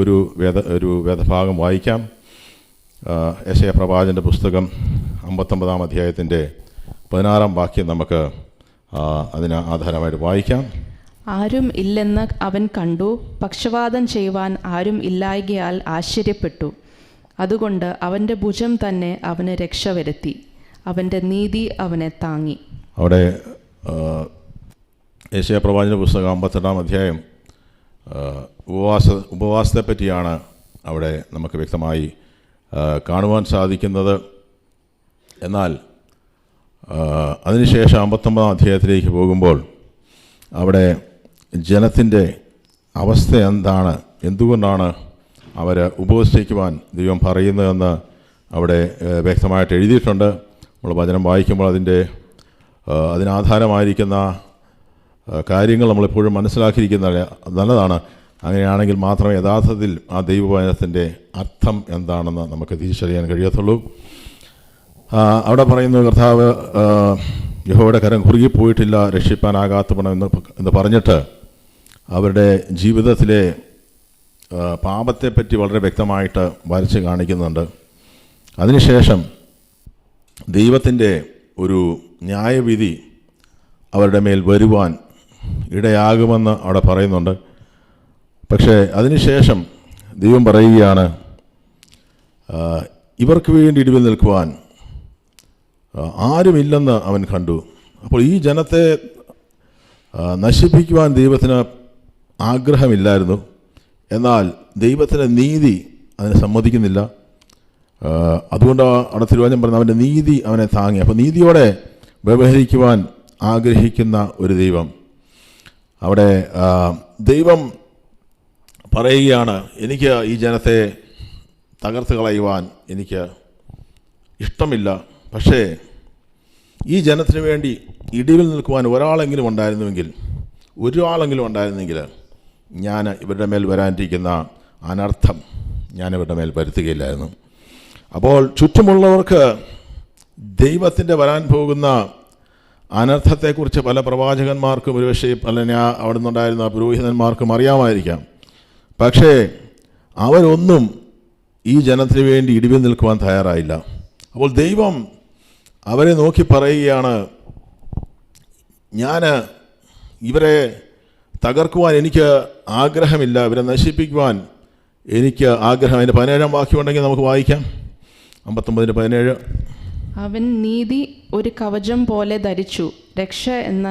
ഒരു വേദഭാഗം വായിക്കാം. യെശയ്യാ പ്രവാചകൻ്റെ പുസ്തകം 59 അധ്യായത്തിൻ്റെ 16 വാക്യം നമുക്ക് അതിന് ആധാരമായിട്ട് വായിക്കാം. ആരും ഇല്ലെന്ന് അവൻ കണ്ടു, പക്ഷവാദം ചെയ്യുവാൻ ആരും ഇല്ലായ്കയാൽ ആശ്ചര്യപ്പെട്ടു. അതുകൊണ്ട് അവൻ്റെ ഭുജം തന്നെ അവന് രക്ഷ വരുത്തി, അവൻ്റെ നീതി അവനെ താങ്ങി. അവിടെ യെശയ്യാ പ്രവാചകൻ്റെ പുസ്തകം 58 അധ്യായം ഉപവാസത്തെ പറ്റിയാണ് അവിടെ നമുക്ക് വ്യക്തമായി കാണുവാൻ സാധിക്കുന്നത്. എന്നാൽ അതിനുശേഷം 59 അധ്യായത്തിലേക്ക് പോകുമ്പോൾ അവിടെ ജനത്തിൻ്റെ അവസ്ഥ എന്താണ്, എന്തുകൊണ്ടാണ് അവർ ഉപവസിക്കുവാൻ ദൈവം പറയുന്നതെന്ന് അവിടെ വ്യക്തമായിട്ട് എഴുതിയിട്ടുണ്ട്. നമ്മൾ വചനം വായിക്കുമ്പോൾ അതിനാധാരമായിരിക്കുന്ന കാര്യങ്ങൾ നമ്മളെപ്പോഴും മനസ്സിലാക്കിയിരിക്കുന്നത് നല്ലതാണ്. അങ്ങനെയാണെങ്കിൽ മാത്രമേ യഥാർത്ഥത്തിൽ ആ ദൈവവചനത്തിൻ്റെ അർത്ഥം എന്താണെന്ന് നമുക്ക് തിരിച്ചറിയാൻ കഴിയത്തുള്ളൂ. അവിടെ പറയുന്നു, കർത്താവ് യഹോവയുടെ കരം കുറുകിപ്പോയിട്ടില്ല, രക്ഷിപ്പാനാകാത്തവണ്ണം എന്ന് പറഞ്ഞിട്ട് അവരുടെ ജീവിതത്തിലെ പാപത്തെപ്പറ്റി വളരെ വ്യക്തമായിട്ട് വരച്ച് കാണിക്കുന്നുണ്ട്. അതിനുശേഷം ദൈവത്തിൻ്റെ ഒരു ന്യായവിധി അവരുടെ മേൽ വരുവാൻ ഇടയാകുമെന്ന് അവിടെ പറയുന്നുണ്ട്. പക്ഷേ അതിനുശേഷം ദൈവം പറയുകയാണ്, ഇവർക്ക് വേണ്ടി ഇടിവിൽ നിൽക്കുവാൻ ആരുമില്ലെന്ന് അവൻ കണ്ടു. അപ്പോൾ ഈ ജനത്തെ നശിപ്പിക്കുവാൻ ദൈവത്തിന് ആഗ്രഹമില്ലായിരുന്നു. എന്നാൽ ദൈവത്തിൻ്റെ നീതി അതിനെ സമ്മതിക്കുന്നില്ല. അതുകൊണ്ട് അവിടെ തിരുവചനം പറയുന്നത് അവൻ്റെ നീതി അവനെ താങ്ങി. അപ്പോൾ നീതിയോടെ വ്യവഹരിക്കുവാൻ ആഗ്രഹിക്കുന്ന ഒരു ദൈവം. അവിടെ ദൈവം പറയുകയാണ്, എനിക്ക് ഈ ജനത്തെ തകർത്ത് കളയുവാൻ എനിക്ക് ഇഷ്ടമില്ല. പക്ഷേ ഈ ജനത്തിന് വേണ്ടി ഇടിവിൽ നിൽക്കുവാൻ ഒരാളെങ്കിലും ഉണ്ടായിരുന്നെങ്കിൽ ഞാൻ ഇവരുടെ മേൽ വരാനിരിക്കുന്ന അനർത്ഥം ഞാൻ ഇവരുടെ മേൽ വരുത്തുകയില്ലായിരുന്നു. അപ്പോൾ ചുറ്റുമുള്ളവർക്ക് ദൈവത്തിൻ്റെ വരാൻ പോകുന്ന അനർത്ഥത്തെക്കുറിച്ച് പല പ്രവാചകന്മാർക്കും ഒരുപക്ഷെ അല്ലെങ്കിൽ അവിടെ നിന്നുണ്ടായിരുന്ന പുരോഹിതന്മാർക്കും അറിയാമായിരിക്കാം. പക്ഷേ അവരൊന്നും ഈ ജനത്തിന് വേണ്ടി ഇടിവിൽ നിൽക്കുവാൻ തയ്യാറായില്ല. അപ്പോൾ ദൈവം അവരെ നോക്കി പറയുകയാണ്, ഞാൻ ഇവരെ തകർക്കുവാൻ എനിക്ക് ആഗ്രഹമില്ല, ഇവരെ നശിപ്പിക്കുവാൻ എനിക്ക് ആഗ്രഹം. അതിൻ്റെ 17 വാക്യമുണ്ടെങ്കിൽ നമുക്ക് വായിക്കാം. 59:17. അവൻ നീതി ഒരു കവചം പോലെ ധരിച്ചു, രക്ഷ എന്ന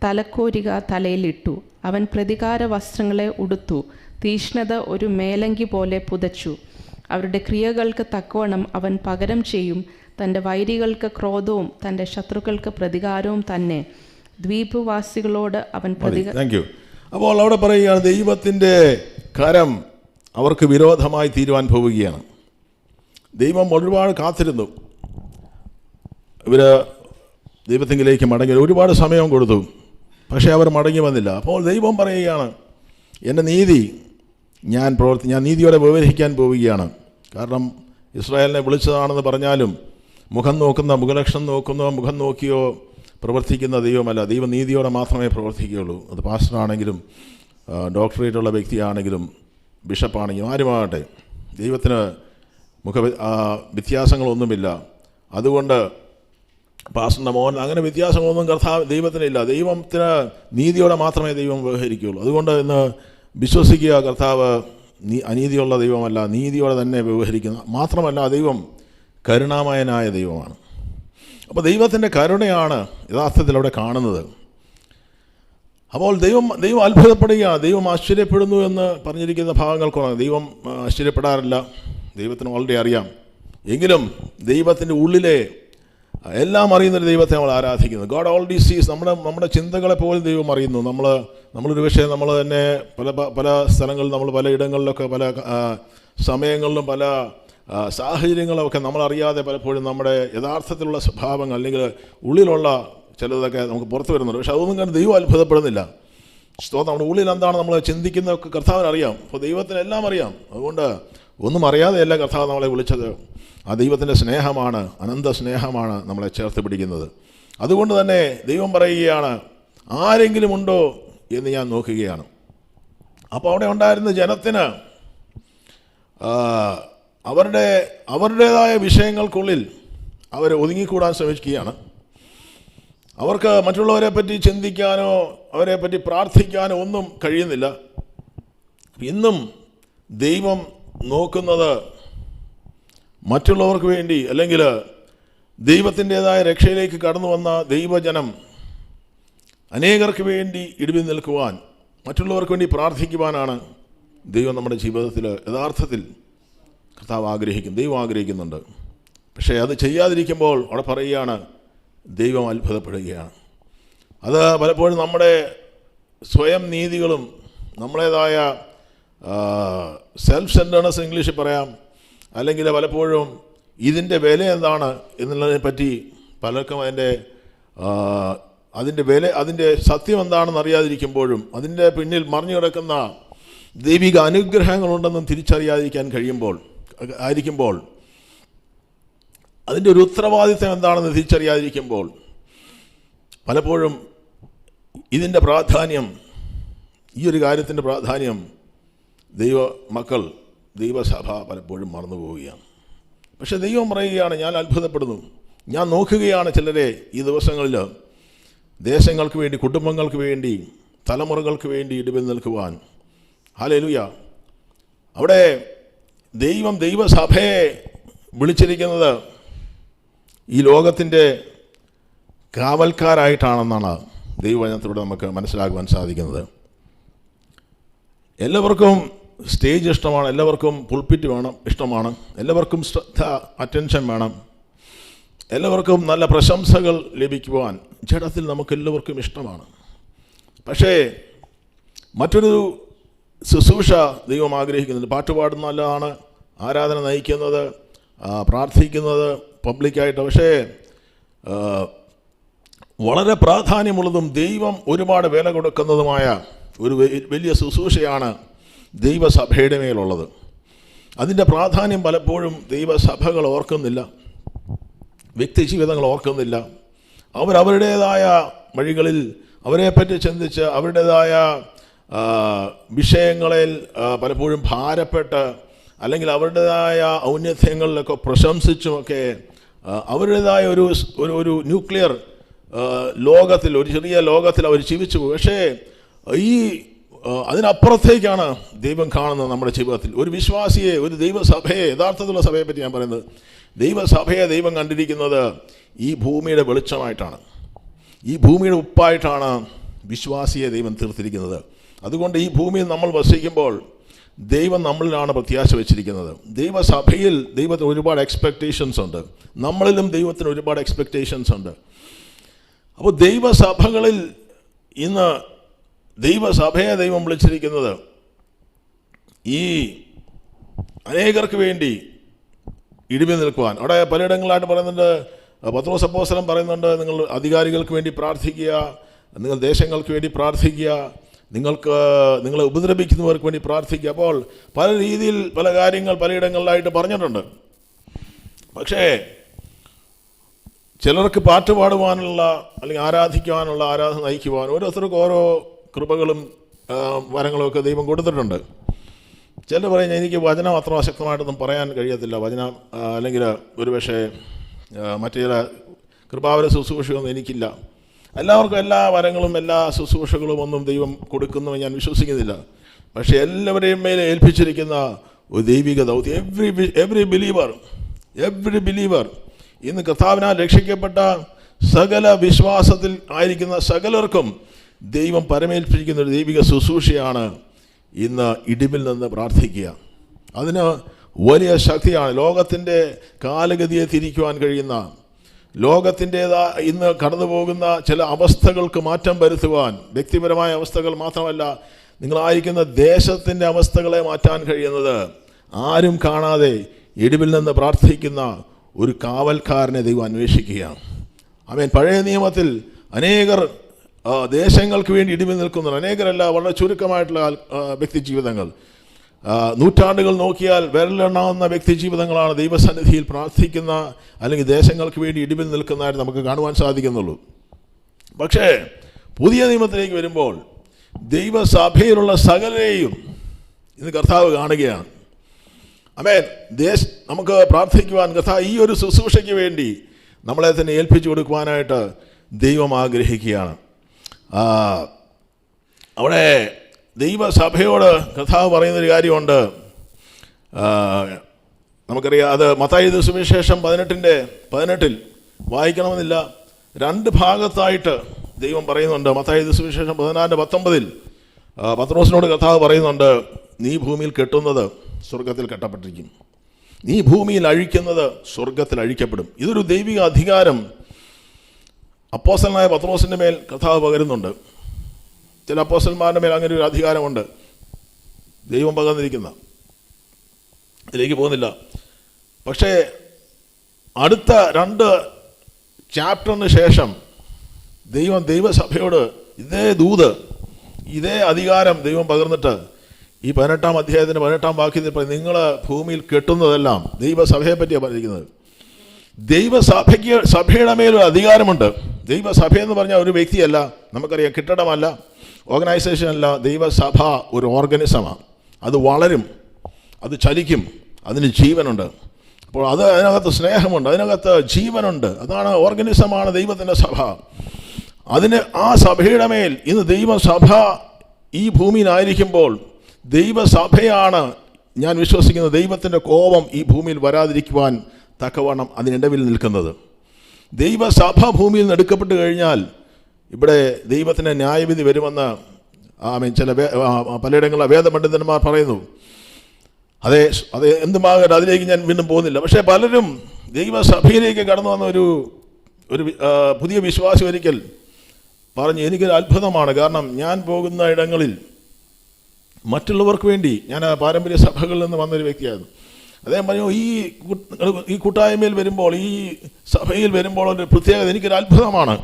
തലക്കോരിക തലയിലിട്ടു. അവൻ പ്രതികാര വസ്ത്രങ്ങളെ ഉടുത്തു, തീഷ്ണത ഒരു മേലങ്കി പോലെ പുതച്ചു. അവരുടെ ക്രിയകൾക്ക് തക്കവണ്ണം അവൻ പകരം ചെയ്യും. തൻ്റെ വൈരികൾക്ക് ക്രോധവും തൻ്റെ ശത്രുക്കൾക്ക് പ്രതികാരവും തന്നെ. ദ്വീപവാസികളോട് അവൻ അപ്പോൾ അവിടെ പറയുകയാണ്, ദൈവത്തിൻ്റെ കരം അവർക്ക് വിരോധമായി തീരുവാൻ പോവുകയാണ്. ദൈവം ഒരുപാട് കാത്തിരുന്നു. ഇവർ ദൈവത്തിങ്കിലേക്ക് മടങ്ങി ഒരുപാട് സമയം കൊടുത്തു, പക്ഷേ അവർ മടങ്ങി വന്നില്ല. അപ്പോൾ ദൈവം പറയുകയാണ്, എൻ്റെ നീതി ഞാൻ നീതിയോടെ വ്യവഹരിക്കാൻ പോവുകയാണ്. കാരണം ഇസ്രായേലിനെ വിളിച്ചതാണെന്ന് പറഞ്ഞാലും മുഖലക്ഷണം മുഖം നോക്കിയോ പ്രവർത്തിക്കുന്ന ദൈവമല്ല. ദൈവം നീതിയോടെ മാത്രമേ പ്രവർത്തിക്കുകയുള്ളൂ. അത് പാസ്റ്ററാണെങ്കിലും ഡോക്ടറേറ്റുള്ള വ്യക്തിയാണെങ്കിലും ബിഷപ്പാണെങ്കിലും ആരുമാകട്ടെ, ദൈവത്തിന് വ്യത്യാസങ്ങളൊന്നുമില്ല. അതുകൊണ്ട് പാസ്റ്ററിൻ്റെ മോൻ അങ്ങനെ വ്യത്യാസങ്ങളൊന്നും ദൈവത്തിനില്ല. ദൈവത്തിന് നീതിയോടെ മാത്രമേ ദൈവം വ്യവഹരിക്കുകയുള്ളൂ. അതുകൊണ്ട് ഇന്ന് വിശ്വസിക്കുക, കർത്താവ് അനീതിയുള്ള ദൈവമല്ല, നീതിയോടെ തന്നെ വ്യവഹരിക്കുന്ന. മാത്രമല്ല ദൈവം കരുണാമയനായ ദൈവമാണ്. അപ്പോൾ ദൈവത്തിൻ്റെ കരുണയാണ് യഥാർത്ഥത്തിൽ അവിടെ കാണുന്നത്. അപ്പോൾ ദൈവം അത്ഭുതപ്പെടുകയാണ്, ദൈവം ആശ്ചര്യപ്പെടുന്നു എന്ന് പറഞ്ഞിരിക്കുന്ന ഭാഗങ്ങൾക്കാണ്. ദൈവം ആശ്ചര്യപ്പെടാറില്ല, ദൈവത്തിന് വളരെ അറിയാം. എങ്കിലും ദൈവത്തിൻ്റെ ഉള്ളിലെ എല്ലാം അറിയുന്നൊരു ദൈവത്തെ നമ്മൾ ആരാധിക്കുന്നു. ഗോഡ് ഓൾറെഡി സീസ്. നമ്മുടെ ചിന്തകളെ പോലും ദൈവം അറിയുന്നു. നമ്മളൊരു വിഷയം നമ്മൾ തന്നെ പല സ്ഥലങ്ങളിൽ നമ്മൾ പല ഇടങ്ങളിലൊക്കെ പല സമയങ്ങളിലും പല സാഹചര്യങ്ങളൊക്കെ നമ്മളറിയാതെ പലപ്പോഴും നമ്മുടെ യഥാർത്ഥത്തിലുള്ള സ്വഭാവങ്ങൾ അല്ലെങ്കിൽ ഉള്ളിലുള്ള ചിലതൊക്കെ നമുക്ക് പുറത്തു വരുന്നുണ്ട്. പക്ഷെ അതൊന്നും കണ്ട് ദൈവം അത്ഭുതപ്പെടുന്നില്ല. നമ്മുടെ ഉള്ളിൽ എന്താണ് നമ്മൾ ചിന്തിക്കുന്നതൊക്കെ കർത്താവിനറിയാം. അപ്പോൾ ദൈവത്തിന് എല്ലാം അറിയാം. അതുകൊണ്ട് ഒന്നും അറിയാതെയല്ല കർത്താവ് നമ്മളെ വിളിച്ചത്. ആ ദൈവത്തിൻ്റെ സ്നേഹമാണ്, അനന്ത സ്നേഹമാണ് നമ്മളെ ചേർത്ത് പിടിക്കുന്നത്. അതുകൊണ്ട് തന്നെ ദൈവം പറയുകയാണ്, ആരെങ്കിലും ഉണ്ടോ എന്ന് ഞാൻ നോക്കുകയാണ്. അപ്പോൾ അവിടെ ഉണ്ടായിരുന്ന ജനത്തിന് അവരുടേതായ വിഷയങ്ങൾക്കുള്ളിൽ അവർ ഒതുങ്ങിക്കൂടാൻ ശ്രമിക്കുകയാണ്. അവർക്ക് മറ്റുള്ളവരെ പറ്റി ചിന്തിക്കാനോ അവരെ പറ്റി പ്രാർത്ഥിക്കാനോ ഒന്നും കഴിയുന്നില്ല. ഇന്നും ദൈവം നോക്കുന്നത് മറ്റുള്ളവർക്ക് വേണ്ടി, അല്ലെങ്കിൽ ദൈവത്തിൻ്റെതായ രക്ഷയിലേക്ക് കടന്നു വന്ന ദൈവജനം അനേകർക്ക് വേണ്ടി ഇടിവിൽ നിൽക്കുവാൻ, മറ്റുള്ളവർക്ക് വേണ്ടി പ്രാർത്ഥിക്കുവാനാണ് ദൈവം നമ്മുടെ ജീവിതത്തിൽ യഥാർത്ഥത്തിൽ കർത്താവ് ദൈവം ആഗ്രഹിക്കുന്നുണ്ട്. പക്ഷേ അത് ചെയ്യാതിരിക്കുമ്പോൾ അവിടെ പറയുകയാണ്, ദൈവം അത്ഭുതപ്പെടുകയാണ്. അത് പലപ്പോഴും നമ്മുടെ സ്വയം നീതികളും നമ്മളേതായ സെൽഫ് സെൻറ്റേർനെസ് ഇംഗ്ലീഷിൽ പറയാം, അല്ലെങ്കിൽ പലപ്പോഴും ഇതിൻ്റെ വില എന്താണ് എന്നുള്ളതിനെ പറ്റി പലർക്കും അതിൻ്റെ സത്യം എന്താണെന്ന് അറിയാതിരിക്കുമ്പോഴും അതിൻ്റെ പിന്നിൽ മറിഞ്ഞു കിടക്കുന്ന ദൈവിക അനുഗ്രഹങ്ങളുണ്ടെന്നും ആയിരിക്കുമ്പോൾ അതിൻ്റെ ഒരു ഉത്തരവാദിത്വം എന്താണെന്ന് തിരിച്ചറിയാതിരിക്കുമ്പോൾ പലപ്പോഴും ഇതിൻ്റെ പ്രാധാന്യം, ഈ ഒരു കാര്യത്തിൻ്റെ പ്രാധാന്യം ദൈവസഭ പലപ്പോഴും മറന്നു പോവുകയാണ്. പക്ഷെ ദൈവം പറയുകയാണ്, ഞാൻ അത്ഭുതപ്പെടുന്നു, ഞാൻ നോക്കുകയാണ് ചിലരെ ഈ ദിവസങ്ങളിൽ ദേശങ്ങൾക്ക് വേണ്ടി, കുടുംബങ്ങൾക്ക് വേണ്ടി, തലമുറകൾക്ക് വേണ്ടി ഇടിവിൽ നിൽക്കുവാൻ. ഹല്ലേലൂയ. അവിടെ ദൈവസഭയെ വിളിച്ചിരിക്കുന്നത് ഈ ലോകത്തിൻ്റെ കാവൽക്കാരായിട്ടാണെന്നാണ് ദൈവവചനത്തിലൂടെ നമുക്ക് മനസ്സിലാക്കുവാൻ സാധിക്കുന്നത്. എല്ലാവർക്കും സ്റ്റേജ് ഇഷ്ടമാണ്, എല്ലാവർക്കും പുൾപിറ്റ് വേണം, ഇഷ്ടമാണ്, എല്ലാവർക്കും ശ്രദ്ധ, അറ്റൻഷൻ വേണം, എല്ലാവർക്കും നല്ല പ്രശംസകൾ ലഭിക്കുവാൻ ജഡത്തിൽ നമുക്കെല്ലാവർക്കും ഇഷ്ടമാണ്. പക്ഷേ മറ്റൊരു ശുശ്രൂഷ ദൈവം ആഗ്രഹിക്കുന്നുണ്ട്. പാട്ടുപാടുന്ന നല്ലതാണ്, ആരാധന നയിക്കുന്നത്, പ്രാർത്ഥിക്കുന്നത് പബ്ലിക്കായിട്ട്. പക്ഷേ വളരെ പ്രാധാന്യമുള്ളതും ദൈവം ഒരുപാട് വില കൊടുക്കുന്നതുമായ ഒരു വലിയ ശുശ്രൂഷയാണ് ദൈവസഭയുടെ മേലുള്ളത്. അതിൻ്റെ പ്രാധാന്യം പലപ്പോഴും ദൈവസഭകൾ ഓർക്കുന്നില്ല, വ്യക്തി ജീവിതങ്ങൾ ഓർക്കുന്നില്ല. അവരുടേതായ വഴികളിൽ അവരെപ്പറ്റി ചിന്തിച്ച് അവരുടേതായ വിഷയങ്ങളിൽ പലപ്പോഴും ഭാരപ്പെട്ട്, അല്ലെങ്കിൽ അവരുടേതായ ഔന്നത്യങ്ങളിലൊക്കെ പ്രശംസിച്ചുമൊക്കെ അവരുടേതായ ഒരു ന്യൂക്ലിയർ ലോകത്തിൽ, ഒരു ചെറിയ ലോകത്തിൽ അവർ ജീവിച്ചു പോകും. പക്ഷേ അതിനപ്പുറത്തേക്കാണ് ദൈവം കാണുന്നത് നമ്മുടെ ജീവിതത്തിൽ. ഒരു വിശ്വാസിയെ, ഒരു ദൈവസഭയെ, യഥാർത്ഥത്തിലുള്ള സഭയെ പറ്റി ഞാൻ പറയുന്നത്, ദൈവസഭയെ ദൈവം കണ്ടിരിക്കുന്നത് ഈ ഭൂമിയുടെ വെളിച്ചമായിട്ടാണ്, ഈ ഭൂമിയുടെ ഉപ്പായിട്ടാണ് വിശ്വാസിയെ ദൈവം തീർത്തിരിക്കുന്നത്. അതുകൊണ്ട് ഈ ഭൂമിയിൽ നമ്മൾ വസിക്കുമ്പോൾ ദൈവം നമ്മളിലാണ് പ്രത്യാശ വെച്ചിരിക്കുന്നത്. ദൈവസഭയിൽ ദൈവത്തിന് ഒരുപാട് എക്സ്പെക്റ്റേഷൻസ് ഉണ്ട്, നമ്മളിലും ദൈവത്തിന് ഒരുപാട് എക്സ്പെക്റ്റേഷൻസ് ഉണ്ട്. അപ്പോൾ ദൈവസഭകളിൽ ഇന്ന് ദൈവസഭയെ ദൈവം വിളിച്ചിരിക്കുന്നത് ഈ അനേകർക്ക് വേണ്ടി ഇടിവിൽ നിൽക്കുവാൻ. അവിടെ പലയിടങ്ങളായിട്ട് പറയുന്നുണ്ട്, പത്രോസ് അപ്പോസ്തലൻ പറയുന്നുണ്ട്, നിങ്ങൾ അധികാരികൾക്ക് വേണ്ടി പ്രാർത്ഥിക്കുക, നിങ്ങൾ ദേശങ്ങൾക്ക് വേണ്ടി പ്രാർത്ഥിക്കുക, നിങ്ങളെ ഉപദ്രവിക്കുന്നവർക്ക് വേണ്ടി പ്രാർത്ഥിക്കുക. അപ്പോൾ പല രീതിയിൽ പല കാര്യങ്ങൾ പലയിടങ്ങളിലായിട്ട് പറഞ്ഞിട്ടുണ്ട്. പക്ഷേ ചിലർക്ക് പാട്ട് പാടുവാനുള്ള, അല്ലെങ്കിൽ ആരാധിക്കുവാനുള്ള, ആരാധന നയിക്കുവാൻ ഓരോരുത്തർക്കും ഓരോ കൃപകളും വരങ്ങളും ഒക്കെ ദൈവം കൊടുത്തിട്ടുണ്ട്. ചിലർ പറയും, എനിക്ക് വചനം അത്ര ശക്തമായിട്ടൊന്നും പറയാൻ കഴിയത്തില്ല, വചനം അല്ലെങ്കിൽ ഒരുപക്ഷെ മറ്റു ചില കൃപാവര ശുശ്രൂഷയൊന്നും എനിക്കില്ല. എല്ലാവർക്കും എല്ലാ വരങ്ങളും എല്ലാ ശുശ്രൂഷകളും ഒന്നും ദൈവം കൊടുക്കുന്നു ഞാൻ വിശ്വസിക്കുന്നില്ല. പക്ഷേ എല്ലാവരെയും മേലെ ഏൽപ്പിച്ചിരിക്കുന്ന ഒരു ദൈവിക ദൗത്യം, എവ്രി ബിലീവർ ഇന്ന് കർത്താവിനാൽ രക്ഷിക്കപ്പെട്ട സകല വിശ്വാസത്തിൽ ആയിരിക്കുന്ന സകലർക്കും ദൈവം പരമേൽപ്പിച്ചിരിക്കുന്ന ഒരു ദൈവിക ശുശ്രൂഷയാണ് ഇന്ന് ഇടിവിൽ നിന്ന് പ്രാർത്ഥിക്കുക. അതിന് വലിയ ശക്തിയാണ്. ലോകത്തിൻ്റെ കാലഗതിയെ തിരിക്കുവാൻ കഴിയുന്ന, ഇന്ന് കടന്നു പോകുന്ന ചില അവസ്ഥകൾക്ക് മാറ്റം വരുത്തുവാൻ, വ്യക്തിപരമായ അവസ്ഥകൾ മാത്രമല്ല, നിങ്ങളായിരിക്കുന്ന ദേശത്തിൻ്റെ അവസ്ഥകളെ മാറ്റാൻ കഴിയുന്നത് ആരും കാണാതെ ഇടിവിൽ നിന്ന് പ്രാർത്ഥിക്കുന്ന ഒരു കാവൽക്കാരനെ ദൈവം അന്വേഷിക്കുകയാണ്. ആമേൻ. പഴയ നിയമത്തിൽ അനേകർ ദേശങ്ങൾക്ക് വേണ്ടി ഇടിവിൽ നിൽക്കുന്നുണ്ട്. അനേകരല്ല, വളരെ ചുരുക്കമായിട്ടുള്ള വ്യക്തി ജീവിതങ്ങൾ. നൂറ്റാണ്ടുകൾ നോക്കിയാൽ വിരലെണ്ണാവുന്ന വ്യക്തി ജീവിതങ്ങളാണ് ദൈവസന്നിധിയിൽ പ്രാർത്ഥിക്കുന്ന, അല്ലെങ്കിൽ ദേശങ്ങൾക്ക് വേണ്ടി ഇടിവിൽ നിൽക്കുന്നതായിട്ട് നമുക്ക് കാണുവാൻ സാധിക്കുന്നുള്ളൂ. പക്ഷേ പുതിയ നിയമത്തിലേക്ക് വരുമ്പോൾ ദൈവസഭയിലുള്ള സകലരെയും ഇന്ന് കർത്താവ് കാണുകയാണ്. ആമേൻ. നമുക്ക് പ്രാർത്ഥിക്കുവാൻ ഈ ഒരു ശുശ്രൂഷയ്ക്ക് വേണ്ടി നമ്മളെ തന്നെ ഏൽപ്പിച്ചു കൊടുക്കുവാനായിട്ട് ദൈവം ആഗ്രഹിക്കുകയാണ്. അവിടെ ദൈവസഭയോട് കർത്താവ് പറയുന്നൊരു കാര്യമുണ്ട്. നമുക്കറിയാം, അത് മത്തായി സുവിശേഷം 18 വായിക്കണമെന്നില്ല, 2 ഭാഗത്തായിട്ട് ദൈവം പറയുന്നുണ്ട്. മത്തായി സുവിശേഷം 14:19 പത്രോസിനോട് കർത്താവ് പറയുന്നുണ്ട്, നീ ഭൂമിയിൽ കെട്ടുന്നത് സ്വർഗത്തിൽ കെട്ടപ്പെട്ടിരിക്കും, നീ ഭൂമിയിൽ അഴിക്കുന്നത് സ്വർഗത്തിൽ അഴിക്കപ്പെടും. ഇതൊരു ദൈവിക അധികാരം അപ്പോസ്തലനായ പത്രോസിൻ്റെ മേൽ കർത്താവ് പകരുന്നുണ്ട്. ചില അപ്പോസ്തലന്മാരുടെ മേൽ അങ്ങനെ ഒരു അധികാരമുണ്ട്, ദൈവം പകർന്നിരിക്കുന്ന. ഇതിലേക്ക് പോകുന്നില്ല. പക്ഷേ അടുത്ത 2 ചാപ്റ്ററിന് ശേഷം ദൈവസഭയോട് ഇതേ അധികാരം ദൈവം പകർന്നിട്ട് ഈ 18-ാം അധ്യായത്തിൻ്റെ 18-ാം വാക്യത്തിൽ പറയും, നിങ്ങൾ ഭൂമിയിൽ കെട്ടുന്നതെല്ലാം, ദൈവസഭയെ പറ്റിയാണ് പറഞ്ഞിരിക്കുന്നത്. സഭയുടെ മേലൊരു അധികാരമുണ്ട്. ദൈവസഭയെന്ന് പറഞ്ഞാൽ ഒരു വ്യക്തിയല്ല, നമുക്കറിയാം, കെട്ടിടമല്ല, ഓർഗനൈസേഷൻ അല്ല. ദൈവസഭ ഒരു ഓർഗനിസമാണ്. അത് വളരും, അത് ചലിക്കും, അതിന് ജീവനുണ്ട്. അപ്പോൾ അതിനകത്ത് സ്നേഹമുണ്ട്, അതിനകത്ത് ജീവനുണ്ട്. അതാണ് ഓർഗനിസമാണ് ദൈവത്തിൻ്റെ സഭ. ആ സഭയുടെ മേൽ ഇന്ന് ദൈവസഭ ഈ ഭൂമിയിലായിരിക്കുമ്പോൾ ദൈവസഭയാണ്, ഞാൻ വിശ്വസിക്കുന്നത്, ദൈവത്തിൻ്റെ കോപം ഈ ഭൂമിയിൽ വരാതിരിക്കുവാൻ തക്കവണ്ണം അതിനിടവിൽ നിൽക്കുന്നത്. ദൈവസഭ ഭൂമിയിൽ നിന്ന് എടുക്കപ്പെട്ട് കഴിഞ്ഞാൽ ഇവിടെ ദൈവത്തിൻ്റെ ന്യായവിധി വരുമെന്ന് പലയിടങ്ങളിലെ വേദപണ്ഡിതന്മാർ പറയുന്നു. അതെ, എന്തുമാകട്ടെ, അതിലേക്ക് ഞാൻ വീണ്ടും പോകുന്നില്ല. പക്ഷേ പലരും ദൈവസഭയിലേക്ക് കടന്നു വന്ന ഒരു പുതിയ വിശ്വാസി ഒരിക്കൽ പറഞ്ഞു, എനിക്കൊരു അത്ഭുതമാണ്, കാരണം ഞാൻ പോകുന്ന ഇടങ്ങളിൽ മറ്റുള്ളവർക്ക് വേണ്ടി, ഞാൻ പാരമ്പര്യ സഭകളിൽ നിന്ന് വന്നൊരു വ്യക്തിയായിരുന്നു. അദ്ദേഹം പറഞ്ഞു, ഈ കൂട്ടായ്മയിൽ വരുമ്പോൾ, ഈ സഭയിൽ വരുമ്പോൾ ഒരു പ്രത്യേകത, എനിക്കൊരു അത്ഭുതമാണ്,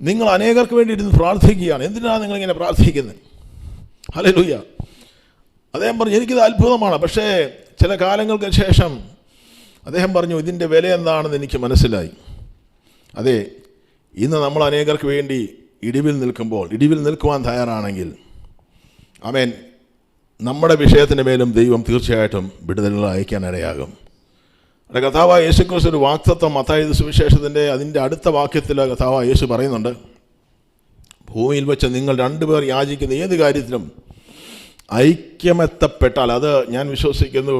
നിങ്ങൾ അനേകർക്ക് വേണ്ടി ഇരുന്ന് പ്രാർത്ഥിക്കുകയാണ്. എന്തിനാണ് നിങ്ങളിങ്ങനെ പ്രാർത്ഥിക്കുന്നത്? ഹല്ലേലൂയ. അദ്ദേഹം പറഞ്ഞു, എനിക്കിത് അത്ഭുതമാണ്. പക്ഷേ ചില കാലങ്ങൾക്ക് ശേഷം അദ്ദേഹം പറഞ്ഞു, ഇതിൻ്റെ വില എന്താണെന്ന് എനിക്ക് മനസ്സിലായി. അതെ, ഇന്ന് നമ്മൾ അനേകർക്ക് വേണ്ടി ഇടിവിൽ നിൽക്കുവാൻ തയ്യാറാണെങ്കിൽ, ആമേൻ, നമ്മുടെ വിഷയത്തിൻ്റെ മേലും ദൈവം തീർച്ചയായിട്ടും വിടുതലുകൾ അയക്കാൻ ഇടയാകും. അവിടെ കർത്താവായ യേശുക്രിസ്തു ഒരു വാക്തത്വം മത്തായി സുവിശേഷത്തിൻ്റെ അതിൻ്റെ അടുത്ത വാക്യത്തിൽ കർത്താവായ യേശു പറയുന്നുണ്ട്, ഭൂമിയിൽ വെച്ച് നിങ്ങൾ 2 പേർ യാചിക്കുന്ന ഏത് കാര്യത്തിലും ഐക്യമെത്തപ്പെട്ടാൽ, അത് ഞാൻ വിശ്വസിക്കുന്നു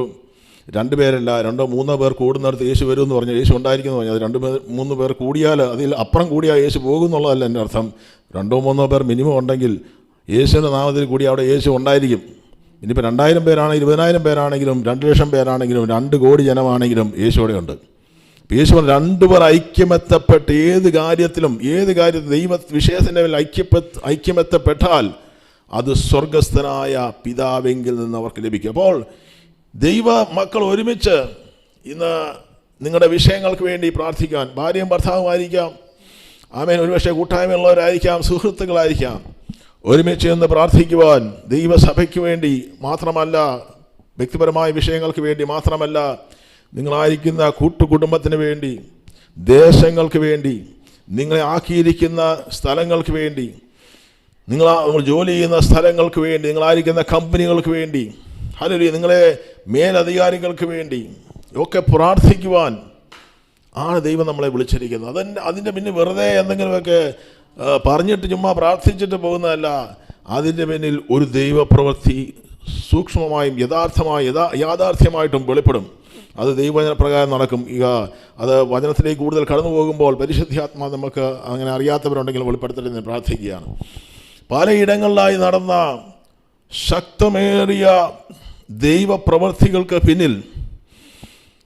2 പേരല്ല, 2-3 പേർ കൂടുന്നിടത്ത് യേശു വരുമെന്ന് പറഞ്ഞു, യേശു ഉണ്ടായിരിക്കുന്നു പറഞ്ഞു. അത് 2-3 പേർ കൂടിയാൽ, അതിൽ അപ്പുറം കൂടിയാൽ യേശു പോകുന്നുള്ളതല്ല എൻ്റെ അർത്ഥം. 2-3 പേർ മിനിമം ഉണ്ടെങ്കിൽ യേശുവിൻ്റെ നാമത്തിൽ കൂടി അവിടെ യേശു ഉണ്ടായിരിക്കും. ഇനിയിപ്പോൾ 2000 പേരാണെങ്കിലും 20,000 പേരാണെങ്കിലും 2,00,000 പേരാണെങ്കിലും 2 കോടി ജനമാണെങ്കിലും യേശു അവിടെ ഉണ്ട്. യേശു 2 പേർ ഐക്യമെത്തപ്പെട്ട് ഏത് കാര്യത്തിലും ദൈവ വിഷയത്തിൻ്റെ മേൽ ഐക്യമെത്തപ്പെട്ടാൽ അത് സ്വർഗസ്ഥനായ പിതാവെങ്കിൽ നിന്ന് അവർക്ക് ലഭിക്കും. അപ്പോൾ ദൈവ മക്കൾ ഒരുമിച്ച് ഇന്ന് നിങ്ങളുടെ വിഷയങ്ങൾക്ക് വേണ്ടി പ്രാർത്ഥിക്കാൻ, ഭാര്യയും ഭർത്താവുമായിരിക്കാം, ആമേൻ, ഒരുപക്ഷെ കൂട്ടായ്മയുള്ളവരായിരിക്കാം, സുഹൃത്തുക്കളായിരിക്കാം, ഒരുമിച്ച് നിന്ന് പ്രാർത്ഥിക്കുവാൻ, ദൈവസഭയ്ക്ക് വേണ്ടി മാത്രമല്ല, വ്യക്തിപരമായ വിഷയങ്ങൾക്ക് വേണ്ടി മാത്രമല്ല, നിങ്ങളായിരിക്കുന്ന കൂട്ടുകുടുംബത്തിന് വേണ്ടി, ദേശങ്ങൾക്ക് വേണ്ടി, നിങ്ങളെ ആക്കിയിരിക്കുന്ന സ്ഥലങ്ങൾക്ക് വേണ്ടി, നിങ്ങൾ ജോലി ചെയ്യുന്ന സ്ഥലങ്ങൾക്ക് വേണ്ടി, നിങ്ങളായിരിക്കുന്ന കമ്പനികൾക്ക് വേണ്ടി, ഹല്ലേലൂയ, നിങ്ങളെ മേലധികാരികൾക്ക് വേണ്ടി ഒക്കെ പ്രാർത്ഥിക്കുവാൻ ആണ് ദൈവം നമ്മളെ വിളിച്ചിരിക്കുന്നത്. അതിൻ്റെ പിന്നെ വെറുതെ എന്തെങ്കിലുമൊക്കെ പറഞ്ഞിട്ട് ചുമ്മാ പ്രാർത്ഥിച്ചിട്ട് പോകുന്നതല്ല. അതിൻ്റെ പിന്നിൽ ഒരു ദൈവപ്രവൃത്തി സൂക്ഷ്മമായും യാഥാർത്ഥ്യമായിട്ടും വെളിപ്പെടും. അത് ദൈവവചനപ്രകാരം നടക്കും. അത് വചനത്തിലേക്ക് കൂടുതൽ കടന്നു പോകുമ്പോൾ പരിശുദ്ധാത്മാവ് നമുക്ക് അങ്ങനെ അറിയാത്തവരുണ്ടെങ്കിൽ വെളിപ്പെടുത്തണമെന്ന് പ്രാർത്ഥിക്കുകയാണ്. പലയിടങ്ങളിലായി നടന്ന ശക്തമേറിയ ദൈവപ്രവൃത്തികൾക്ക് പിന്നിൽ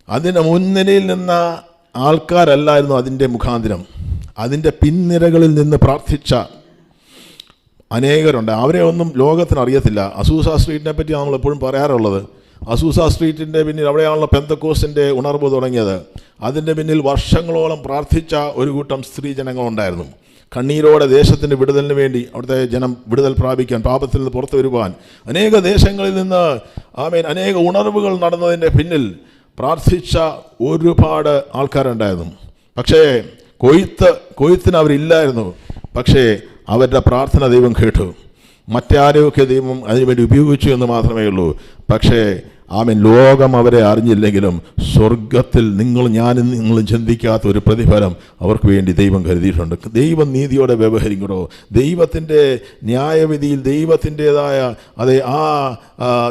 അതിൻ്റെ മുൻനിരയിൽ നിന്ന ആൾക്കാരല്ലായിരുന്നു അതിൻ്റെ മുഖാന്തരം. അതിൻ്റെ പിൻനിരകളിൽ നിന്ന് പ്രാർത്ഥിച്ച അനേകരുണ്ട്. അവരെ ഒന്നും ലോകത്തിന് അറിയത്തില്ല. അസൂസ സ്ട്രീറ്റിനെ പറ്റി നമ്മൾ എപ്പോഴും പറയാറുള്ളത്. അസൂസ സ്ട്രീറ്റിൻ്റെ പിന്നിൽ അവിടെയാണല്ലോ പെന്തക്കോസ്തിൻ്റെ ഉണർവ് തുടങ്ങിയത്. അതിൻ്റെ പിന്നിൽ വർഷങ്ങളോളം പ്രാർത്ഥിച്ച ഒരു കൂട്ടം സ്ത്രീ ജനങ്ങളുണ്ടായിരുന്നു. കണ്ണീരോടെ ദേശത്തിൻ്റെ വിടുതലിന് വേണ്ടി അവിടുത്തെ ജനം വിടുതൽ പ്രാപിക്കാൻ, പാപത്തിൽ നിന്ന് പുറത്തു വരുവാൻ അനേക ദേശങ്ങളിൽ നിന്ന് അനേക ഉണർവുകൾ നടന്നതിൻ്റെ പിന്നിൽ പ്രാർത്ഥിച്ച ഒരുപാട് ആൾക്കാരുണ്ടായിരുന്നു. പക്ഷേ കൊയ്ത്തിന് അവരില്ലായിരുന്നു. പക്ഷേ അവരുടെ പ്രാർത്ഥന ദൈവം കേട്ടു. മറ്റാരെയൊക്കെ ദൈവം അതിനുവേണ്ടി ഉപയോഗിച്ചു എന്ന് മാത്രമേ ഉള്ളൂ. പക്ഷേ ആമേൻ, ലോകം അവരെ അറിഞ്ഞില്ലെങ്കിലും സ്വർഗത്തിൽ ഞാനും നിങ്ങളും ചിന്തിക്കാത്ത ഒരു പ്രതിഫലം അവർക്ക് വേണ്ടി ദൈവം കരുതിയിട്ടുണ്ട്. ദൈവം നീതിയോടെ വ്യവഹരിക്കണോ? ദൈവത്തിൻ്റെ ന്യായവിധിയിൽ ദൈവത്തിൻ്റെതായ അതെ ആ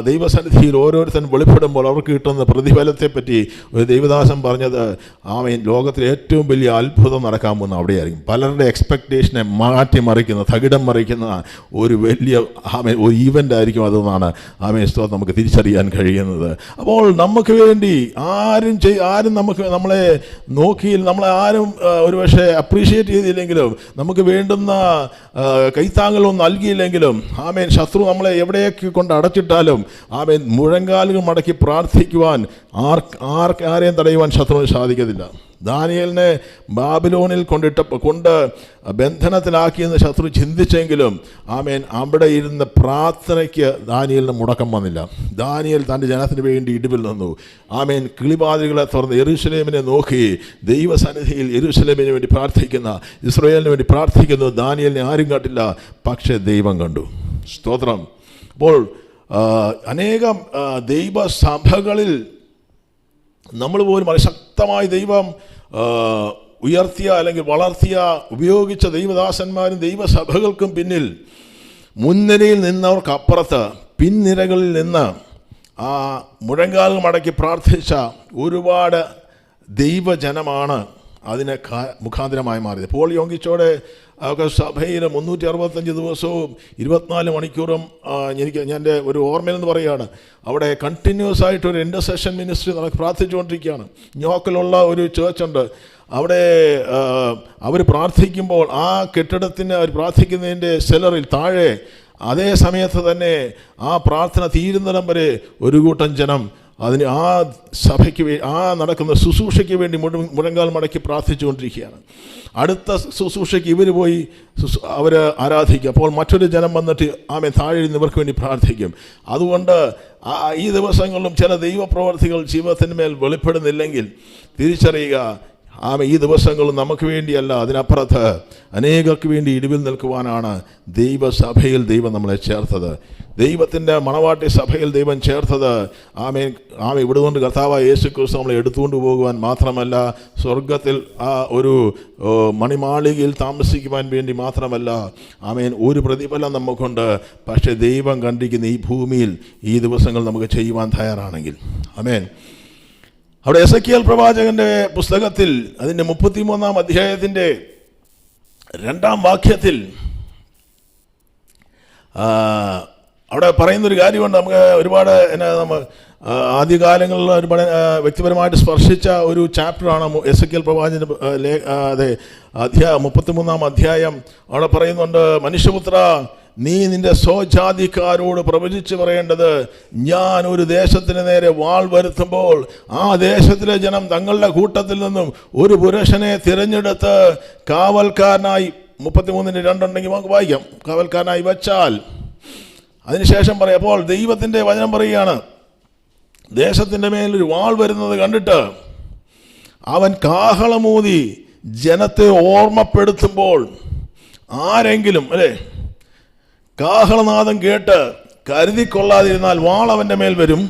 ദൈവസന്നിധിയിൽ ഓരോരുത്തരും വെളിപ്പെടുമ്പോൾ അവർക്ക് കിട്ടുന്ന പ്രതിഫലത്തെപ്പറ്റി ഒരു ദൈവദാസൻ പറഞ്ഞത്, ആമേൻ, ലോകത്തിലെ ഏറ്റവും വലിയ അത്ഭുതം നടക്കാൻ പോകുന്ന അവിടെയായിരിക്കും. പലരുടെ എക്സ്പെക്റ്റേഷനെ മാറ്റിമറിക്കുന്ന, തകിടം മറിക്കുന്ന ഒരു വലിയ ആമേൻ ഒരു ഈവൻ്റ് ആയിരിക്കും അതെന്നാണ് ആമേൻ സ്തോത്രം നമുക്ക് തിരിച്ചറിയാൻ കഴിയുന്നത്. അപ്പോൾ നമുക്ക് വേണ്ടി ആരും നമ്മളെ നോക്കിയിൽ നമ്മളെ ആരും ഒരുപക്ഷെ അപ്രീഷിയേറ്റ് ചെയ്തില്ലെങ്കിലും, നമുക്ക് വേണ്ടുന്ന കൈത്താങ്ങലൊന്നും നൽകിയില്ലെങ്കിലും, ആമേൻ, ശത്രു നമ്മളെ എവിടെയൊക്കെ കൊണ്ട് അടച്ചിട്ടാലും, ആമേൻ, മുഴങ്കാലുകൾ മടക്കി പ്രാർത്ഥിക്കുവാൻ ആരെയും തടയുവാൻ ശത്രുവിന് സാധിക്കത്തില്ല. ദാനിയേലിനെ ബാബിലോണിൽ കൊണ്ട് ബന്ധനത്തിലാക്കിയെന്ന് ശത്രു ചിന്തിച്ചെങ്കിലും, ആമേൻ, അവിടെ ഇരുന്ന പ്രാർത്ഥനയ്ക്ക് ദാനിയേലിന് മുടക്കം വന്നില്ല. ദാനിയേൽ തൻ്റെ ജനത്തിന് വേണ്ടി ഇടിവിൽ നിന്നു. ആമേൻ, കിളിവാതിലുകളെ തുറന്ന് യെരൂശലേമിനെ നോക്കി ദൈവസന്നിധിയിൽ യെരൂശലേമിന് വേണ്ടി പ്രാർത്ഥിക്കുന്ന, ഇസ്രായേലിന് വേണ്ടി പ്രാർത്ഥിക്കുന്നു ദാനിയേലിനെ ആരും കണ്ടില്ല, പക്ഷേ ദൈവം കണ്ടു. സ്തോത്രം. അപ്പോൾ അനേകം ദൈവസഭകളിൽ നമ്മൾ പോലും ശക്തമായി ദൈവം ഉയർത്തിയ അല്ലെങ്കിൽ വളർത്തിയ ഉപയോഗിച്ച ദൈവദാസന്മാരും ദൈവസഭകൾക്കും പിന്നിൽ മുൻനിരയിൽ നിന്നവർക്കപ്പുറത്ത് പിൻനിരകളിൽ നിന്ന് ആ മുഴങ്കാലുകൾ മടക്കി പ്രാർത്ഥിച്ച ഒരുപാട് ദൈവജനമാണ് അതിന് മുഖാന്തരമായി മാറിയത്. പോൾ യോങ്കിച്ചോടെ സഭയിൽ 365 ദിവസവും 24 മണിക്കൂറും ഞാൻ എൻ്റെ ഒരു ഓർമ്മയിൽ നിന്ന് പറയുകയാണ്, അവിടെ കണ്ടിന്യൂസ് ആയിട്ട് ഒരു ഇൻ്റർസെഷൻ മിനിസ്ട്രി പ്രാർത്ഥിച്ചുകൊണ്ടിരിക്കുകയാണ്. ന്യൂയോർക്കിലുള്ള ഒരു ചേർച്ചുണ്ട്. അവിടെ അവർ പ്രാർത്ഥിക്കുമ്പോൾ ആ കെട്ടിടത്തിന് അവർ പ്രാർത്ഥിക്കുന്നതിൻ്റെ സെലറിൽ താഴെ അതേ സമയത്ത് തന്നെ ആ പ്രാർത്ഥന തീരുന്നിടം വരെ ഒരു കൂട്ടം ജനം അതിന് ആ സഭയ്ക്ക് നടക്കുന്ന ശുശ്രൂഷയ്ക്ക് വേണ്ടി മുഴങ്കാൽ മടക്കി പ്രാർത്ഥിച്ചുകൊണ്ടിരിക്കുകയാണ്. അടുത്ത ശുശ്രൂഷയ്ക്ക് ഇവർ പോയി അവർ ആരാധിക്കും. അപ്പോൾ മറ്റൊരു ജനം വന്നിട്ട് താഴെ ഇവർക്ക് വേണ്ടി പ്രാർത്ഥിക്കും. അതുകൊണ്ട് ഈ ദിവസങ്ങളിലും ചില ദൈവപ്രവർത്തികൾ ജീവിതത്തിന് മേൽ വെളിപ്പെടുന്നില്ലെങ്കിൽ തിരിച്ചറിയുക, ഈ ദിവസങ്ങളും നമുക്ക് വേണ്ടിയല്ല, അതിനപ്പുറത്ത് അനേകർക്ക് വേണ്ടി ഇടിവിൽ നിൽക്കുവാനാണ് ദൈവസഭയിൽ ദൈവം നമ്മളെ ചേർത്തത്. ദൈവത്തിൻ്റെ മണവാട്ടി സഭയിൽ ദൈവം ചേർത്തത് ഇവിടെ കൊണ്ട് കർത്താവായ യേശു ക്രിസ്തു നമ്മളെ എടുത്തുകൊണ്ട് പോകുവാൻ മാത്രമല്ല, സ്വർഗത്തിൽ ആ ഒരു മണിമാളികയിൽ താമസിക്കുവാൻ വേണ്ടി മാത്രമല്ല, ഒരു പ്രതിഫലം നമുക്കുണ്ട്. പക്ഷേ ദൈവം കണ്ടിരിക്കുന്ന ഈ ഭൂമിയിൽ ഈ ദിവസങ്ങൾ നമുക്ക് ചെയ്യുവാൻ തയ്യാറാണെങ്കിൽ, അവിടെ എസെക്കിയേൽ പ്രവാചകന്റെ പുസ്തകത്തിൽ അതിൻ്റെ 33-ാം അധ്യായത്തിൻ്റെ 2-ാം വാക്യത്തിൽ അവിടെ പറയുന്നൊരു കാര്യമുണ്ട്. നമുക്ക് ഒരുപാട് ആദ്യകാലങ്ങളിൽ ഒരുപാട് വ്യക്തിപരമായിട്ട് സ്പർശിച്ച ഒരു ചാപ്റ്ററാണ് എസെക്കിയേൽ പ്രവാചകന്റെ 33-ാം അധ്യായം. അവിടെ പറയുന്നുണ്ട്, മനുഷ്യപുത്ര, നീ നിന്റെ സ്വജാതിക്കാരോട് പ്രവചിച്ച് പറയേണ്ടത്, ഞാൻ ഒരു ദേശത്തിന് നേരെ വാൾ വരുത്തുമ്പോൾ ആ ദേശത്തിലെ ജനം തങ്ങളുടെ കൂട്ടത്തിൽ നിന്നും ഒരു പുരുഷനെ തിരഞ്ഞെടുത്ത് കാവൽക്കാരനായി, 33-2 ഉണ്ടെങ്കിൽ നമുക്ക് വായിക്കാം, കാവൽക്കാരനായി വച്ചാൽ, അതിനുശേഷം പറയാം. അപ്പോൾ ദൈവത്തിൻ്റെ വചനം പറയുകയാണ്, ദേശത്തിൻ്റെ മേലൊരു വാൾ വരുന്നത് കണ്ടിട്ട് അവൻ കാഹളമൂതി ജനത്തെ ഓർമ്മപ്പെടുത്തുമ്പോൾ ആരെങ്കിലും കാഹളനാദം കേട്ട് കരുതിക്കൊള്ളാതിരുന്നാൽ വാൾ അവൻ്റെ മേൽ വരും,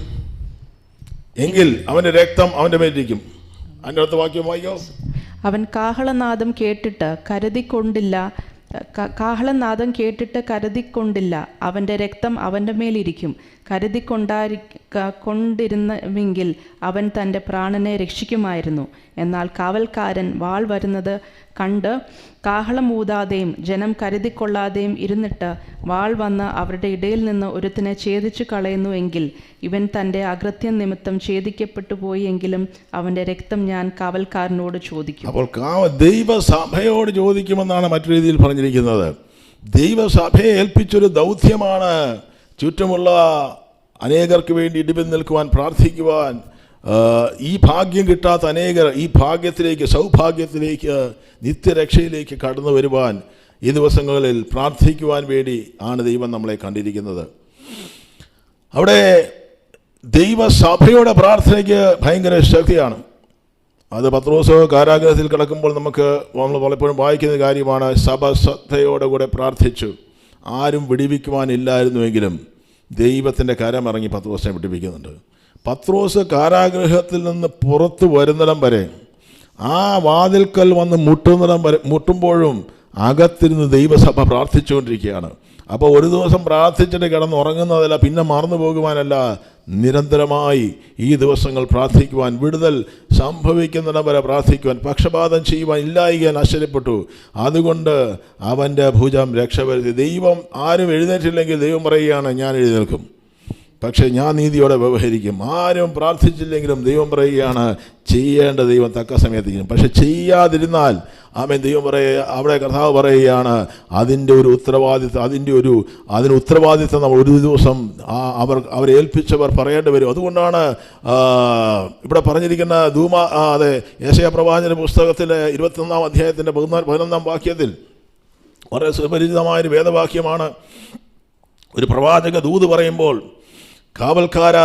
എങ്കിൽ അവൻ്റെ രക്തം അവൻ്റെ മേലിരിക്കും. അതിൻ്റെ അടുത്ത വാക്യം വായിക്കോ. അവൻ കാഹളനാദം കേട്ടിട്ട് കരുതിക്കൊണ്ടില്ല, അവൻ്റെ രക്തം അവൻ്റെ മേലിരിക്കും. കൊണ്ടിരുന്നെങ്കിൽ അവൻ തൻ്റെ പ്രാണനെ രക്ഷിക്കുമായിരുന്നു. എന്നാൽ കാവൽക്കാരൻ വാൾ വരുന്നത് കണ്ട് കാഹളമൂതാതെയും ജനം കരുതിക്കൊള്ളാതെയും ഇരുന്നിട്ട് വാൾ വന്ന് അവരുടെ ഇടയിൽ നിന്ന് ഒരുത്തിനെ ഛേദിച്ചു കളയുന്നു എങ്കിൽ ഇവൻ തൻ്റെ അകൃത്യം നിമിത്തം ഛേദിക്കപ്പെട്ടു പോയി എങ്കിലും അവൻ്റെ രക്തം ഞാൻ കാവൽക്കാരനോട് ചോദിക്കും. അപ്പോൾ ദൈവസഭയോട് ചോദിക്കുമെന്നാണ് മറ്റൊരു രീതിയിൽ പറഞ്ഞിരിക്കുന്നത്. ദൈവസഭയെ ഏൽപ്പിച്ചൊരു ദൗത്യമാണ് ചുറ്റുമുള്ള അനേകർക്ക് വേണ്ടി ഇടിവിൽ നിൽക്കുവാൻ, പ്രാർത്ഥിക്കുവാൻ. ഈ ഭാഗ്യം കിട്ടാത്ത അനേകർ ഈ ഭാഗ്യത്തിലേക്ക്, സൗഭാഗ്യത്തിലേക്ക്, നിത്യരക്ഷയിലേക്ക് കടന്നു വരുവാൻ ഈ ദിവസങ്ങളിൽ പ്രാർത്ഥിക്കുവാൻ വേണ്ടി ആണ് ദൈവം നമ്മളെ കണ്ടിരിക്കുന്നത്. അവിടെ ദൈവസഭയുടെ പ്രാർത്ഥനയ്ക്ക് ഭയങ്കര ശക്തിയാണ്. അത് പത്രോസ് കാരാഗ്രഹത്തിൽ കിടക്കുമ്പോൾ നമ്മൾ പലപ്പോഴും വായിക്കുന്ന കാര്യമാണ്. സഭ ശ്രദ്ധയോടെ കൂടെ പ്രാർത്ഥിച്ചു. ആരും വിടിവിക്കുവാനില്ലായിരുന്നുവെങ്കിലും ദൈവത്തിൻ്റെ കരമിറങ്ങി പത്രോസിനെ വിടിവിക്കുന്നുണ്ട്. പത്രോസ് കാരാഗൃഹത്തിൽ നിന്ന് പുറത്തു വരുന്നിടം വരെ, ആ വാതിൽക്കൽ വന്ന് മുട്ടുമ്പോഴും അകത്തിരുന്ന് ദൈവസഭ പ്രാർത്ഥിച്ചുകൊണ്ടിരിക്കുകയാണ്. അപ്പോൾ ഒരു ദിവസം പ്രാർത്ഥിച്ചിട്ട് കിടന്നുറങ്ങുന്നതല്ല, പിന്നെ മറന്നു പോകുവാനല്ല, നിരന്തരമായി ഈ ദിവസങ്ങൾ പ്രാർത്ഥിക്കുവാൻ, വിടുതൽ സംഭവിക്കുന്നിടം വരെ പ്രാർത്ഥിക്കുവാൻ, പക്ഷപാതം ചെയ്യുവാൻ ഇല്ലായികയാൻ ആശ്ചര്യപ്പെട്ടു. അതുകൊണ്ട് അവൻ്റെ ഭുജം രക്ഷപ്പെടുത്തി. ദൈവം ആരും എഴുന്നേറ്റില്ലെങ്കിൽ ദൈവം പറയുകയാണ്, ഞാൻ എഴുന്നേൽക്കും, പക്ഷേ ഞാൻ നീതിയോടെ വ്യവഹരിക്കും. ആരും പ്രാർത്ഥിച്ചില്ലെങ്കിലും ദൈവം പറയുകയാണ്, ചെയ്യേണ്ട ദൈവം തക്ക സമയത്ത് ചെയ്യും. പക്ഷെ ചെയ്യാതിരുന്നാൽ ആമേൻ, ദൈവം അവിടെ കർത്താവ് പറയുകയാണ്, അതിൻ്റെ ഒരു ഉത്തരവാദിത്വം, അതിന് ഉത്തരവാദിത്വം നമ്മൾ ഒരു ദിവസം അവരെ ഏൽപ്പിച്ചവർ പറയേണ്ടി വരും. അതുകൊണ്ടാണ് ഇവിടെ പറഞ്ഞിരിക്കുന്ന യെശയ്യാ പ്രവാചകന്റെ പുസ്തകത്തിലെ 21 അധ്യായത്തിൻ്റെ 11 വാക്യത്തിൽ വളരെ സുപരിചിതമായൊരു വേദവാക്യമാണ്. ഒരു പ്രവാചക ദൂത് പറയുമ്പോൾ, കാവൽക്കാര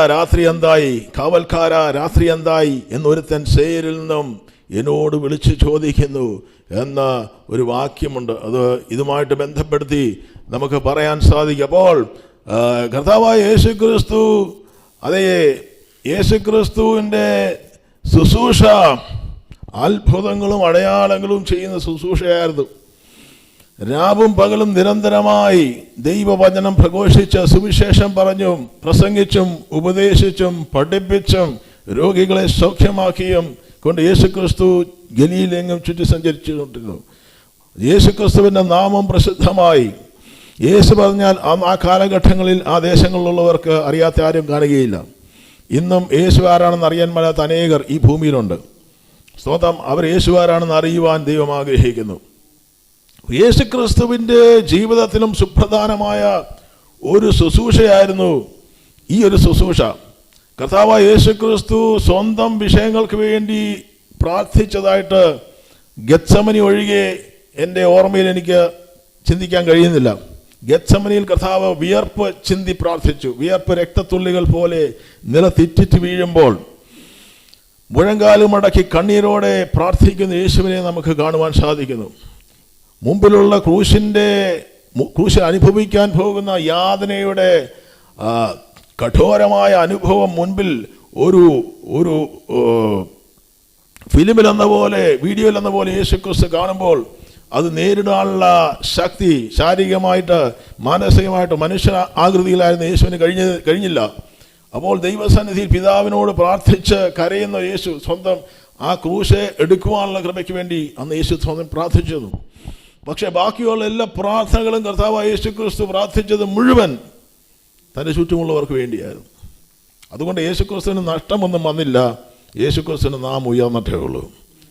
രാത്രി എന്തായി എന്നൊരുത്തൻ സേരിൽ നിന്നും എന്നോട് വിളിച്ചു ചോദിക്കുന്നു എന്ന ഒരു വാക്യമുണ്ട്. അത് ഇതുമായിട്ട് ബന്ധപ്പെടുത്തി നമുക്ക് പറയാൻ സാധിക്കും. അപ്പോൾ കർത്താവായ യേശുക്രിസ്തു, യേശുക്രിസ്തുവിൻ്റെ ശുശ്രൂഷ അത്ഭുതങ്ങളും അടയാളങ്ങളും ചെയ്യുന്ന ശുശ്രൂഷയായിരുന്നു. രാവും പകലും നിരന്തരമായി ദൈവവചനം പ്രഘോഷിച്ച് സുവിശേഷം പറഞ്ഞും പ്രസംഗിച്ചും ഉപദേശിച്ചും പഠിപ്പിച്ചും രോഗികളെ സൗഖ്യമാക്കിയും കൊണ്ട് യേശുക്രിസ്തു ഗലീലെങ്ങും ചുറ്റി സഞ്ചരിച്ചുകൊണ്ടിരുന്നു. യേശുക്രിസ്തുവിൻ്റെ നാമം പ്രസിദ്ധമായി. യേശു പറഞ്ഞാൽ ആ കാലഘട്ടങ്ങളിൽ ആ ദേശങ്ങളിലുള്ളവർക്ക് അറിയാത്ത ആരും കാണുകയില്ല. ഇന്നും യേശു ആരാണെന്ന് അറിയാൻ മേലാത്ത അനേകർ ഈ ഭൂമിയിലുണ്ട്. സ്തോത്രം. അവർ യേശു ആരാണെന്ന് അറിയുവാൻ ദൈവം ആഗ്രഹിക്കുന്നു. യേശുക്രിസ്തുവിൻ്റെ ജീവിതത്തിലും സുപ്രധാനമായ ഒരു ശുശ്രൂഷയായിരുന്നു ഈ ഒരു ശുശ്രൂഷ. കർത്താവായ യേശുക്രിസ്തു സ്വന്തം വിഷയങ്ങൾക്ക് വേണ്ടി പ്രാർത്ഥിച്ചതായിട്ട് ഗെത്സമനി ഒഴികെ എൻ്റെ ഓർമ്മയിൽ എനിക്ക് ചിന്തിക്കാൻ കഴിയുന്നില്ല. ഗെത്സമനിയിൽ കർത്താവ് വിയർപ്പ് ചിന്തി പ്രാർത്ഥിച്ചു. വിയർപ്പ് രക്തത്തുള്ളികൾ പോലെ നിലത്തിറ്റിറ്റ് വീഴുമ്പോൾ മുഴങ്കാലും മടക്കി കണ്ണീരോടെ പ്രാർത്ഥിക്കുന്ന യേശുവിനെ നമുക്ക് കാണുവാൻ സാധിക്കുന്നു. മുമ്പിലുള്ള ക്രൂശ് അനുഭവിക്കാൻ പോകുന്ന യാതനയുടെ കഠോരമായ അനുഭവം മുൻപിൽ ഒരു ഫിലിമിലെന്ന പോലെ, വീഡിയോയിലെന്ന പോലെ യേശുക്രിസ്തു കാണുമ്പോൾ അത് നേരിടാനുള്ള ശക്തി ശാരീരികമായിട്ട് മാനസികമായിട്ട് മനുഷ്യ ആകൃതിയിലായിരുന്ന യേശുവിന് കഴിഞ്ഞില്ല. അപ്പോൾ ദൈവസന്നിധിയിൽ പിതാവിനോട് പ്രാർത്ഥിച്ച് കരയുന്ന യേശു സ്വന്തം ആ ക്രൂശെ എടുക്കുവാനുള്ള കൃപയ്ക്ക് വേണ്ടി അന്ന് യേശു സ്വന്തം പ്രാർത്ഥിച്ചിരുന്നു. പക്ഷേ ബാക്കിയുള്ള എല്ലാ പ്രാർത്ഥനകളും കർത്താവായ യേശുക്രിസ്തു പ്രാർത്ഥിച്ചത് മുഴുവൻ തൻ്റെ ചുറ്റുമുള്ളവർക്ക് വേണ്ടിയായിരുന്നു. അതുകൊണ്ട് യേശുക്രിസ്തുവിന് നഷ്ടമൊന്നും വന്നില്ല. യേശുക്രിസ്തുവിൻ്റെ നാമം ഉയർന്നിട്ടേ ഉള്ളൂ.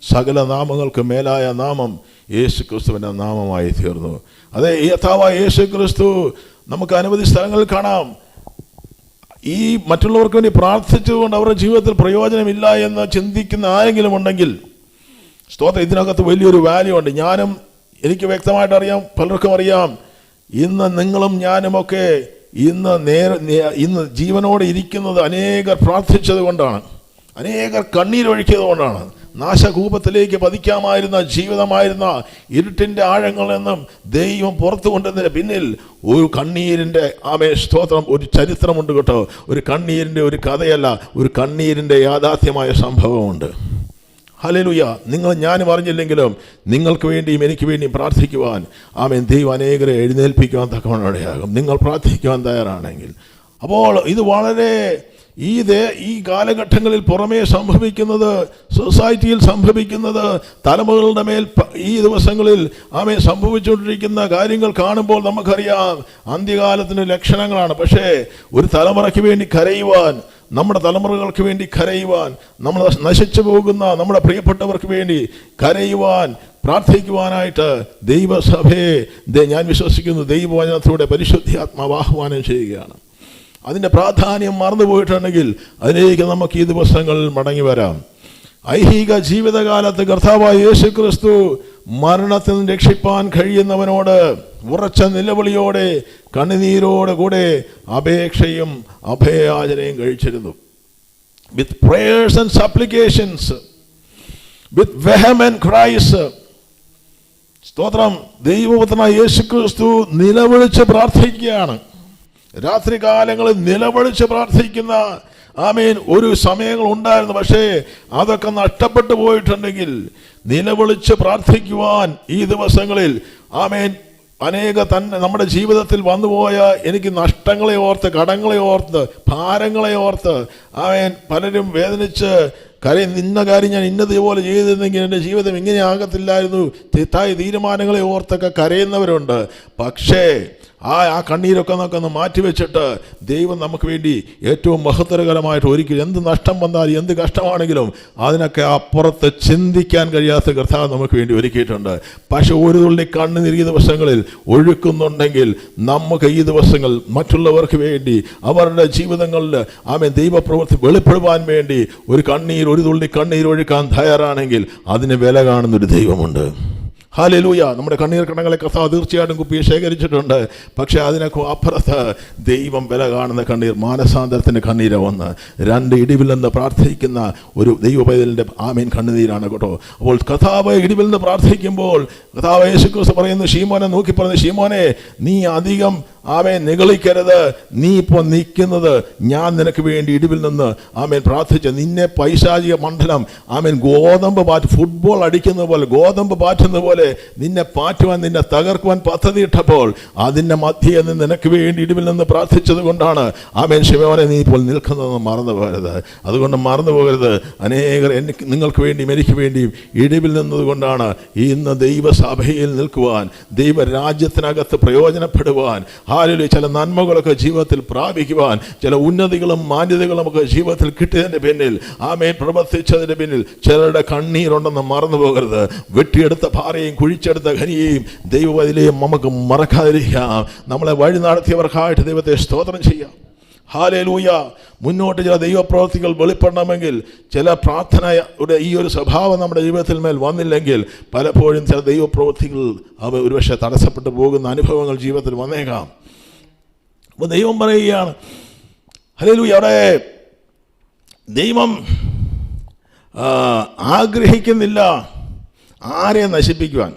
സകല നാമങ്ങൾക്ക് മേലായ നാമം യേശുക്രിസ്തുവിൻ്റെ നാമമായി തീർന്നു. അതേ യഥാവായ യേശുക്രിസ്തു നമുക്ക് അനവധി സ്ഥലങ്ങളിൽ കാണാം. ഈ മറ്റുള്ളവർക്ക് വേണ്ടി പ്രാർത്ഥിച്ചുകൊണ്ട് അവരുടെ ജീവിതത്തിൽ പ്രയോജനമില്ല എന്ന് ചിന്തിക്കുന്ന ആരെങ്കിലും ഉണ്ടെങ്കിൽ, സ്തോത്രം, ഇതിനകത്ത് വലിയൊരു വാല്യൂ ഉണ്ട്. എനിക്ക് വ്യക്തമായിട്ട് അറിയാം, പലർക്കും അറിയാം. ഇന്ന് നിങ്ങളും ഞാനുമൊക്കെ ഇന്ന് ജീവനോടെ ഇരിക്കുന്നത് അനേകർ പ്രാർത്ഥിച്ചത് കൊണ്ടാണ്, അനേകർ കണ്ണീരൊഴുക്കിയത് കൊണ്ടാണ്. നാശകൂപത്തിലേക്ക് പതിക്കാമായിരുന്ന ജീവിതമായിരുന്ന ഇരുട്ടിൻ്റെ ആഴങ്ങളിൽ നിന്നും ദൈവം പുറത്തു കൊണ്ടതിന് പിന്നിൽ ഒരു കണ്ണീരിൻ്റെ സ്തോത്രം, ഒരു ചരിത്രമുണ്ട് കേട്ടോ. ഒരു കണ്ണീരിൻ്റെ ഒരു കഥയല്ല, ഒരു കണ്ണീരിൻ്റെ യാഥാർത്ഥ്യമായ സംഭവമുണ്ട്. ഹല്ലേലൂയ. ഞാനും അറിഞ്ഞില്ലെങ്കിലും നിങ്ങൾക്ക് വേണ്ടിയും എനിക്ക് വേണ്ടിയും പ്രാർത്ഥിക്കുവാൻ ദൈവം അനേകരെ എഴുന്നേൽപ്പിക്കുവാൻ തക്കവണ്ണം ഇടയാകും, നിങ്ങൾ പ്രാർത്ഥിക്കുവാൻ തയ്യാറാണെങ്കിൽ. അപ്പോൾ ഇത് വളരെ ഈ കാലഘട്ടങ്ങളിൽ പുറമേ സംഭവിക്കുന്നത്, സൊസൈറ്റിയിൽ സംഭവിക്കുന്നത്, തലമുറകളുടെ മേൽ ഈ ദിവസങ്ങളിൽ സംഭവിച്ചുകൊണ്ടിരിക്കുന്ന കാര്യങ്ങൾ കാണുമ്പോൾ നമുക്കറിയാം അന്ത്യകാലത്തിന് ലക്ഷണങ്ങളാണ്. പക്ഷേ ഒരു തലമുറയ്ക്ക് വേണ്ടി കരയുവാൻ, നമ്മുടെ തലമുറകൾക്ക് വേണ്ടി കരയുവാൻ, നമ്മൾ നശിച്ചു പോകുന്ന നമ്മുടെ പ്രിയപ്പെട്ടവർക്ക് വേണ്ടി കരയുവാൻ, പ്രാർത്ഥിക്കുവാനായിട്ട് ദൈവസഭയെ ഞാൻ വിശ്വസിക്കുന്നു ദൈവവചനത്തിലൂടെ പരിശുദ്ധാത്മാവ് ആഹ്വാനം ചെയ്യുകയാണ്. അതിൻ്റെ പ്രാധാന്യം മറന്നുപോയിട്ടുണ്ടെങ്കിൽ അതിലേക്ക് നമുക്ക് ഈ ദിവസങ്ങളിൽ മടങ്ങി വരാം. ഐഹിക ജീവിതകാലത്ത് കർത്താവായ യേശുക്രിസ്തു മരണത്തിൽ നിന്ന് രക്ഷിപ്പാൻ കഴിയുന്നവനോട് ഉറച്ച നിലവിളിയോടെ കണ്ണുനീരോടെ കൂടെ അപേക്ഷയും അഭയാചനയും കഴിച്ചിരുന്നു. With prayers and supplications, with vehement cries. സ്തോത്രം. ദൈവപുത്രനായ യേശുക്രിസ്തു നിലവിളിച്ച് പ്രാർത്ഥിക്കുകയാണ്. രാത്രികാലങ്ങളിൽ നിലവിളിച്ച് പ്രാർത്ഥിക്കുന്ന ആമേൻ ഒരു സമയങ്ങൾ ഉണ്ടായിരുന്നു. പക്ഷേ അതൊക്കെ നഷ്ടപ്പെട്ടു പോയിട്ടുണ്ടെങ്കിൽ നിലവിളിച്ച് പ്രാർത്ഥിക്കുവാൻ ഈ ദിവസങ്ങളിൽ ആമേൻ നമ്മുടെ ജീവിതത്തിൽ വന്നുപോയ എനിക്ക് നഷ്ടങ്ങളെ ഓർത്ത്, കടങ്ങളെ ഓർത്ത്, ഭാരങ്ങളെ ഓർത്ത് ആമേൻ പലരും വേദനിച്ച് നിന്ന കാര്യം ഞാൻ ഇന്നതുപോലെ ചെയ്തിരുന്നെങ്കിൽ എൻ്റെ ജീവിതം ഇങ്ങനെ ആകത്തില്ലായിരുന്നു, തെറ്റായ തീരുമാനങ്ങളെ ഓർത്തൊക്കെ കരയുന്നവരുണ്ട്. പക്ഷേ ആ കണ്ണീരൊക്കെ നമുക്കൊന്ന് മാറ്റിവെച്ചിട്ട് ദൈവം നമുക്ക് വേണ്ടി ഏറ്റവും മഹത്തരകരമായിട്ട് ഒരിക്കലും എന്ത് നഷ്ടം വന്നാലും എന്ത് കഷ്ടമാണെങ്കിലും അതിനൊക്കെ അപ്പുറത്ത് ചിന്തിക്കാൻ കഴിയാത്ത കർത്താവ് നമുക്ക് വേണ്ടി ഒരുക്കിയിട്ടുണ്ട്. പക്ഷെ ഒരു തുള്ളി കണ്ണുനീർ ഈ ദിവസങ്ങളിൽ ഒഴുക്കുന്നുണ്ടെങ്കിൽ നമുക്ക് ഈ ദിവസങ്ങൾ മറ്റുള്ളവർക്ക് വേണ്ടി അവരുടെ ജീവിതങ്ങളിൽ ആമേൻ ദൈവപ്രവൃത്തി വെളിപ്പെടുവാൻ വേണ്ടി ഒരു തുള്ളി കണ്ണീർ ഒഴുക്കാൻ തയ്യാറാണെങ്കിൽ അതിന് വില കാണുന്നൊരു ദൈവമുണ്ട്. ഹല്ലേലൂയ. നമ്മുടെ കണ്ണീർ കണങ്ങളെ കർത്താവ് തീർച്ചയായിട്ടും കുപ്പിയെ ശേഖരിച്ചിട്ടുണ്ട്. പക്ഷേ അതിനൊക്കെ അപ്പുറത്ത് ദൈവം വില കാണുന്ന കണ്ണീർ, മാനസാന്തരത്തിൻ്റെ കണ്ണീര് വന്ന് 2 ഇടിവിൽ നിന്ന് പ്രാർത്ഥിക്കുന്ന ഒരു ദൈവ പൈതലിൻ്റെ ആമേൻ കണ്ണുനീരാണ് കേട്ടോ. അപ്പോൾ കർത്താവ് ഇടിവിൽ നിന്ന് പ്രാർത്ഥിക്കുമ്പോൾ കർത്താവ് യേശുക്രിസ്തു പറയുന്നു, ശീമോനെ നോക്കി പറഞ്ഞു, ശീമോനെ നീ അധികം ആമേൻ നിഗളിക്കരുത്, നീ ഇപ്പോൾ നിൽക്കുന്നത് ഞാൻ നിനക്ക് വേണ്ടി ഇടിവിൽ നിന്ന് ആമേൻ പ്രാർത്ഥിച്ച നിന്നെ പൈശാചിക മണ്ഡലം ആമേൻ ഗോതമ്പ് ഫുട്ബോൾ അടിക്കുന്ന പോലെ ഗോതമ്പ് പാറ്റുന്ന പോലെ നിന്നെ പാറ്റുവാൻ, നിന്നെ തകർക്കുവാൻ പദ്ധതിയിട്ടപ്പോൾ അതിൻ്റെ മധ്യേ നിന്ന് നിനക്ക് വേണ്ടി ഇടിവിൽ നിന്ന് പ്രാർത്ഥിച്ചത് കൊണ്ടാണ് ആമേൻ ശിവനെ നീ ഇപ്പോൾ നിൽക്കുന്നതെന്ന് മറന്നു പോകരുത്. അതുകൊണ്ട് മറന്നു പോകരുത്, അനേകർ നിങ്ങൾക്ക് വേണ്ടിയും എനിക്ക് വേണ്ടിയും ഇടിവിൽ നിന്നതുകൊണ്ടാണ് ഇന്ന് ദൈവസഭയിൽ നിൽക്കുവാൻ, ദൈവരാജ്യത്തിനകത്ത് പ്രയോജനപ്പെടുവാൻ, ചില നന്മകളൊക്കെ ജീവിതത്തിൽ പ്രാപിക്കുവാൻ, ചില ഉന്നതികളും മാന്യതകളും ഒക്കെ ജീവിതത്തിൽ കിട്ടിയതിൻ്റെ പിന്നിൽ ആമേൻ പ്രവർത്തിച്ചതിൻ്റെ പിന്നിൽ ചിലരുടെ കണ്ണീരുണ്ടെന്ന് മറന്നു പോകരുത്. വെട്ടിയെടുത്ത പാറയും കുഴിച്ചെടുത്ത ഖനിയെയും ദൈവവചനത്തെയും നമുക്ക് മറക്കാതിരിക്കാം. നമ്മളെ വഴി നടത്തിയവർക്കായിട്ട് ദൈവത്തെ സ്തോത്രം ചെയ്യാം. ഹല്ലേലൂയ. മുന്നോട്ട് ചില ദൈവപ്രവൃത്തികൾ വെളിപ്പെടണമെങ്കിൽ, ചില പ്രാർത്ഥനയുടെ ഈ ഒരു സ്വഭാവം നമ്മുടെ ജീവിതത്തിൽ മേൽ വന്നില്ലെങ്കിൽ പലപ്പോഴും ചില ദൈവപ്രവൃത്തികൾ അവ ഒരുപക്ഷെ തടസ്സപ്പെട്ടു പോകുന്ന അനുഭവങ്ങൾ ജീവിതത്തിൽ വന്നേക്കാം. അപ്പോൾ ദൈവം പറയുകയാണ്, ഹല്ലേലൂയ, അവിടെ ദൈവം ആഗ്രഹിക്കുന്നില്ല ആരെ നശിപ്പിക്കുവാൻ.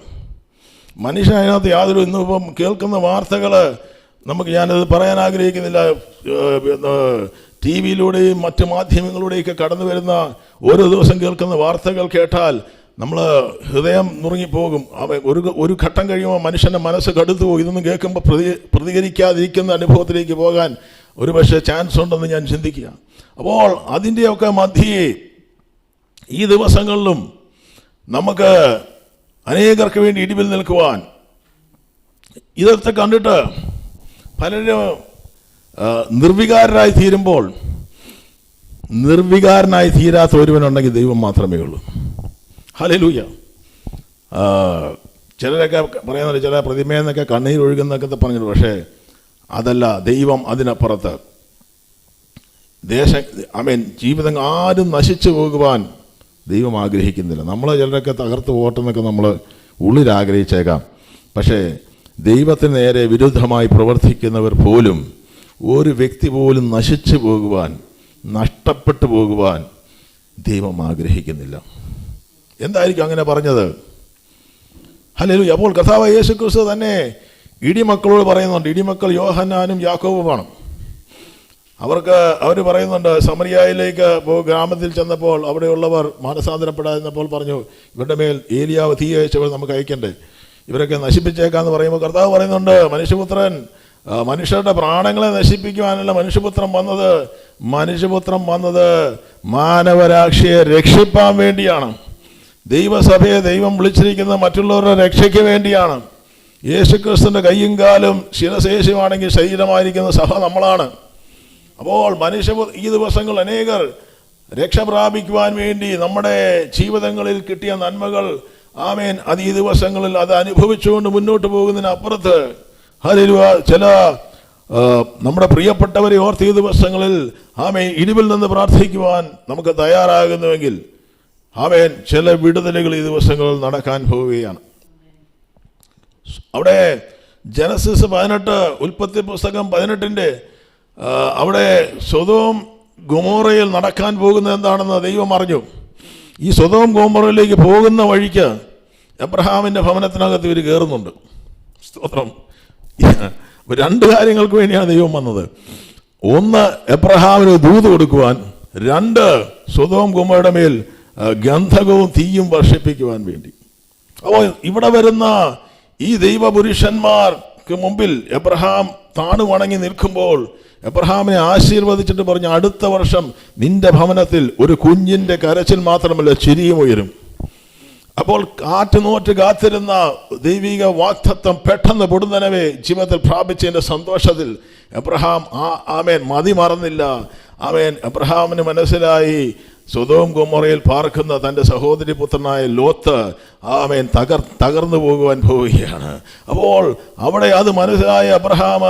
മനുഷ്യൻ അതിനകത്ത് യാതൊരു ഇന്നിപ്പം കേൾക്കുന്ന വാർത്തകൾ ഞാനത് പറയാൻ ആഗ്രഹിക്കുന്നില്ല. ടി വിയിലൂടെയും മറ്റ് മാധ്യമങ്ങളിലൂടെയൊക്കെ കടന്നു വരുന്ന ഓരോ ദിവസം കേൾക്കുന്ന വാർത്തകൾ കേട്ടാൽ നമ്മൾ ഹൃദയം നുറുങ്ങിപ്പോകും. ഒരു ഘട്ടം കഴിയുമ്പോൾ മനുഷ്യൻ്റെ മനസ്സ് കടുത്തു പോകും. ഇതൊന്നും കേൾക്കുമ്പോൾ പ്രതികരിക്കാതിരിക്കുന്ന അനുഭവത്തിലേക്ക് പോകാൻ ഒരു പക്ഷേ ചാൻസ് ഉണ്ടെന്ന് ഞാൻ ചിന്തിക്കുക. അപ്പോൾ അതിൻ്റെയൊക്കെ മധ്യേ ഈ ദിവസങ്ങളിലും നമുക്ക് അനേകർക്ക് വേണ്ടി ഇടിവിൽ നിൽക്കുവാൻ, ഇതൊക്കെ കണ്ടിട്ട് പലരും നിർവികാരനായി തീരുമ്പോൾ, നിർവികാരനായി തീരാത്ത ഒരുവനുണ്ടെങ്കിൽ ദൈവം മാത്രമേ ഉള്ളൂ. ഹല്ലേലൂയ. ചിലരൊക്കെ പറയുന്നുണ്ട്, ചില പ്രതിമയെന്നൊക്കെ കണ്ണീർ ഒഴുകുന്നൊക്കെ പറഞ്ഞിട്ട്, പക്ഷേ അതല്ല, ദൈവം അതിനപ്പുറത്ത്. ജീവിതം ആരും നശിച്ചു പോകുവാൻ ദൈവം ആഗ്രഹിക്കുന്നില്ല. നമ്മൾ ചിലരൊക്കെ തകർത്ത് പോട്ടെന്നൊക്കെ നമ്മൾ ഉള്ളിൽ ആഗ്രഹിച്ചേക്കാം. പക്ഷേ ദൈവത്തിന് നേരെ വിരുദ്ധമായി പ്രവർത്തിക്കുന്നവർ പോലും, ഒരു വ്യക്തി പോലും നശിച്ചു പോകുവാൻ, നഷ്ടപ്പെട്ടു പോകുവാൻ ദൈവം ആഗ്രഹിക്കുന്നില്ല. എന്തായിരിക്കും അങ്ങനെ പറഞ്ഞത്? ഹല്ലേലൂയ. അപ്പോൾ കർത്താവ് യേശുക്രിസ്തു തന്നെ ഇടിമക്കളോട് പറയുന്നുണ്ട്. ഇടിമക്കൾ യോഹന്നാനും യാക്കോബുമാണ്. അവർ പറയുന്നുണ്ട്, സമറിയയിലേക്ക് ഗ്രാമത്തിൽ ചെന്നപ്പോൾ അവിടെയുള്ളവർ മാനസാന്തരപ്പെടാതിരുന്നപ്പോൾ പറഞ്ഞു, ഇവരുടെ മേൽ ഏലിയാവ് തീ അയച്ചവർ നമുക്ക് അയക്കണ്ടേ, ഇവരൊക്കെ നശിപ്പിച്ചേക്കാന്ന് പറയുമ്പോൾ കർത്താവ് പറയുന്നുണ്ട്, മനുഷ്യപുത്രൻ മനുഷ്യരുടെ പ്രാണങ്ങളെ നശിപ്പിക്കുവാനല്ല മനുഷ്യപുത്രൻ വന്നത് മാനവരാശിയെ രക്ഷിപ്പാൻ വേണ്ടിയാണ്. ദൈവസഭയെ ദൈവം വിളിച്ചിരിക്കുന്നത് മറ്റുള്ളവരുടെ രക്ഷയ്ക്ക് വേണ്ടിയാണ്. യേശുക്രിസ്തുവിൻ്റെ കയ്യും കാലും ശിരശേഷിയുമാണെങ്കിൽ ശരീരമായിരിക്കുന്ന സഭ നമ്മളാണ്. അപ്പോൾ ഈ ദിവസങ്ങൾ അനേകർ രക്ഷ പ്രാപിക്കുവാൻ വേണ്ടി നമ്മുടെ ജീവിതങ്ങളിൽ കിട്ടിയ നന്മകൾ ആമേൻ അത് ഈ ദിവസങ്ങളിൽ അത് അനുഭവിച്ചുകൊണ്ട് മുന്നോട്ട് പോകുന്നതിനപ്പുറത്ത് ഹല്ലേലൂയ ചില നമ്മുടെ പ്രിയപ്പെട്ടവരെ ഓർത്ത് ഈ ദിവസങ്ങളിൽ ആമേൻ ഇടിവിൽ നിന്ന് പ്രാർത്ഥിക്കുവാൻ നമുക്ക് തയ്യാറാകുന്നുവെങ്കിൽ ആമേൻ ചില വിടുതലുകൾ ഈ ദിവസങ്ങളിൽ നടക്കാൻ പോവുകയാണ്. അവിടെ ജനസിസ് 18 ഉൽപ്പത്തി പുസ്തകം 18 അവിടെ സൊദോം ഗൊമോറയിൽ നടക്കാൻ പോകുന്നത് എന്താണെന്ന് ദൈവം അറിഞ്ഞു. ഈ സൊദോം ഗൊമോറയിലേക്ക് പോകുന്ന വഴിക്ക് എബ്രഹാമിൻ്റെ ഭവനത്തിനകത്ത് ഇവർ കയറുന്നുണ്ട്. സ്തോത്രം. 2 കാര്യങ്ങൾക്ക് വേണ്ടിയാണ് ദൈവം വന്നത്. ഒന്ന്, എബ്രഹാമിന് ദൂത് കൊടുക്കുവാൻ. 2, സൊദോം ഗൊമോറയുടെ മേൽ ഗന്ധകവും തീയും വർഷിപ്പിക്കുവാൻ വേണ്ടി. അപ്പോൾ ഇവിടെ വരുന്ന ഈ ദൈവപുരുഷന്മാർക്ക് മുമ്പിൽ എബ്രഹാം താണു വണങ്ങി നിൽക്കുമ്പോൾ എബ്രഹാമിനെ ആശീർവദിച്ചിട്ട് പറഞ്ഞു, അടുത്ത വർഷം നിന്റെ ഭവനത്തിൽ ഒരു കുഞ്ഞിൻ്റെ കരച്ചിൽ മാത്രമല്ല, ചിരിയും ഉയരും. അപ്പോൾ കാറ്റുനോറ്റ് കാത്തിരുന്ന ദൈവിക വാഗ്ദത്തം പെട്ടെന്ന് പൊടുന്നനവേ ജീവിതത്തിൽ പ്രാപിച്ചതിൻ്റെ സന്തോഷത്തിൽ എബ്രഹാം ആമേൻ മതി മറന്നില്ല. ആമേൻ എബ്രഹാമിന് മനസ്സിലായി സൊദോം ഗൊമോറയിൽ പാർക്കുന്ന തൻ്റെ സഹോദരി പുത്രനായ ലോത്ത് ആമേൻ തകർന്നു പോവുകയാണ്. അപ്പോൾ അവിടെ അത് മനസ്സിലായ എബ്രഹാം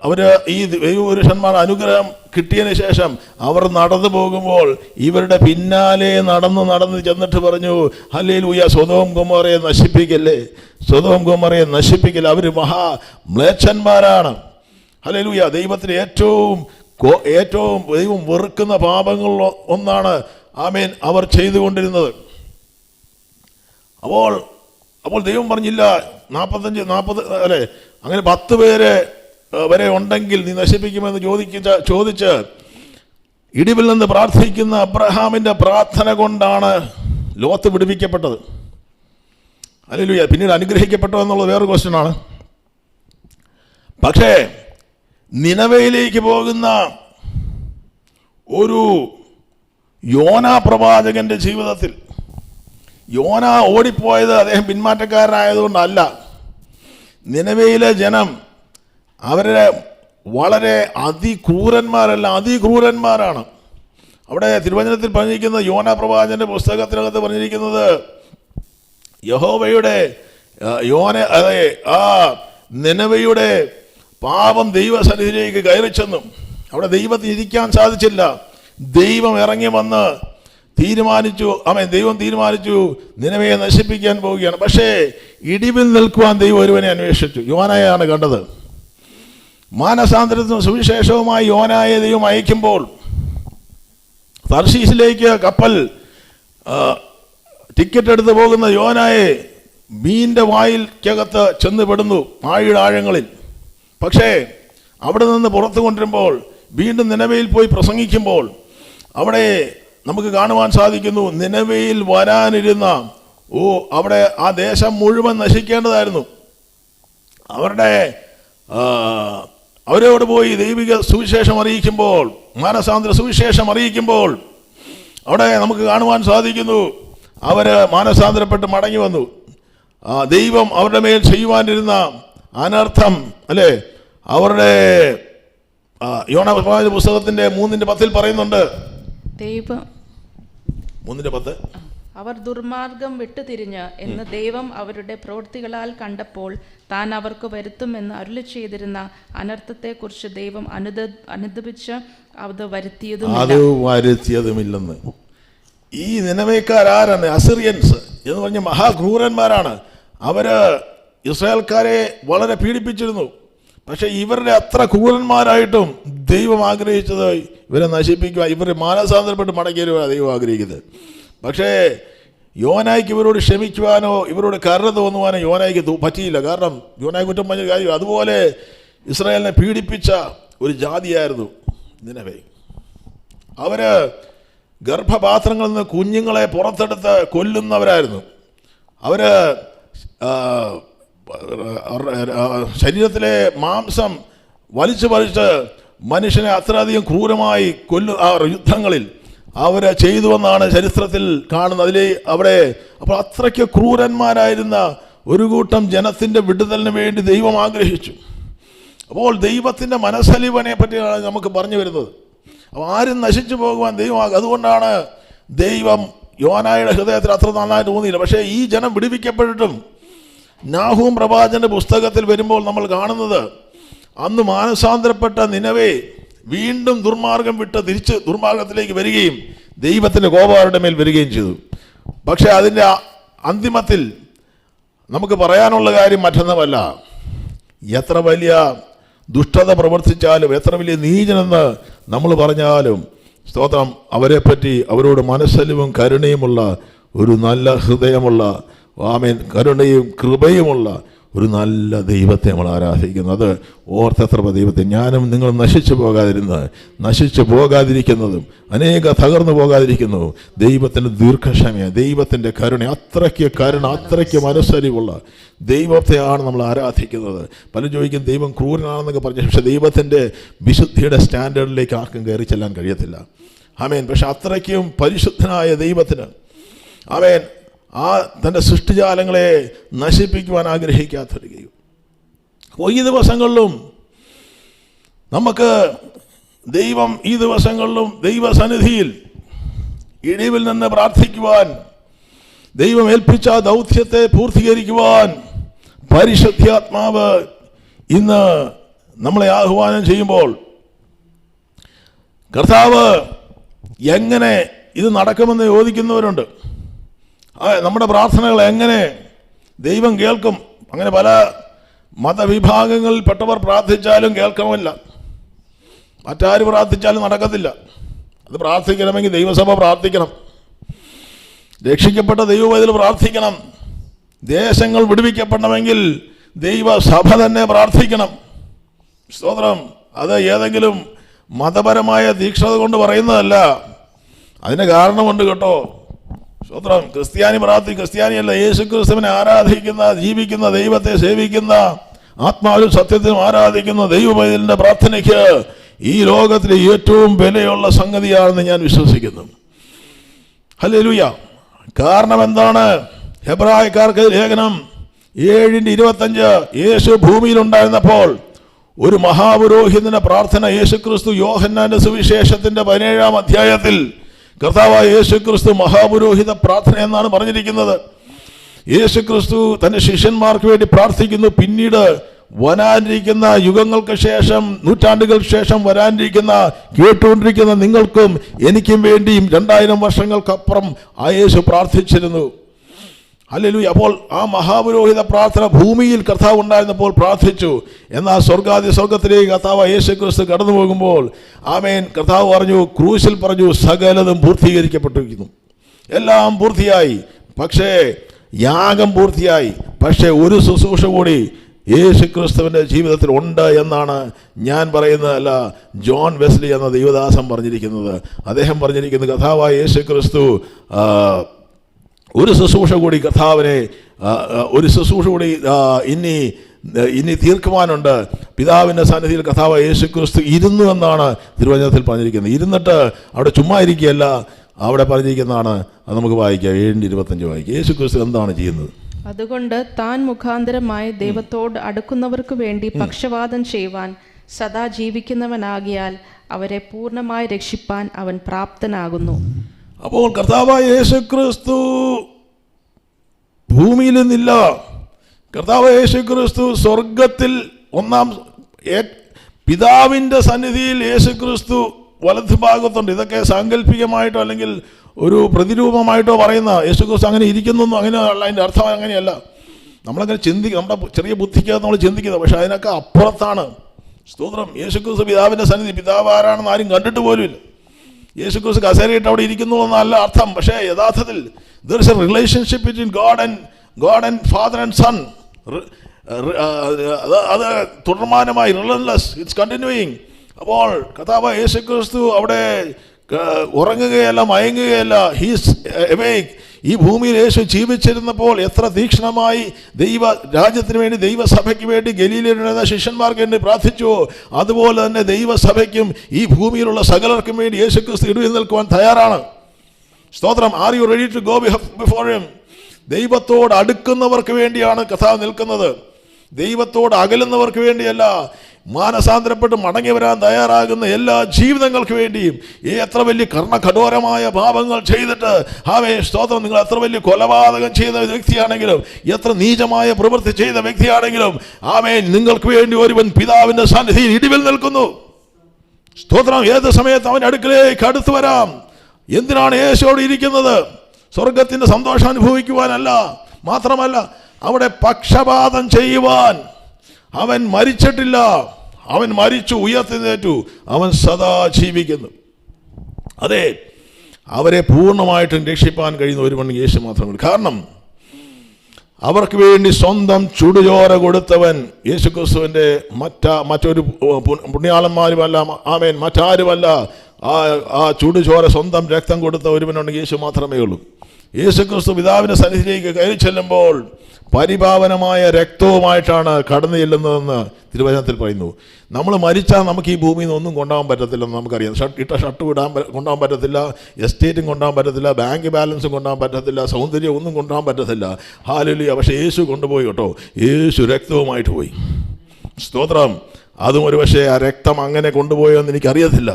അവർ ഈ ദൈവപുരുഷന്മാർ അനുഗ്രഹം കിട്ടിയതിന് ശേഷം അവർ നടന്നു പോകുമ്പോൾ ഇവരുടെ പിന്നാലെ നടന്ന് ചെന്നിട്ട് പറഞ്ഞു, ഹല്ലേലൂയ, സൊദോം ഗൊമോറയെ നശിപ്പിക്കല്ലേ, സൊദോം ഗൊമോറയെ നശിപ്പിക്കല്ലേ, അവർ മഹാമ്ലേച്ഛന്മാരാണ്. ഹല്ലേലൂയ, ദൈവത്തിന് ഏറ്റവും ദൈവം വെറുക്കുന്ന പാപങ്ങളിൽ ഒന്നാണ് ആമേൻ അവർ ചെയ്തുകൊണ്ടിരുന്നത്. അപ്പോൾ ദൈവം പറഞ്ഞില്ല, 40 അല്ലെ അങ്ങനെ 10 പേര് വരെ ഉണ്ടെങ്കിൽ നീ നശിപ്പിക്കുമെന്ന് ചോദിച്ച് ഇടിവിൽ നിന്ന് പ്രാർത്ഥിക്കുന്ന അബ്രഹാമിൻ്റെ പ്രാർത്ഥന കൊണ്ടാണ് ലോത്ത് വിടുവിക്കപ്പെട്ടത്. ഹല്ലേലൂയ. പിന്നീട് അനുഗ്രഹിക്കപ്പെട്ടോ എന്നുള്ളത് വേറൊരു ക്വസ്റ്റ്യനാണ്. പക്ഷേ നിനവയിലേക്ക് പോകുന്ന ഒരു യോനാ പ്രവാചകന്റെ ജീവിതത്തിൽ യോന ഓടിപ്പോയത് അദ്ദേഹം പിന്മാറ്റക്കാരനായതുകൊണ്ടല്ല. നിനവയിലെ ജനം അവരെ വളരെ അതിക്രൂരന്മാരാണ്. അവിടെ തിരുവചനത്തിൽ പറഞ്ഞിരിക്കുന്ന യോനാ പ്രവാചകന്റെ പുസ്തകത്തിനകത്ത് പറഞ്ഞിരിക്കുന്നത് യഹോവയുടെ നിനവയുടെ പാപം ദൈവസന്നിധിയിലേക്ക് കയറി ചെന്നു. അവിടെ ദൈവത്തിന് ഇരിക്കാൻ സാധിച്ചില്ല. ദൈവം ഇറങ്ങി വന്ന് ദൈവം തീരുമാനിച്ചു നിനവയെ നശിപ്പിക്കാൻ പോവുകയാണ്. പക്ഷേ ഇടിവിൽ നിൽക്കുവാൻ ദൈവം ഒരുവനെ അന്വേഷിച്ചു. യോനായാണ് കണ്ടത്. മാനസാന്തരത്തിനും സുവിശേഷവുമായി യോനായെ ദൈവം അയക്കുമ്പോൾ തർശീസിലേക്ക് കപ്പൽ ടിക്കറ്റ് എടുത്ത് പോകുന്ന യോനായെ മീൻ്റെ വായിൽക്കകത്ത് ചെന്ന് പെടുന്നു, ആഴിയുടെ ആഴങ്ങളിൽ. പക്ഷേ അവിടെ നിന്ന് പുറത്തു കൊണ്ടുവരുമ്പോൾ വീണ്ടും നിനവയിൽ പോയി പ്രസംഗിക്കുമ്പോൾ അവിടെ നമുക്ക് കാണുവാൻ സാധിക്കുന്നു, നിനവയിൽ വരാനിരുന്ന അവിടെ ആ ദേശം മുഴുവൻ നശിക്കേണ്ടതായിരുന്നു. അവരോട് പോയി ദൈവിക സുവിശേഷം അറിയിക്കുമ്പോൾ, മാനസാന്തര സുവിശേഷം അറിയിക്കുമ്പോൾ അവിടെ നമുക്ക് കാണുവാൻ സാധിക്കുന്നു അവര് മാനസാന്തരപ്പെട്ട് മടങ്ങി വന്നു. ദൈവം അവരുടെ മേൽ ചെയ്യുവാനിരുന്ന അനർത്ഥം അല്ലേ, അവരുടെ യോനാ പുസ്തകത്തിന്റെ 3:10 പറയുന്നുണ്ട്. ദൈവം 3:10 അവർ ദുർമാർഗം വിട്ടുതിരിഞ്ഞ് എന്ന് ദൈവം അവരുടെ പ്രവൃത്തികളാൽ കണ്ടപ്പോൾ താൻ അവർക്ക് വരുത്തുമെന്ന് അരുളി ചെയ്തിരുന്ന അനർത്ഥത്തെക്കുറിച്ച് ദൈവം അനുദപിച്ച് അത് വരുത്തിയതുമില്ലെന്ന്. ഈ നിനവേക്കാരാരാണ്? അസിറിയൻസ് എന്ന് പറഞ്ഞ മഹാക്രൂരന്മാരാണ്. അവര് ഇസ്രായേൽക്കാരെ വളരെ പീഡിപ്പിച്ചിരുന്നു. പക്ഷെ ഇവരുടെ അത്ര ക്രൂരന്മാരായിട്ടും ദൈവം ആഗ്രഹിച്ചത് ഇവരെ നശിപ്പിക്കുക, ഇവരെ മാനസാന്തരപ്പെട്ട് മടക്കി വരുവാനാണ് ദൈവം ആഗ്രഹിക്കുന്നത്. പക്ഷേ യോനായ്ക്ക് ഇവരോട് ക്ഷമിക്കുവാനോ ഇവരോട് കരുണ തോന്നുവാനോ യോനായ്ക്ക് പറ്റിയില്ല. കാരണം യോനായ്ക്ക് കുറ്റം പറഞ്ഞ കാര്യം അതുപോലെ ഇസ്രായേലിനെ പീഡിപ്പിച്ച ഒരു ജാതിയായിരുന്നു നിനവേ. അവര് ഗർഭപാത്രങ്ങളിൽ നിന്ന് കുഞ്ഞുങ്ങളെ പുറത്തെടുത്ത് കൊല്ലുന്നവരായിരുന്നു. അവര് ശരീരത്തിലെ മാംസം വലിച്ചു മനുഷ്യനെ അത്രയധികം ക്രൂരമായി യുദ്ധങ്ങളിൽ അവര് ചെയ്തുവെന്നാണ് ചരിത്രത്തിൽ കാണുന്നത്. അപ്പോൾ അത്രയ്ക്ക് ക്രൂരന്മാരായിരുന്ന ഒരു കൂട്ടം ജനത്തിൻ്റെ വിടുതലിന് വേണ്ടി ദൈവം ആഗ്രഹിച്ചു. അപ്പോൾ ദൈവത്തിൻ്റെ മനസ്സലിവനെ പറ്റിയാണ് നമുക്ക് പറഞ്ഞു വരുന്നത്. അപ്പോൾ ആരും നശിച്ചു പോകുവാൻ ദൈവം, അതുകൊണ്ടാണ് ദൈവം യോനായുടെ ഹൃദയത്തിൽ അത്ര നന്നായിട്ട് തോന്നിയില്ല. പക്ഷേ ഈ ജനം വിടുവിക്കപ്പെട്ടിട്ടും നാഹൂം പ്രവാചകന്റെ പുസ്തകത്തിൽ വരുമ്പോൾ നമ്മൾ കാണുന്നത് അന്ന് മാനസാന്തരപ്പെട്ട നിനവേ വീണ്ടും ദുർമാർഗം വിട്ട് തിരിച്ച് ദുർമാർഗത്തിലേക്ക് വരികയും ദൈവത്തിൻ്റെ കോപം അവരുടെ മേൽ വരികയും ചെയ്തു. പക്ഷെ അതിൻ്റെ അന്തിമത്തിൽ നമുക്ക് പറയാനുള്ള കാര്യം മറ്റൊന്നുമല്ല, എത്ര വലിയ ദുഷ്ടത പ്രവർത്തിച്ചാലും എത്ര വലിയ നീചനെന്ന് നമ്മൾ പറഞ്ഞാലും സ്തോത്രം, അവരെപ്പറ്റി അവരോട് മനസ്സലിവും കരുണയുമുള്ള ഒരു നല്ല ഹൃദയമുള്ള ആമേൻ കരുണയും കൃപയുമുള്ള ഒരു നല്ല ദൈവത്തെ നമ്മൾ ആരാധിക്കുന്നു. അത് ഓർത്തെത്ര ദൈവത്തെ. ഞാനും നിങ്ങളും നശിച്ചു പോകാതിരിക്കുന്നതും അനേക തകർന്നു പോകാതിരിക്കുന്നതും ദൈവത്തിൻ്റെ ദീർഘക്ഷമ, ദൈവത്തിൻ്റെ കരുണ, അത്രയ്ക്ക് മനസ്സരിവുള്ള ദൈവത്തെയാണ് നമ്മൾ ആരാധിക്കുന്നത്. പലരും ചോദിക്കും ദൈവം ക്രൂരനാണെന്നൊക്കെ പറഞ്ഞു. പക്ഷേ ദൈവത്തിൻ്റെ വിശുദ്ധിയുടെ സ്റ്റാൻഡേർഡിലേക്ക് ആർക്കും കയറി ചെല്ലാൻ കഴിയത്തില്ല. ആമേൻ. പക്ഷെ അത്രയ്ക്കും പരിശുദ്ധനായ ദൈവത്തിന് ആമേൻ ആ തൻ്റെ സൃഷ്ടിജാലങ്ങളെ നശിപ്പിക്കുവാൻ ആഗ്രഹിക്കാത്തൊരികയും. അപ്പോൾ ഈ ദിവസങ്ങളിലും നമുക്ക് ദൈവം ഈ ദിവസങ്ങളിലും ദൈവസന്നിധിയിൽ ഇടിവിൽ നിന്ന് പ്രാർത്ഥിക്കുവാൻ, ദൈവം ഏൽപ്പിച്ച ദൗത്യത്തെ പൂർത്തീകരിക്കുവാൻ പരിശുദ്ധാത്മാവ് ഇന്ന് നമ്മളെ ആഹ്വാനം ചെയ്യുമ്പോൾ കർത്താവ് എങ്ങനെ ഇത് നടക്കുമെന്ന് ചോദിക്കുന്നവരുണ്ട്. നമ്മുടെ പ്രാർത്ഥനകൾ എങ്ങനെ ദൈവം കേൾക്കും? അങ്ങനെ പല മതവിഭാഗങ്ങളിൽപ്പെട്ടവർ പ്രാർത്ഥിച്ചാലും കേൾക്കണമില്ല, മറ്റാര് പ്രാർത്ഥിച്ചാലും നടക്കത്തില്ല. അത് പ്രാർത്ഥിക്കണമെങ്കിൽ ദൈവസഭ പ്രാർത്ഥിക്കണം, രക്ഷിക്കപ്പെട്ട ദൈവവേദിയിൽ പ്രാർത്ഥിക്കണം. ദേശങ്ങൾ വിടുവിക്കപ്പെടണമെങ്കിൽ ദൈവസഭ തന്നെ പ്രാർത്ഥിക്കണം. സ്തോത്രം. അത് ഏതെങ്കിലും മതപരമായ തീക്ഷ്ണത കൊണ്ട് പറയുന്നതല്ല, അതിന് കാരണമുണ്ട് കേട്ടോ. സ്തോത്രം. ക്രിസ്ത്യാനിയല്ല, യേശു ക്രിസ്തുവിനെ ആരാധിക്കുന്ന, ജീവിക്കുന്ന, ദൈവത്തെ സേവിക്കുന്ന, ആത്മാവിലും സത്യത്തിലും ആരാധിക്കുന്ന ദൈവവേദിയുടെ പ്രാർത്ഥനയ്ക്ക് ഈ ലോകത്തിലെ ഏറ്റവും വിലയുള്ള സംഗതിയാണെന്ന് ഞാൻ വിശ്വസിക്കുന്നു. ഹല്ലേലൂയ. കാരണം എന്താണ്? ഹെബ്രായക്കാർക്ക് ലേഖനം 7:25 യേശു ഭൂമിയിലുണ്ടായിരുന്നപ്പോൾ ഒരു മഹാപുരോഹിതന്റെ പ്രാർത്ഥന യേശുക്രിസ്തു യോഹന്നാന്റെ സുവിശേഷത്തിന്റെ 17-ാം അധ്യായത്തിൽ കർത്താവായ യേശുക്രിസ്തു മഹാപുരോഹിത പ്രാർത്ഥന എന്നാണ് പറഞ്ഞിരിക്കുന്നത്. യേശുക്രിസ്തു തന്റെ ശിഷ്യന്മാർക്ക് വേണ്ടി പ്രാർത്ഥിക്കുന്നു. പിന്നീട് വരാനിരിക്കുന്ന യുഗങ്ങൾക്ക് ശേഷം, നൂറ്റാണ്ടുകൾക്ക് ശേഷം വരാനിരിക്കുന്ന, കേട്ടുകൊണ്ടിരിക്കുന്ന നിങ്ങൾക്കും എനിക്കും വേണ്ടിയും 2000 വർഷങ്ങൾക്കപ്പുറം ആ യേശു പ്രാർത്ഥിച്ചിരുന്നു. ഹല്ലേലൂയ. അപ്പോൾ ആ മഹാപുരോഹിത പ്രാർത്ഥന ഭൂമിയിൽ കർത്താവ് ഉണ്ടായിരുന്നപ്പോൾ പ്രാർത്ഥിച്ചു. എന്നാൽ സ്വർഗത്തിലേക്ക് കർത്താവ് യേശുക്രിസ്തു കടന്നു പോകുമ്പോൾ ആമേൻ കർത്താവ് പറഞ്ഞു, ക്രൂശിൽ പറഞ്ഞു, സകലതും പൂർത്തീകരിക്കപ്പെട്ടിരിക്കുന്നു. എല്ലാം പൂർത്തിയായി. പക്ഷേ യാഗം പൂർത്തിയായി. പക്ഷേ ഒരു ശുശ്രൂഷ കൂടി യേശുക്രിസ്തുവിൻ്റെ ജീവിതത്തിൽ ഉണ്ട് എന്നാണ് ഞാൻ പറയുന്നതല്ല, ജോൺ വെസ്ലി എന്ന ദൈവദാസൻ പറഞ്ഞിരിക്കുന്നത്. അദ്ദേഹം പറഞ്ഞിരിക്കുന്നത് കർത്താവായ യേശുക്രിസ്തു ഒരു ശുശ്രൂഷ കൂടി കർത്താവിനെ ഒരു ശുശ്രൂഷ കൂടി ഇനി തീർക്കുവാനുണ്ട്. പിതാവിൻ്റെ സന്നിധിയിൽ കർത്താവ് യേശുക്രിസ്തു ഇരുന്നു എന്നാണ് തിരുവചനത്തിൽ പറഞ്ഞിരിക്കുന്നത്. ഇരുന്നിട്ട് അവിടെ ചുമ്മാ ഇരിക്കുകയല്ല, അവിടെ പറഞ്ഞിരിക്കുന്നതാണ്. അത് നമുക്ക് വായിക്കാം. 7:25 വായിക്കാം. യേശുക്രിസ്തു എന്താണ് ചെയ്യുന്നത്? അതുകൊണ്ട് താൻ മുഖാന്തരമായി ദൈവത്തോട് അടുക്കുന്നവർക്ക് വേണ്ടി പക്ഷവാദം ചെയ്യുവാൻ സദാ ജീവിക്കുന്നവനാകിയാൽ അവരെ പൂർണ്ണമായി രക്ഷിപ്പാൻ അവൻ പ്രാപ്തനാകുന്നു. അപ്പോൾ കർത്താവായ യേശുക്രിസ്തു ഭൂമിയിൽ നിന്നില്ല. കർത്താവായ യേശുക്രിസ്തു സ്വർഗത്തിൽ പിതാവിൻ്റെ സന്നിധിയിൽ യേശുക്രിസ്തു വലതുഭാഗത്തുണ്ട്. ഇതൊക്കെ സാങ്കല്പികമായിട്ടോ അല്ലെങ്കിൽ ഒരു പ്രതിരൂപമായിട്ടോ പറയുന്ന യേശുക്രിസ്തു അങ്ങനെ ഇരിക്കുന്നൊന്നും അങ്ങനെയല്ല. അതിൻ്റെ അർത്ഥം അങ്ങനെയല്ല. നമ്മളങ്ങനെ നമ്മുടെ ചെറിയ ബുദ്ധിക്കകത്ത് നമ്മൾ ചിന്തിക്കുന്നത്. പക്ഷെ അതിനൊക്കെ അപ്പുറത്താണ്. സ്തോത്രം. യേശുക്രിസ്തു പിതാവിൻ്റെ സന്നിധി, പിതാവ് ആരാണെന്ന് ആരും കണ്ടിട്ട് പോലുമില്ല. യേശുക്രിസ്തു കസേരയിട്ട് അവിടെ ഇരിക്കുന്നു എന്നല്ല അർത്ഥം. പക്ഷേ യഥാർത്ഥത്തിൽ there is a relationship between God and Father and Son. അത് തുടർമാനമായി റിലൻലെസ്, ഇറ്റ്സ് കണ്ടിന്യൂയിങ്. അപ്പോൾ കർത്താവ് യേശുക്രിസ്തു അവിടെ ഉറങ്ങുകയല്ല, മയങ്ങുകയല്ല. He's awake. ഈ ഭൂമിയിൽ യേശു ജീവിച്ചിരുന്നപ്പോൾ എത്ര തീക്ഷ്ണമായി ദൈവ രാജ്യത്തിന് വേണ്ടി, ദൈവസഭയ്ക്ക് വേണ്ടി, ഗലീലയിലുള്ള ശിഷ്യന്മാർക്ക് വേണ്ടി പ്രാർത്ഥിച്ചുവോ അതുപോലെ തന്നെ ദൈവസഭയ്ക്കും ഈ ഭൂമിയിലുള്ള സകലർക്കും വേണ്ടി യേശുക്രിസ്തു ഇടയിൽ നിൽക്കുവാൻ തയ്യാറാണ്. സ്തോത്രം. Are you ready to go before him? ദൈവത്തോട് അടുക്കുന്നവർക്ക് വേണ്ടിയാണ് കർത്താവ് നിൽക്കുന്നത്, ദൈവത്തോട് അകലുന്നവർക്ക് വേണ്ടിയല്ല. മാനസാന്തരപ്പെട്ട് മടങ്ങി വരാൻ തയ്യാറാകുന്ന എല്ലാ ജീവിതങ്ങൾക്ക് വേണ്ടിയും. എത്ര വലിയ കർണകഠോരമായ പാപങ്ങൾ ചെയ്തിട്ട് സ്തോത്രം, നിങ്ങൾ എത്ര വലിയ കൊലപാതകം ചെയ്ത വ്യക്തിയാണെങ്കിലും, എത്ര നീചമായ പ്രവൃത്തി ചെയ്ത വ്യക്തിയാണെങ്കിലും നിങ്ങൾക്ക് വേണ്ടി ഒരുവൻ പിതാവിൻ്റെ സന്നിധിയിൽ ഇടിവിൽ നിൽക്കുന്നു. സ്തോത്രം. ഏത് സമയത്ത് അവൻ അടുക്കലേക്ക് അടുത്തു വരാം. എന്തിനാണ് യേശുവോട് ഇരിക്കുന്നത്? സ്വർഗത്തിൻ്റെ സന്തോഷം അനുഭവിക്കുവാനല്ല, മാത്രമല്ല അവിടെ പക്ഷപാതം ചെയ്യുവാൻ. അവൻ മരിച്ചിട്ടില്ല, അവൻ മരിച്ചു, ഉയർത്തെഴുന്നേറ്റു, അവൻ സദാ ജീവിക്കുന്നു. അതെ, അവരെ പൂർണ്ണമായിട്ടും രക്ഷിപ്പാൻ കഴിയുന്ന ഒരുവൻ യേശു മാത്രമേ. കാരണം അവർക്ക് വേണ്ടി സ്വന്തം ചുടുചോര കൊടുത്തവൻ യേശുക്രിസ്തുവിൻ്റെ മറ്റൊരു പുണ്യാളന്മാരുമല്ല, ആമേൻ, മറ്റാരുമല്ല. ആ ചുടുചോര സ്വന്തം രക്തം കൊടുത്ത ഒരുവനുണ്ടെങ്കിൽ യേശു മാത്രമേ ഉള്ളൂ. യേശുക്രിസ്തു പിതാവിൻ്റെ സന്നിധിയിലേക്ക് കയറി ചെല്ലുമ്പോൾ പരിപാവനമായ രക്തവുമായിട്ടാണ് കടന്നു ചെല്ലുന്നതെന്ന് തിരുവചനത്തിൽ പറയുന്നു. നമ്മൾ മരിച്ചാൽ നമുക്ക് ഈ ഭൂമിയിൽ നിന്ന് ഒന്നും കൊണ്ടുപോകാൻ പറ്റത്തില്ലെന്ന് നമുക്കറിയാം. ഇട്ട ഷർട്ട് കൊണ്ടുപോകാൻ പറ്റത്തില്ല, എസ്റ്റേറ്റും കൊണ്ടുപോകാൻ പറ്റത്തില്ല, ബാങ്ക് ബാലൻസും കൊണ്ടുപോകാൻ പറ്റത്തില്ല, സൗന്ദര്യം ഒന്നും കൊണ്ടുപോകാൻ പറ്റത്തില്ല. ഹല്ലേലൂയ. പക്ഷേ യേശു കൊണ്ടുപോയി കേട്ടോ. യേശു രക്തവുമായിട്ട് പോയി. സ്തോത്രം. അതും ഒരു പക്ഷേ ആ രക്തം അങ്ങനെ കൊണ്ടുപോയോ എന്ന് എനിക്കറിയത്തില്ല.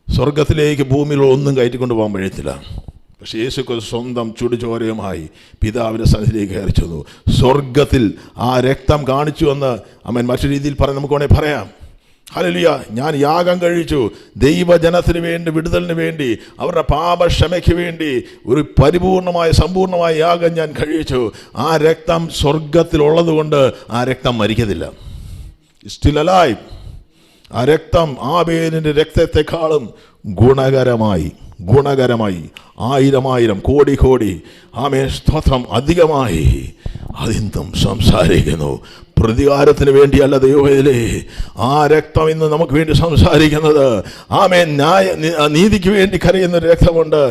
സ്വർഗത്തിലേക്ക് ഭൂമിയിൽ ഒന്നും കയറ്റിക്കൊണ്ട് പോകാൻ കഴിയത്തില്ല. പക്ഷേ യേശുക്ക് സ്വന്തം ചുടുചോരയുമായി പിതാവിൻ്റെ സന്നിധിയിലേക്ക് കയറി ചെന്നു. സ്വർഗത്തിൽ ആ രക്തം കാണിച്ചു എന്ന് അവൻ മറ്റു രീതിയിൽ നമുക്ക് വേണമെങ്കിൽ പറയാം. ഹല്ലേലൂയ. ഞാൻ യാഗം കഴിച്ചു, ദൈവജനത്തിന് വേണ്ടി, വിടുതലിന് വേണ്ടി, അവരുടെ പാപക്ഷമയ്ക്ക് വേണ്ടി ഒരു പരിപൂർണമായ സമ്പൂർണമായ യാഗം ഞാൻ കഴിച്ചു. ആ രക്തം സ്വർഗത്തിലുള്ളത് കൊണ്ട് ആ രക്തം മരിക്കത്തില്ല. Still alive. ആ രക്തം ആബേലിൻ്റെ രക്തത്തെക്കാളും ഗുണകരമായി 1000 കോടി ആമേൻ സ്തോത്രം അധികമായി അതെന്തും സംസാരിക്കുന്നു. പ്രതികാരത്തിന് വേണ്ടിയല്ല ദൈവമേ, ആ രക്തം ഇന്ന് നമുക്ക് വേണ്ടി സംസാരിക്കുന്നത്. ആമേൻ നീതിക്ക് വേണ്ടി കരയുന്ന രക്തമുണ്ട്.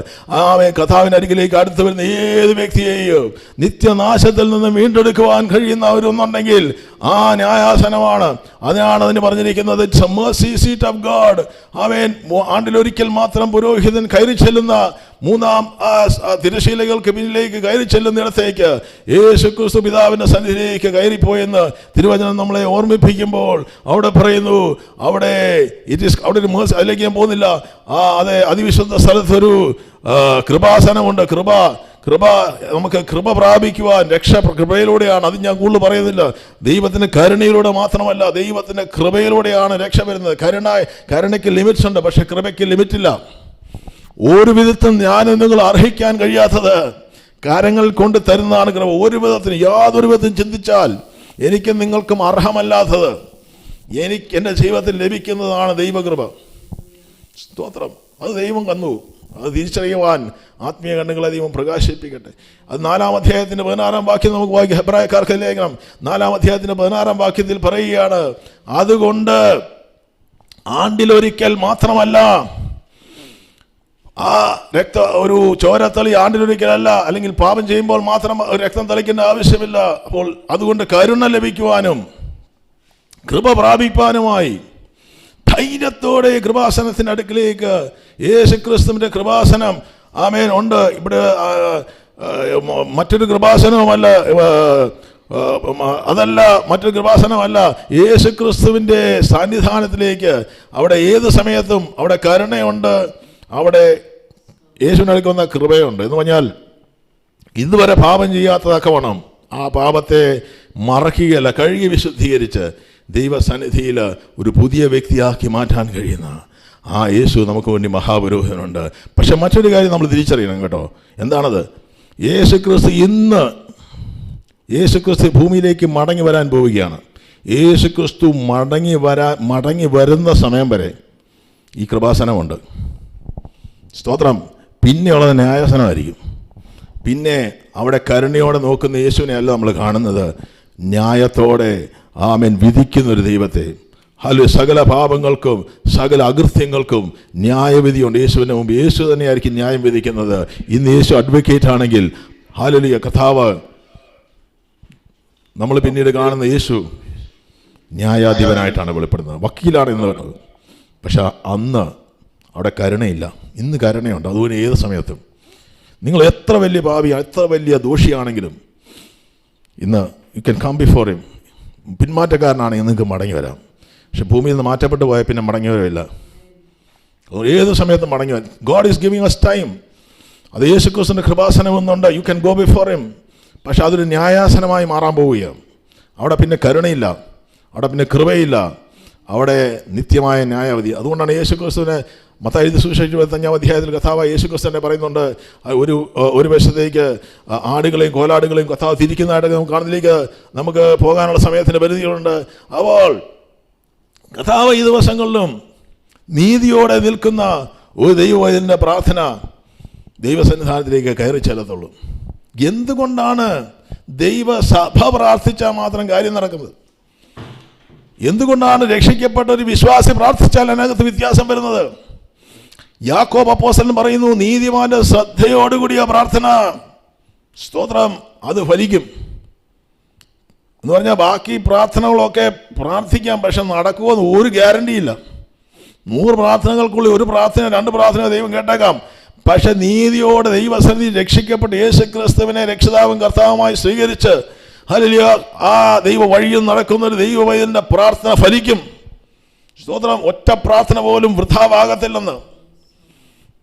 ആമേൻ കർത്താവിനരികിലേക്ക് അടുത്ത് വരുന്ന ഏത് വ്യക്തിയെയും നിത്യനാശത്തിൽ നിന്ന് വീണ്ടെടുക്കുവാൻ കഴിയുന്നവരൊന്നുണ്ടെങ്കിൽ ആ ന്യായാസനമാണ്. അതിനാണ് അതിന് പറഞ്ഞിരിക്കുന്നത്, it's A mercy seat of God. ആമേൻ ആണ്ടിലൊരിക്കൽ മാത്രം പുരോഹിതൻ കയറി ചെല്ലുന്ന മൂന്നാം തിരശീലകൾക്ക് പിന്നിലേക്ക് കയറി ചെല്ലുന്നിടത്തേക്ക് യേശുക്രിസ്തു പിതാവിൻ്റെ സന്നിധിയിലേക്ക് കയറിപ്പോയെന്ന് തിരുവചനം നമ്മളെ ഓർമ്മിപ്പിക്കുമ്പോൾ അവിടെ പറയുന്നു, അവിടെ അവിടെ ഒരു അതിലേക്ക് ഞാൻ പോകുന്നില്ല. അതെ, അതിവിശുദ്ധ സ്ഥലത്തൊരു കൃപാസനമുണ്ട്. നമുക്ക് കൃപ പ്രാപിക്കുവാൻ രക്ഷ കൃപയിലൂടെയാണ്. അത് ഞാൻ കൂടുതൽ പറയുന്നില്ല. ദൈവത്തിൻ്റെ കരുണയിലൂടെ മാത്രമല്ല, ദൈവത്തിൻ്റെ കൃപയിലൂടെയാണ് രക്ഷ വരുന്നത്. കരുണയ്ക്ക് ലിമിറ്റ്സ് ഉണ്ട്, പക്ഷെ കൃപയ്ക്ക് ലിമിറ്റില്ല. ഒരു വിധത്തും ഞാൻ നിങ്ങൾ അർഹിക്കാൻ കഴിയാത്തത് കാര്യങ്ങൾ കൊണ്ട് തരുന്നതാണ് കൃപ. യാതൊരു വിധത്തിലും ചിന്തിച്ചാൽ എനിക്കും നിങ്ങൾക്കും അർഹമല്ലാത്തത് എൻ്റെ ജീവിതത്തിൽ ലഭിക്കുന്നതാണ് ദൈവകൃപ. സ്തോത്രം. അത് ദൈവം തന്നു. അത് തിരിച്ചറിയുവാൻ ആത്മീയ കണ്ണുകളെ ദൈവം പ്രകാശിപ്പിക്കട്ടെ. അത് 4-ാം അധ്യായത്തിൻ്റെ 16-ാം വാക്യം നമുക്ക് വായിക്കാം. ഹെബ്രായക്കാർക്ക് ലേഖനം 4-ാം അധ്യായത്തിൻ്റെ 16-ാം വാക്യത്തിൽ പറയുകയാണ്, അതുകൊണ്ട് ആണ്ടിലൊരിക്കൽ മാത്രമല്ല, ആ ഒരു ചോരത്തളി ആണ്ടിലൊരിക്കലല്ല, അല്ലെങ്കിൽ പാപം ചെയ്യുമ്പോൾ മാത്രം രക്തം തളിക്കേണ്ട ആവശ്യമില്ല. അപ്പോൾ അതുകൊണ്ട് കരുണ ലഭിക്കുവാനും കൃപ പ്രാപിപ്പാനുമായി ധൈര്യത്തോടെ കൃപാസനത്തിൻ്റെ അടുക്കിലേക്ക് യേശുക്രിസ്തുവിൻ്റെ കൃപാസനം ആമേൻ ഉണ്ട്. ഇവിടെ മറ്റൊരു കൃപാസനവുമല്ല, മറ്റൊരു കൃപാസനമല്ല, യേശുക്രിസ്തുവിൻ്റെ സന്നിധാനത്തിലേക്ക്. അവിടെ ഏത് സമയത്തും അവിടെ കരുണയുണ്ട്, അവിടെ യേശുവിന് നൽകുന്ന കൃപയുണ്ട്. എന്ന് പറഞ്ഞാൽ ഇതുവരെ പാപം ചെയ്യാത്തതൊക്കെ ആ പാപത്തെ മറക്കുകയല്ല, കഴുകി വിശുദ്ധീകരിച്ച് ദൈവസന്നിധിയിൽ ഒരു പുതിയ വ്യക്തിയാക്കി മാറ്റാൻ കഴിയുന്ന ആ യേശു നമുക്ക് വേണ്ടി മഹാപുരോഹിതനുണ്ട്. പക്ഷെ മറ്റൊരു കാര്യം നമ്മൾ തിരിച്ചറിയണം കേട്ടോ. എന്താണത്? യേശുക്രിസ്തു ഭൂമിയിലേക്ക് മടങ്ങി വരാൻ പോവുകയാണ്. യേശുക്രിസ്തു മടങ്ങി വരുന്ന സമയം വരെ ഈ കൃപാസനമുണ്ട്. സ്തോത്രം. പിന്നെയുള്ളത് ന്യായാസനമായിരിക്കും. പിന്നെ അവിടെ കരുണയോടെ നോക്കുന്ന യേശുവിനെ അല്ല നമ്മൾ കാണുന്നത്, ന്യായത്തോടെ ആമേൻ വിധിക്കുന്നൊരു ദൈവത്തെ. സകല പാപങ്ങൾക്കും സകല അകൃത്യങ്ങൾക്കും ന്യായവിധിയുണ്ട് യേശുവിന് മുമ്പ്. യേശു തന്നെയായിരിക്കും ന്യായം വിധിക്കുന്നത്. ഇന്ന് യേശു അഡ്വക്കേറ്റ് ആണെങ്കിൽ ഹല്ലേലൂയ കർത്താവ്, നമ്മൾ പിന്നീട് കാണുന്ന യേശു ന്യായാധിപനായിട്ടാണ് വെളിപ്പെടുന്നത്, വക്കീലാണ് എന്ന് പറയുന്നത്. പക്ഷെ അന്ന് അവിടെ കരുണയില്ല. ഇന്ന് കരുണയുണ്ട്. അതുപോലെ ഏത് സമയത്തും നിങ്ങൾ എത്ര വലിയ പാപിയാണ്, എത്ര വലിയ ദോഷിയാണെങ്കിലും ഇന്ന് you can come before him. പിന്മാറ്റക്കാരനാണെങ്കിൽ നിങ്ങൾക്ക് മടങ്ങി വരാം. പക്ഷെ ഭൂമിയിൽ നിന്ന് മാറ്റപ്പെട്ടു പോയാൽ പിന്നെ മടങ്ങി വരില്ല. ഏത് സമയത്തും മടങ്ങി വരാം. God is giving us time. അത് യേശുക്രിസ്തുവിൻ്റെ കൃപാസനം ഒന്നുണ്ട്. You can go before him. പക്ഷെ അതൊരു ന്യായാസനമായി മാറാൻ പോവുകയാണ്. അവിടെ പിന്നെ കരുണയില്ല, അവിടെ പിന്നെ കൃപയില്ല, അവിടെ നിത്യമായ ന്യായവിധി. അതുകൊണ്ടാണ് യേശുക്രിസ്തുവിനെ മത്തായി സുവിശേഷം 25-ാം അധ്യായത്തിൽ കർത്താവ് യേശുക്രിസ്തു തന്നെ പറയുന്നുണ്ട്, ഒരു വശത്തേക്ക് ആടുകളെയും കോലാടുകളെയും കർത്താവ് തിരിക്കുന്നതായിട്ട് നമുക്ക് കാണുന്നതിലേക്ക് നമുക്ക് പോകാനുള്ള സമയത്തിന് പരിധികളുണ്ട്. അപ്പോൾ കർത്താവ് ഈ ദിവസങ്ങളിലും നീതിയോടെ നിൽക്കുന്ന ഒരു ദൈവവൈദ്യൻ്റെ പ്രാർത്ഥന ദൈവസന്നിധാനത്തിലേക്ക് കയറി ചെല്ലത്തുള്ളൂ. എന്തുകൊണ്ടാണ് ദൈവസഭ പ്രാർത്ഥിച്ചാൽ മാത്രം കാര്യം നടക്കുന്നത്? എന്തുകൊണ്ടാണ് രക്ഷിക്കപ്പെട്ട ഒരു വിശ്വാസി പ്രാർത്ഥിച്ചാൽ അതിനകത്ത് വ്യത്യാസം വരുന്നത്? യാക്കോബ് അപ്പോസ്തലൻ പറയുന്നു, നീതിമാന്റെ ശ്രദ്ധയോടുകൂടിയ പ്രാർത്ഥന, സ്തോത്രം, അത് ഫലിക്കും എന്ന് പറഞ്ഞാൽ ബാക്കി പ്രാർത്ഥനകളൊക്കെ പ്രാർത്ഥിക്കാം, പക്ഷെ നടക്കുമെന്ന് ഒരു ഗ്യാരണ്ടിയില്ല. 100 പ്രാർത്ഥനകൾക്കുള്ളിൽ ഒരു പ്രാർത്ഥന 2 പ്രാർത്ഥന ദൈവം കേട്ടേക്കാം. പക്ഷെ നീതിയോടെ ദൈവസന്നിധിയിൽ രക്ഷിക്കപ്പെട്ട് യേശുക്രിസ്തുവിനെ രക്ഷിതാവും കർത്താവുമായി സ്വീകരിച്ച് ഹല്ലേലൂയ ആ ദൈവ വഴിയിൽ നടക്കുന്ന ഒരു ദൈവവൈദ്യന്റെ പ്രാർത്ഥന ഫലിക്കും. സ്തോത്രം, ഒറ്റ പ്രാർത്ഥന പോലും വൃഥാവാകത്തില്ലെന്ന്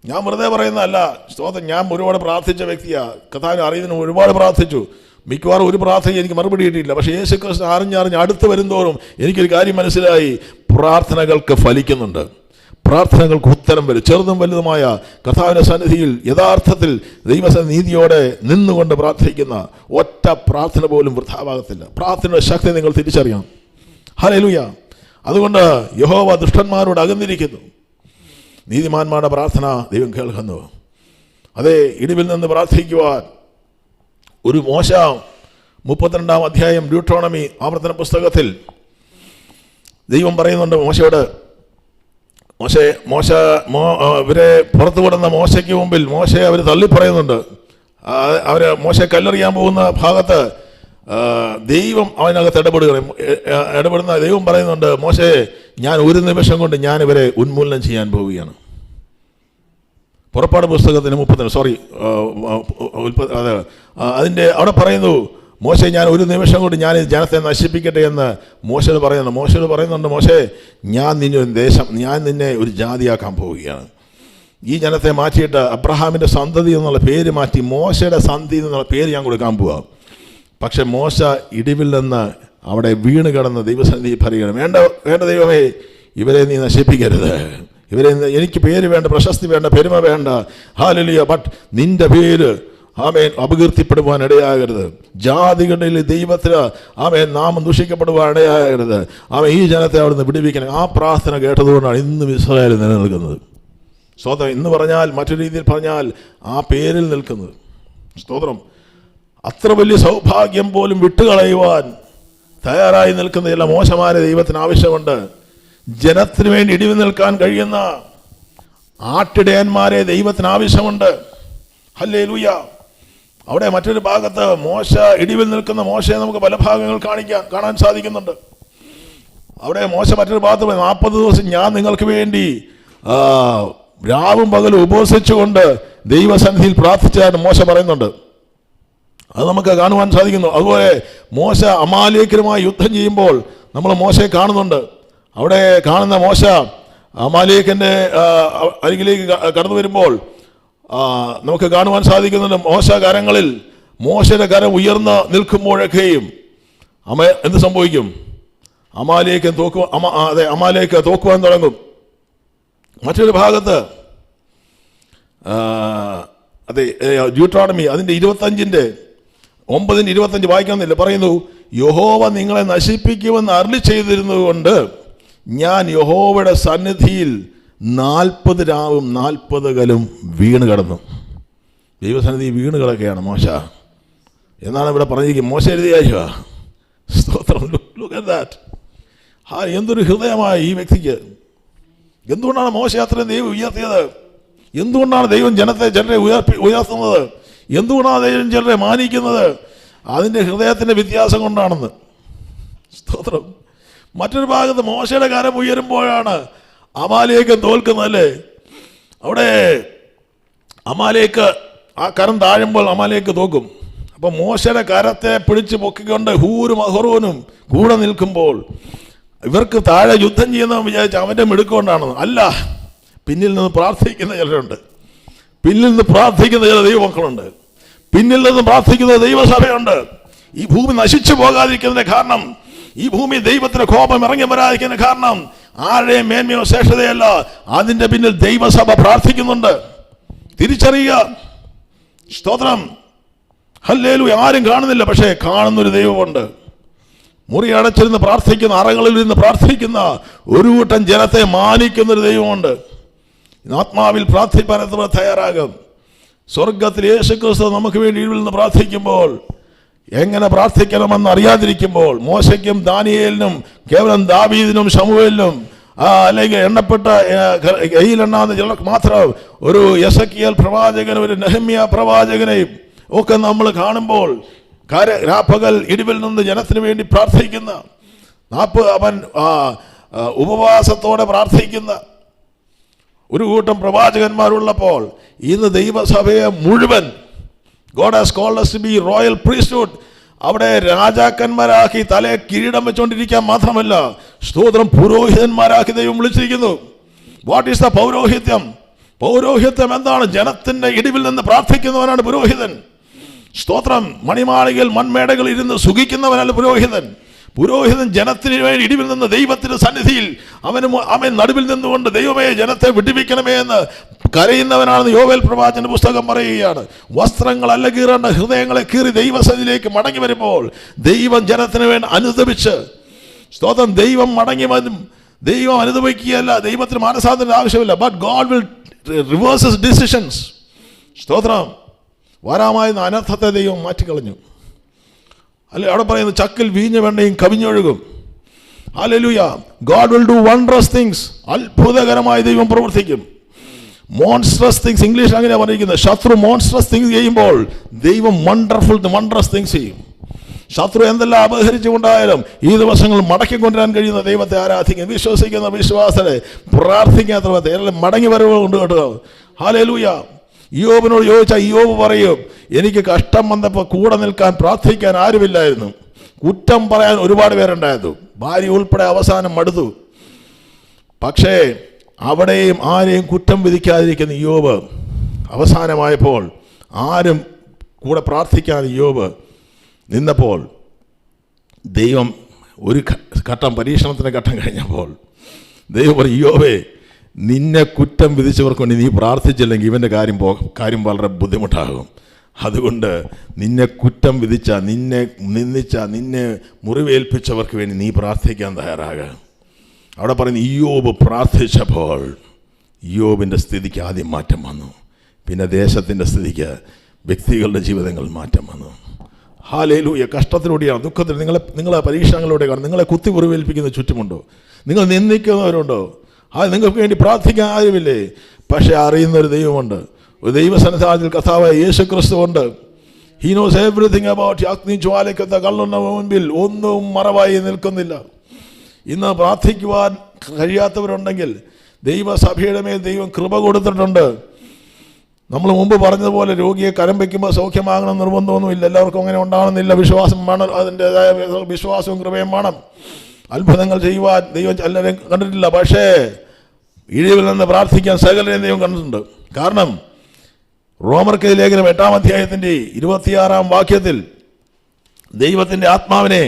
ഞാൻ വെറുതെ പറയുന്നതല്ല. സ്തോത്രം, ഞാൻ ഒരുപാട് പ്രാർത്ഥിച്ച വ്യക്തിയാണ്. കർത്താവിനെ അറിയുന്നതിന് ഒരുപാട് പ്രാർത്ഥിച്ചു. മിക്കവാറും ഒരു പ്രാർത്ഥന എനിക്ക് മറുപടി കിട്ടിയില്ല. പക്ഷേ യേശുക്രിസ്തു അറിഞ്ഞറിഞ്ഞ് അടുത്ത് വരുന്തോറും എനിക്കൊരു കാര്യം മനസ്സിലായി, പ്രാർത്ഥനകൾക്ക് ഫലിക്കുന്നുണ്ട്, പ്രാർത്ഥനകൾക്ക് ഉത്തരം വരും. ചെറുതും വലുതുമായ കർത്താവിന്റെ സന്നിധിയിൽ യഥാർത്ഥത്തിൽ ദൈവനീതിയോടെ നിന്നുകൊണ്ട് പ്രാർത്ഥിക്കുന്ന ഒറ്റ പ്രാർത്ഥന പോലും വൃഥാവാകത്തില്ല. പ്രാർത്ഥനയുടെ ശക്തി നിങ്ങൾ തിരിച്ചറിയണം. ഹല്ലേലൂയ. അതുകൊണ്ട് യഹോവ ദുഷ്ടന്മാരോട് അകന്നിരിക്കുന്നു, നീതിമാന്മാരുടെ പ്രാർത്ഥന ദൈവം കേൾക്കുന്നു. അതേ, ഇടിവിൽ നിന്ന് പ്രാർത്ഥിക്കുവാൻ ഒരു മോശ 32-ാം അധ്യായം ഡ്യൂട്രോണമി ആവർത്തന പുസ്തകത്തിൽ ദൈവം പറയുന്നുണ്ട് മോശയോട്, ഇവരെ പുറത്തു വിടുന്ന മോശയ്ക്ക് മുമ്പിൽ മോശയെ അവർ തള്ളിപ്പറയുന്നുണ്ട്. മോശ കല്ലെറിയാൻ പോകുന്ന ഭാഗത്ത് ദൈവം അവനകത്ത് ഇടപെടുന്ന ദൈവം പറയുന്നുണ്ട്, മോശയെ, ഞാൻ ഒരു നിമിഷം കൊണ്ട് ഞാൻ ഇവരെ ഉന്മൂലനം ചെയ്യാൻ പോവുകയാണ്. പുറപ്പാട് പുസ്തകത്തിന് 30 അതിൻ്റെ അവിടെ പറയുന്നു, മോശെ, ഞാൻ ഒരു നിമിഷം കൊണ്ട് ഞാൻ ഈ ജനത്തെ നശിപ്പിക്കട്ടെ എന്ന് മോശയോട് പറയുന്നുണ്ട്. മോശെ, ഞാൻ നിന്നെ ഒരു ജാതിയാക്കാൻ പോവുകയാണ്. ഈ ജനത്തെ മാറ്റിയിട്ട് അബ്രഹാമിൻ്റെ സന്തതി എന്നുള്ള പേര് മാറ്റി മോശയുടെ സന്തതി എന്നുള്ള പേര് ഞാൻ കൊടുക്കാൻ പോവാം. പക്ഷെ മോശ ഇടിവിൽ നിന്ന് അവിടെ വീണ് കിടന്ന് ദൈവസന്നിധി പറയുകയാണ്, വേണ്ട ദൈവമേ, ഇവരെ നീ നശിപ്പിക്കരുത്, എനിക്ക് പേര് വേണ്ട, പ്രശസ്തി വേണ്ട, പെരുമ വേണ്ട, ഹല്ലേലൂയ, ബട്ട് നിന്റെ പേര് ആമേൻ അപകീർത്തിപ്പെടുവാൻ ഇടയാകരുത്, ജാതികളിൽ ദൈവത്തിന് ആമേൻ നാമം ദൂഷിക്കപ്പെടുവാൻ ഇടയാകരുത്, ഈ ജനത്തെ അവിടുന്ന് വിടുവിക്കണം. ആ പ്രാർത്ഥന കേട്ടതുകൊണ്ടാണ് ഇന്നും ഇസ്രായേൽ നിലനിൽക്കുന്നത്. സ്തോത്രം. ഇന്ന് പറഞ്ഞാൽ, മറ്റൊരു രീതിയിൽ പറഞ്ഞാൽ, ആ പേരിൽ നിൽക്കുന്നത്. സ്തോത്രം. അത്ര വലിയ സൗഭാഗ്യം പോലും വിട്ടുകളയുവാൻ തയ്യാറായി നിൽക്കുന്ന ചില മോശമായ ദൈവത്തിന് ആവശ്യമുണ്ട്. ജനത്തിന് വേണ്ടി ഇടിവ് നിൽക്കാൻ കഴിയുന്ന ആട്ടിടയന്മാരെ ദൈവത്തിന് ആവശ്യമുണ്ട്. ഹല്ലേലൂയ. അവിടെ മറ്റൊരു ഭാഗത്ത് ഇടിവിൽ നിൽക്കുന്ന മോശയെ നമുക്ക് പല ഭാഗങ്ങൾ കാണാൻ സാധിക്കുന്നുണ്ട്. അവിടെ മോശ മറ്റൊരു ഭാഗത്ത് 40 ദിവസം ഞാൻ നിങ്ങൾക്ക് വേണ്ടി രാവും പകലും ഉപവസിച്ചുകൊണ്ട് ദൈവസന്നിധിയിൽ പ്രാർത്ഥിച്ചാണ് മോശ പറയുന്നുണ്ട്. അത് നമുക്ക് കാണുവാൻ സാധിക്കുന്നു. അതുപോലെ മോശ അമാലേക്കരുമായി യുദ്ധം ചെയ്യുമ്പോൾ നമ്മൾ മോശയെ കാണുന്നുണ്ട്. അവിടെ കാണുന്ന മോശ അമാലേക്കൻ്റെ അരികിലേക്ക് കടന്നു വരുമ്പോൾ നമുക്ക് കാണുവാൻ സാധിക്കുന്നുണ്ട്, കരങ്ങളിൽ മോശയുടെ കരം ഉയർന്ന് നിൽക്കുമ്പോഴൊക്കെയും എന്ത് സംഭവിക്കും? അമാലേക്ക് തോക്കുവാൻ തുടങ്ങും. മറ്റൊരു ഭാഗത്ത് ഡ്യൂട്രോണമി അതിൻ്റെ 25-9 വായിക്കുന്നില്ല, പറയുന്നു, യഹോവ നിങ്ങളെ നശിപ്പിക്കുമെന്ന് അരുളി ചെയ്തിരുന്നതുകൊണ്ട് ഞാൻ യഹോവയുടെ സന്നിധിയിൽ 40 രാവും 40 പകലും വീണ് കിടന്നു. ദൈവസന്നിധി വീണ് കിടക്കുകയാണ് മോശ എന്നാണ് ഇവിടെ പറഞ്ഞിരിക്കുന്നത്. മോശ എഴുതിയ സ്തോത്രം. എന്തൊരു ഹൃദയമായ ഈ വ്യക്തിക്ക്! എന്തുകൊണ്ടാണ് മോശ അത്രയും ദൈവം ഉയർത്തിയത്? എന്തുകൊണ്ടാണ് ദൈവം ജനരെ ഉയർത്തുന്നത്? എന്തുകൊണ്ടാണ് ദൈവം ചിലരെ മാനിക്കുന്നത്? അതിൻ്റെ ഹൃദയത്തിൻ്റെ വ്യത്യാസം കൊണ്ടാണെന്ന്. സ്തോത്രം. മറ്റൊരു ഭാഗത്ത് മോശയുടെ കരം ഉയരുമ്പോഴാണ് അമാലേക്ക് തോൽക്കുന്നതല്ലേ. അവിടെ അമാലേക്ക് ആ കരം താഴുമ്പോൾ അമാലേക്ക് തോക്കും. അപ്പം മോശയുടെ കരത്തെ പിടിച്ച് പൊക്കിക്കൊണ്ട് ഹൂരും അഹ്റോനും കൂടെ നിൽക്കുമ്പോൾ ഇവർക്ക് താഴെ യുദ്ധം ചെയ്യുന്നവൻ വിചാരിച്ച് അവൻ്റെ മിടുക്കൊണ്ടാണെന്ന്. അല്ല, പിന്നിൽ നിന്ന് പ്രാർത്ഥിക്കുന്ന ചിലരുണ്ട്, പിന്നിൽ നിന്ന് പ്രാർത്ഥിക്കുന്ന ചില ദൈവമക്കളുണ്ട്, പിന്നിൽ നിന്ന് പ്രാർത്ഥിക്കുന്ന ദൈവസഭയുണ്ട്. ഈ ഭൂമി നശിച്ചു പോകാതിരിക്കുന്നതിന് കാരണം, ഈ ഭൂമി ദൈവത്തിന് കോപം ഇറങ്ങി വരാതിരിക്കുന്ന കാരണം ആരുടെയും മേന്മയോ ശ്രേഷ്ഠതയല്ല, അതിൻ്റെ പിന്നിൽ ദൈവസഭ പ്രാർത്ഥിക്കുന്നുണ്ട്. തിരിച്ചറിയുക. സ്തോത്രം. ഹല്ലേലൂയ. ആരും കാണുന്നില്ല, പക്ഷേ കാണുന്നൊരു ദൈവമുണ്ട്. മുറി അടച്ചിരുന്ന് പ്രാർത്ഥിക്കുന്ന, അറകളിൽ ഇരുന്ന് പ്രാർത്ഥിക്കുന്ന ഒരു കൂട്ടം ജനത്തെ മാനിക്കുന്നൊരു ദൈവമുണ്ട്. ആത്മാവിൽ പ്രാർത്ഥിപ്പാൻ തയ്യാറാകും. സ്വർഗത്തിൽ യേശുക്രിസ്തു നമുക്ക് വേണ്ടി ഇരുവിൽ നിന്ന് പ്രാർത്ഥിക്കുമ്പോൾ എങ്ങനെ പ്രാർത്ഥിക്കണമെന്ന് അറിയാതിരിക്കുമ്പോൾ മോശയ്ക്കും ദാനിയേലിനും കേവലം ദാവീദിനും ശമൂവേലിനും അല്ലെങ്കിൽ എണ്ണപ്പെട്ട കയ്യിലെണ്ണാവുന്ന ചിലർക്ക് മാത്രം ഒരു യെസക്കിയേൽ പ്രവാചകൻ, ഒരു നെഹമ്യ പ്രവാചകനെയും ഒക്കെ നമ്മൾ കാണുമ്പോൾ രാപ്പകൽ ഇടിവിൽ നിന്ന് ജനത്തിന് വേണ്ടി പ്രാർത്ഥിക്കുന്ന അവൻ ഉപവാസത്തോടെ പ്രാർത്ഥിക്കുന്ന ഒരു കൂട്ടം പ്രവാചകന്മാരുള്ളപ്പോൾ ഇന്ന് ദൈവസഭയെ മുഴുവൻ God has called us to be royal priesthood. അവിടെ രാജാക്കന്മാരാക്കി തലയെ കിരീടം വെച്ചുകൊണ്ടിരിക്കാൻ മാത്രമല്ല, സ്തോത്രം, പുരോഹിതന്മാരാക്കി ദൈവം വിളിച്ചിരിക്കുന്നു. വാട്ട് ഈസ് ദ പൗരോഹിത്യം? പൗരോഹിത്യം എന്താണ്? ജനത്തിന്റെ ഇടിവിൽ നിന്ന് പ്രാർത്ഥിക്കുന്നവനാണ് പുരോഹിതൻ. സ്തോത്രം, മണിമാളികയിൽ മൺമേടകൾ ഇരുന്ന് സുഖിക്കുന്നവനല്ല പുരോഹിതൻ. പുരോഹിതൻ ജനത്തിന് വേണ്ടി ഇടിവിൽ നിന്ന് ദൈവത്തിന്റെ സന്നിധിയിൽ അവൻ നടുവിൽ നിന്നുകൊണ്ട് ദൈവമേ ജനത്തെ വിടുവിക്കണമേ എന്ന് കരയുന്നവനാണെന്ന് യോവേൽ പ്രവാചകന്റെ പുസ്തകം പറയുകയാണ്. വസ്ത്രങ്ങളല്ല കീറേണ്ട, ഹൃദയങ്ങളെ കീറി ദൈവസന്നിധിയിലേക്ക് മടങ്ങി വരുമ്പോൾ ദൈവം ജനത്തിന് വേണ്ടി അനുദപിച്ച്, സ്തോത്രം, ദൈവം മടങ്ങി വരും. ദൈവം അനുദപിക്കുകയല്ല, ദൈവത്തിന് മാനസാന്തരത്തിന്റെ ആവശ്യമില്ല. But God will reverse his decisions. സ്തോത്രം, വരാമായിരുന്ന അനർത്ഥത്തെ ദൈവം മാറ്റിക്കളഞ്ഞു. അല്ലെ, അവിടെ പറയുന്നത് ചക്കിൽ വീഞ്ഞ വെണ്ണയും കവിഞ്ഞൊഴുകും. ഹല്ലേലൂയ. God will do wondrous things. അത്ഭുതകരമായി ദൈവം പ്രവർത്തിക്കും. മോൺസ്ട്രസ് തിങ്സ്, ഇംഗ്ലീഷിൽ അങ്ങനെയാണ് പറഞ്ഞിരിക്കുന്നത്. ശത്രു മോൺസ്ട്രസ് തിങ്സ് ചെയ്യുമ്പോൾ ദൈവം വണ്ടറസ് തിങ്സ് ചെയ്യും. ശത്രു എന്തെല്ലാം അപഹരിച്ചുകൊണ്ടായാലും ഈ ദിവസങ്ങൾ മടക്കിക്കൊണ്ടുവരാൻ കഴിയുന്ന ദൈവത്തെ ആരാധിക്കുന്ന വിശ്വസിക്കുന്ന വിശ്വാസത്തെ പ്രാർത്ഥിക്കാത്ത എല്ലാം മടങ്ങി വരവുണ്ട് കേട്ടോ. ഹല്ലേലൂയ. ഇയ്യോബിനോട് ചോദിച്ചാൽ ഇയ്യോബ് പറയും, എനിക്ക് കഷ്ടം വന്നപ്പോൾ കൂടെ നിൽക്കാൻ പ്രാർത്ഥിക്കാൻ ആരുമില്ലായിരുന്നു, കുറ്റം പറയാൻ ഒരുപാട് പേരുണ്ടായിരുന്നു, ഭാര്യ ഉൾപ്പെടെ അവസാനം മടുത്തു. പക്ഷേ അവിടെയും ആരെയും കുറ്റം വിധിക്കാതിരിക്കുന്ന ഇയ്യോബ് അവസാനമായപ്പോൾ ആരും കൂടെ പ്രാർത്ഥിക്കാൻ ഇയ്യോബ് നിന്നപ്പോൾ ദൈവം ഒരു ഘട്ടം, പരീക്ഷണത്തിൻ്റെ ഘട്ടം കഴിഞ്ഞപ്പോൾ ദൈവം പറയും, ഇയ്യോബേ, നിന്നെ കുറ്റം വിധിച്ചവർക്ക് വേണ്ടി നീ പ്രാർത്ഥിച്ചില്ലെങ്കിൽ ഇവൻ്റെ കാര്യം വളരെ ബുദ്ധിമുട്ടാകും. അതുകൊണ്ട് നിന്നെ കുറ്റം വിധിച്ച, നിന്നെ നിന്ദിച്ച, നിന്നെ മുറിവേൽപ്പിച്ചവർക്ക് വേണ്ടി നീ പ്രാർത്ഥിക്കാൻ തയ്യാറാകുക. അവിടെ പറയുന്നത് ഇയ്യോബ് പ്രാർത്ഥിച്ചപ്പോൾ ഇയ്യോബിൻ്റെ സ്ഥിതിക്ക് ആദ്യം മാറ്റം വന്നു. പിന്നെ ദേശത്തിൻ്റെ സ്ഥിതിക്ക്, വ്യക്തികളുടെ ജീവിതങ്ങളിൽ മാറ്റം വന്നു. ഹല്ലേലൂയ. കഷ്ടത്തിലൂടെയാണ്, ദുഃഖത്തിൽ നിങ്ങളെ പരീക്ഷണങ്ങളിലൂടെയാണ്. നിങ്ങളെ കുത്തി മുറിവേൽപ്പിക്കുന്ന ചുറ്റുമുണ്ടോ? നിങ്ങൾ നിന്ദിക്കുന്നവരുണ്ടോ? നിങ്ങൾക്ക് വേണ്ടി പ്രാർത്ഥിക്കാൻ ആരുമില്ലേ? പക്ഷെ അറിയുന്ന ഒരു ദൈവമുണ്ട്. ഒരു ദൈവസന്നിധാനത്തിൽ കർത്താവായ യേശുക്രിസ്തു ഉണ്ട്. He knows everything about. അഗ്നി ജ്വാലയ്ക്കൊത്ത കള്ളുന്ന മുൻപിൽ ഒന്നും മറവായി നിൽക്കുന്നില്ല. ഇന്ന് പ്രാർത്ഥിക്കുവാൻ കഴിയാത്തവരുണ്ടെങ്കിൽ ദൈവസഭയുടെ മേൽ ദൈവം കൃപ കൊടുത്തിട്ടുണ്ട്. നമ്മൾ മുമ്പ് പറഞ്ഞതുപോലെ രോഗിയെ കരം വയ്ക്കുമ്പോൾ സൗഖ്യമാകണം നിർബന്ധമൊന്നുമില്ല. എല്ലാവർക്കും അങ്ങനെ ഉണ്ടാകണമെന്നില്ല. വിശ്വാസം വേണം, അതിൻ്റെതായ വിശ്വാസവും കൃപയും വേണം. അത്ഭുതങ്ങൾ ചെയ്യുവാൻ ദൈവം എല്ലാവരെയും കണ്ടിട്ടില്ല. പക്ഷേ ഇഴിവിൽ നിന്ന് പ്രാർത്ഥിക്കാൻ സകലരെയും ദൈവം കണ്ടിട്ടുണ്ട്. കാരണം റോമർക്ക് ലേഖനം 8-ാം അധ്യായത്തിൻ്റെ 26-ാം വാക്യത്തിൽ ദൈവത്തിൻ്റെ ആത്മാവിനെ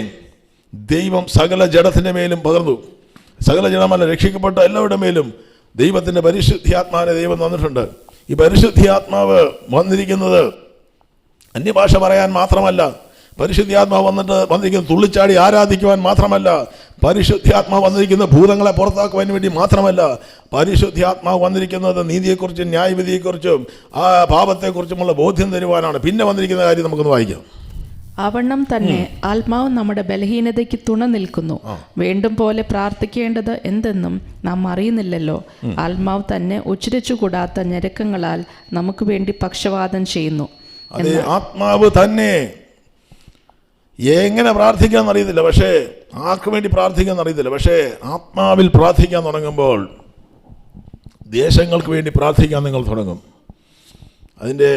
ദൈവം സകല ജഡത്തിൻ്റെ മേലും പകർന്നു. സകല ജഡമല്ല, രക്ഷിക്കപ്പെട്ട എല്ലാവരുടെ മേലും ദൈവത്തിൻ്റെ പരിശുദ്ധാത്മാവിനെ ദൈവം തന്നിട്ടുണ്ട്. ഈ പരിശുദ്ധാത്മാവ് വന്നിരിക്കുന്നത് അന്യഭാഷ പറയാൻ മാത്രമല്ല, പരിശുദ്ധാത്മാവ് വന്നിരിക്കുന്നത് തുള്ളിച്ചാടി ആരാധിക്കുവാൻ മാത്രമല്ല, പരിശുദ്ധാത്മാവ് വന്നിരിക്കുന്ന ഭൂതങ്ങളെ പുറത്താക്കുവാൻ വേണ്ടി മാത്രമല്ല, പരിശുദ്ധാത്മാവ് വന്നിരിക്കുന്നത് നീതിയെക്കുറിച്ചും ന്യായവിധിയെക്കുറിച്ചും ആ പാപത്തെക്കുറിച്ചുമുള്ള ബോധ്യം തരുവാനാണ്. പിന്നെ വന്നിരിക്കുന്ന കാര്യം നമുക്കൊന്ന് വായിക്കാം. അവണ്ണം തന്നെ ആത്മാവ് നമ്മുടെ ബലഹീനതയ്ക്ക് തുണ നിൽക്കുന്നു. വേണ്ടും പോലെ പ്രാർത്ഥിക്കേണ്ടത് എന്തെന്നും നാം അറിയുന്നില്ലല്ലോ. ആത്മാവ് തന്നെ ഉച്ചരിച്ചുകൂടാത്ത ഞരക്കങ്ങളാൽ നമുക്ക് വേണ്ടി പക്ഷവാദം ചെയ്യുന്നു. അതെ, ആത്മാവ് തന്നെ എങ്ങനെ പ്രാർത്ഥിക്കാന്ന് അറിയത്തില്ല, പക്ഷേ ആർക്ക് വേണ്ടി പ്രാർത്ഥിക്കാന്ന് അറിയത്തില്ല. പക്ഷേ ആത്മാവിൽ പ്രാർത്ഥിക്കാൻ തുടങ്ങുമ്പോൾ ദേശങ്ങൾക്ക് വേണ്ടി പ്രാർത്ഥിക്കാൻ നിങ്ങൾ തുടങ്ങും. അതിൻ്റെ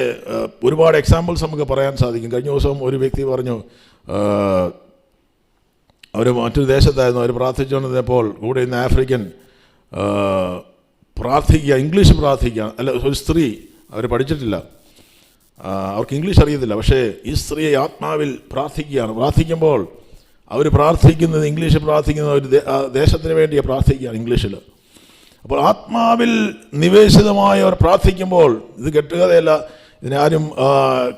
ഒരുപാട് എക്സാമ്പിൾസ് നമുക്ക് പറയാൻ സാധിക്കും. കഴിഞ്ഞ ദിവസം ഒരു വ്യക്തി പറഞ്ഞു, അവർ മറ്റൊരു ദേശത്തായിരുന്നു, അവർ പ്രാർത്ഥിച്ചുകൊണ്ടിരുന്നപ്പോൾ കൂടെ ഇന്ന് ആഫ്രിക്കൻ പ്രാർത്ഥിക്കുക, ഇംഗ്ലീഷ് പ്രാർത്ഥിക്കുക. അല്ല, ഒരു സ്ത്രീ, അവർ പഠിച്ചിട്ടില്ല, അവർക്ക് ഇംഗ്ലീഷ് അറിയത്തില്ല. പക്ഷേ ഈ സ്ത്രീ ആത്മാവിൽ പ്രാർത്ഥിക്കുകയാണ്. പ്രാർത്ഥിക്കുമ്പോൾ അവർ പ്രാർത്ഥിക്കുന്നത്, ഇംഗ്ലീഷിൽ പ്രാർത്ഥിക്കുന്ന ഒരു ദേശത്തിന് വേണ്ടിയാണ് പ്രാർത്ഥിക്കുകയാണ്, ഇംഗ്ലീഷിൽ. അപ്പോൾ ആത്മാവിൽ നിവേശിതമായി അവർ പ്രാർത്ഥിക്കുമ്പോൾ, ഇത് കെട്ടുകഥയല്ല, ഇതിനാരും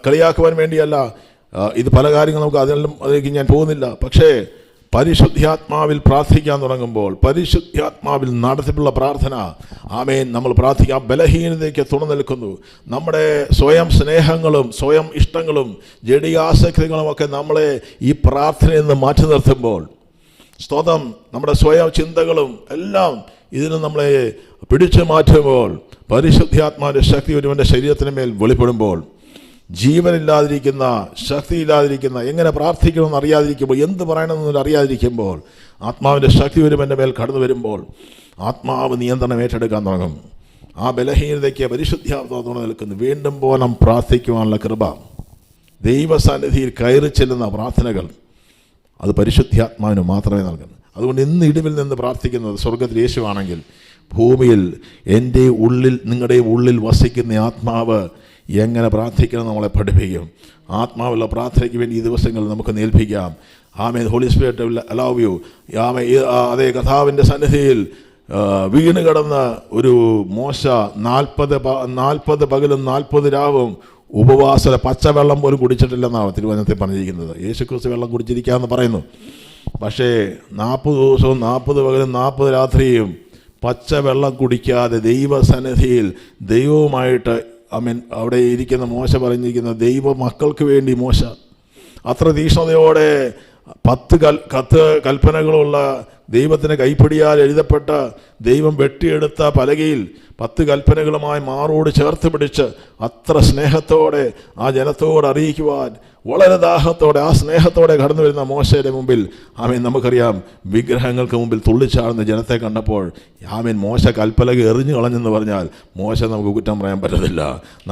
കളിയാക്കുവാൻ വേണ്ടിയല്ല, ഇത് പല കാര്യങ്ങൾ നമുക്ക് അതിലേക്ക് ഞാൻ പോകുന്നില്ല. പക്ഷേ പരിശുദ്ധാത്മാവിൽ പ്രാർത്ഥിക്കാൻ തുടങ്ങുമ്പോൾ, പരിശുദ്ധാത്മാവിൽ നടത്തിപ്പുള്ള പ്രാർത്ഥന, ആമേൻ, നമ്മൾ പ്രാർത്ഥിക്കാൻ ബലഹീനതയ്ക്ക് തുറന്നു. നമ്മുടെ സ്വയം സ്നേഹങ്ങളും സ്വയം ഇഷ്ടങ്ങളും ജഡിയാസക്തികളും ഒക്കെ നമ്മളെ ഈ പ്രാർത്ഥനയിൽ നിന്ന് മാറ്റി നിർത്തുമ്പോൾ, സ്തോത്രം, നമ്മുടെ സ്വയം ചിന്തകളും എല്ലാം ഇതിന് നമ്മളെ പിടിച്ചു മാറ്റുമ്പോൾ, പരിശുദ്ധാത്മാവിൻ്റെ ശക്തി ഒരുവൻ്റെ ശരീരത്തിന് മേൽ വെളിപ്പെടുമ്പോൾ, ജീവനില്ലാതിരിക്കുന്ന, ശക്തിയില്ലാതിരിക്കുന്ന, എങ്ങനെ പ്രാർത്ഥിക്കണമെന്ന് അറിയാതിരിക്കുമ്പോൾ, എന്ത് പറയണമെന്ന് അറിയാതിരിക്കുമ്പോൾ, ആത്മാവിൻ്റെ ശക്തി ഒരുവൻ്റെ മേൽ കടന്നു വരുമ്പോൾ ആത്മാവ് നിയന്ത്രണം ഏറ്റെടുക്കാൻ തുടങ്ങും. ആ ബലഹീനതയ്ക്ക് പരിശുദ്ധാത്മാവ് നിൽക്കുന്നു. വീണ്ടും പോലെ പ്രാർത്ഥിക്കുവാനുള്ള കൃപ, ദൈവസന്നിധിയിൽ കയറി ചെല്ലുന്ന പ്രാർത്ഥനകൾ, അത് പരിശുദ്ധാത്മാവിന് മാത്രമേ നൽകുന്നു. അതുകൊണ്ട് ഇന്ന് ഇടിവിൽ നിന്ന് പ്രാർത്ഥിക്കുന്നത് സ്വർഗത്തിൽ യേശുവാണെങ്കിൽ, ഭൂമിയിൽ എൻ്റെ ഉള്ളിൽ, നിങ്ങളുടെ ഉള്ളിൽ വസിക്കുന്ന ആത്മാവ് എങ്ങനെ പ്രാർത്ഥിക്കണം നമ്മളെ പഠിപ്പിക്കും. ആത്മാവുള്ള പ്രാർത്ഥനയ്ക്ക് വേണ്ടി ഈ ദിവസങ്ങളിൽ നമുക്ക് ഏൽപ്പിക്കാം. ആമേൻ. Holy spirit will allow you. അതേ കർത്താവിൻ്റെ സന്നിധിയിൽ വീണ് കിടന്ന ഒരു മോശ 40 പകലും 40 രാവും ഉപവാസ, പച്ചവെള്ളം പോലും കുടിച്ചിട്ടില്ലെന്നാണ് തിരുവചനത്തിൽ പറഞ്ഞിരിക്കുന്നത്. യേശുക്രിസ്തു വെള്ളം കുടിച്ചിരിക്കാമെന്ന് പറയുന്നു. പക്ഷേ 40 ദിവസവും 40 പകലും 40 രാത്രിയും പച്ചവെള്ളം കുടിക്കാതെ ദൈവസന്നിധിയിൽ ദൈവവുമായിട്ട്, ആമേൻ, അവിടെ ഇരിക്കുന്ന മോശ പറഞ്ഞിരിക്കുന്ന ദൈവ മക്കൾക്ക് വേണ്ടി മോശ അത്ര തീക്ഷ്ണതയോടെ 10 കൽപ്പനകളുള്ള ദൈവത്തിന് കൈപ്പിടിയാൽ എഴുതപ്പെട്ട, ദൈവം വെട്ടിയെടുത്ത പലകയിൽ 10 കൽപ്പനകളുമായി മാറോട് ചേർത്ത് പിടിച്ച് അത്ര സ്നേഹത്തോടെ ആ ജനത്തോട് അറിയിക്കുവാൻ വളരെ ദാഹത്തോടെ, ആ സ്നേഹത്തോടെ കടന്നു വരുന്ന മോശയുടെ മുമ്പിൽ, ആമേൻ, നമുക്കറിയാം, വിഗ്രഹങ്ങൾക്ക് മുമ്പിൽ തുള്ളിച്ചാടുന്ന ജനത്തെ കണ്ടപ്പോൾ, ആമേൻ, മോശ കൽപ്പലക എറിഞ്ഞു കളഞ്ഞെന്ന് പറഞ്ഞാൽ മോശ നമുക്ക് കുറ്റം പറയാൻ പറ്റത്തില്ല.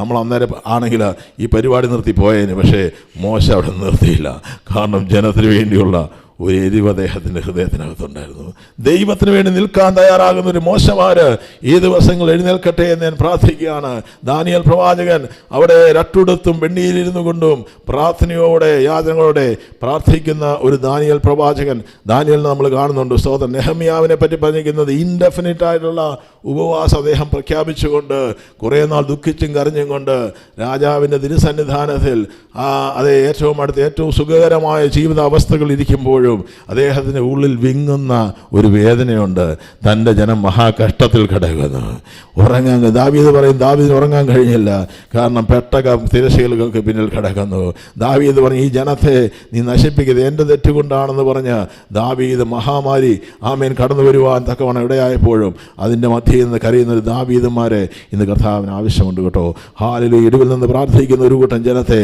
നമ്മൾ അന്നേരം ആണെങ്കിൽ ഈ പരിപാടി നിർത്തി പോയേന്. പക്ഷേ മോശ അവിടെ നിർത്തിയില്ല. കാരണം ജനത്തിന് വേണ്ടിയുള്ള ഒരു എരിവ് അദ്ദേഹത്തിൻ്റെ ഹൃദയത്തിനകത്തുണ്ടായിരുന്നു. ദൈവത്തിന് വേണ്ടി നിൽക്കാൻ തയ്യാറാകുന്ന ഒരു മോശമാര് ഈ ദിവസങ്ങൾ എഴുന്നേൽക്കട്ടെ എന്ന് ഞാൻ പ്രാർത്ഥിക്കുകയാണ്. ദാനിയേൽ പ്രവാചകൻ അവിടെ രട്ടുടുത്തും വെണ്ണിയിലിരുന്നു കൊണ്ടും പ്രാർത്ഥനയോടെ, യാചനകളോടെ പ്രാർത്ഥിക്കുന്ന ഒരു ദാനിയേൽ പ്രവാചകൻ, ദാനിയേൽ നമ്മൾ കാണുന്നുണ്ട്. സ്തോത്രം. നെഹമ്യാവിനെ പറ്റി പറഞ്ഞിരിക്കുന്നത് ഇൻഡെഫിനിറ്റ് ആയിട്ടുള്ള ഉപവാസം അദ്ദേഹം പ്രഖ്യാപിച്ചുകൊണ്ട്, കുറേ നാൾ ദുഃഖിച്ചും കരഞ്ഞും കൊണ്ട് രാജാവിൻ്റെ തിരുസന്നിധാനത്തിൽ അതേ ഏറ്റവും അടുത്ത് ഏറ്റവും സുഖകരമായ ജീവിത അവസ്ഥകൾ ഇരിക്കുമ്പോഴും അദ്ദേഹത്തിൻ്റെ ഉള്ളിൽ വിങ്ങുന്ന ഒരു വേദനയുണ്ട്. തൻ്റെ ജനം മഹാകഷ്ടത്തിൽ കിടക്കുന്നു. ദാവീദ് പറയും, ദാവീദിന് ഉറങ്ങാൻ കഴിഞ്ഞില്ല, കാരണം പെട്ടകം തിരശ്ശീലകൾക്ക് പിന്നിൽ കിടക്കുന്നു. ദാവീദ് പറഞ്ഞു, ഈ ജനത്തെ നീ നശിപ്പിക്കരുത്, എൻ്റെ തെറ്റുകൊണ്ടാണെന്ന് പറഞ്ഞ് ദാവീദ് മഹാമാരി, ആമേൻ, കടന്നു വരുവാൻ തക്കവണ്ണം ഇടയായപ്പോഴും അതിൻ്റെ മധ്യയിൽ നിന്ന് കരയുന്നൊരു ദാവീദന്മാരെ ഇന്ന് കർത്താവിന് ആവശ്യമുണ്ട് കേട്ടോ. ഹല്ലേലൂയ. ഇടിവിൽ നിന്ന് പ്രാർത്ഥിക്കുന്ന ഒരു കൂട്ടം ജനത്തെ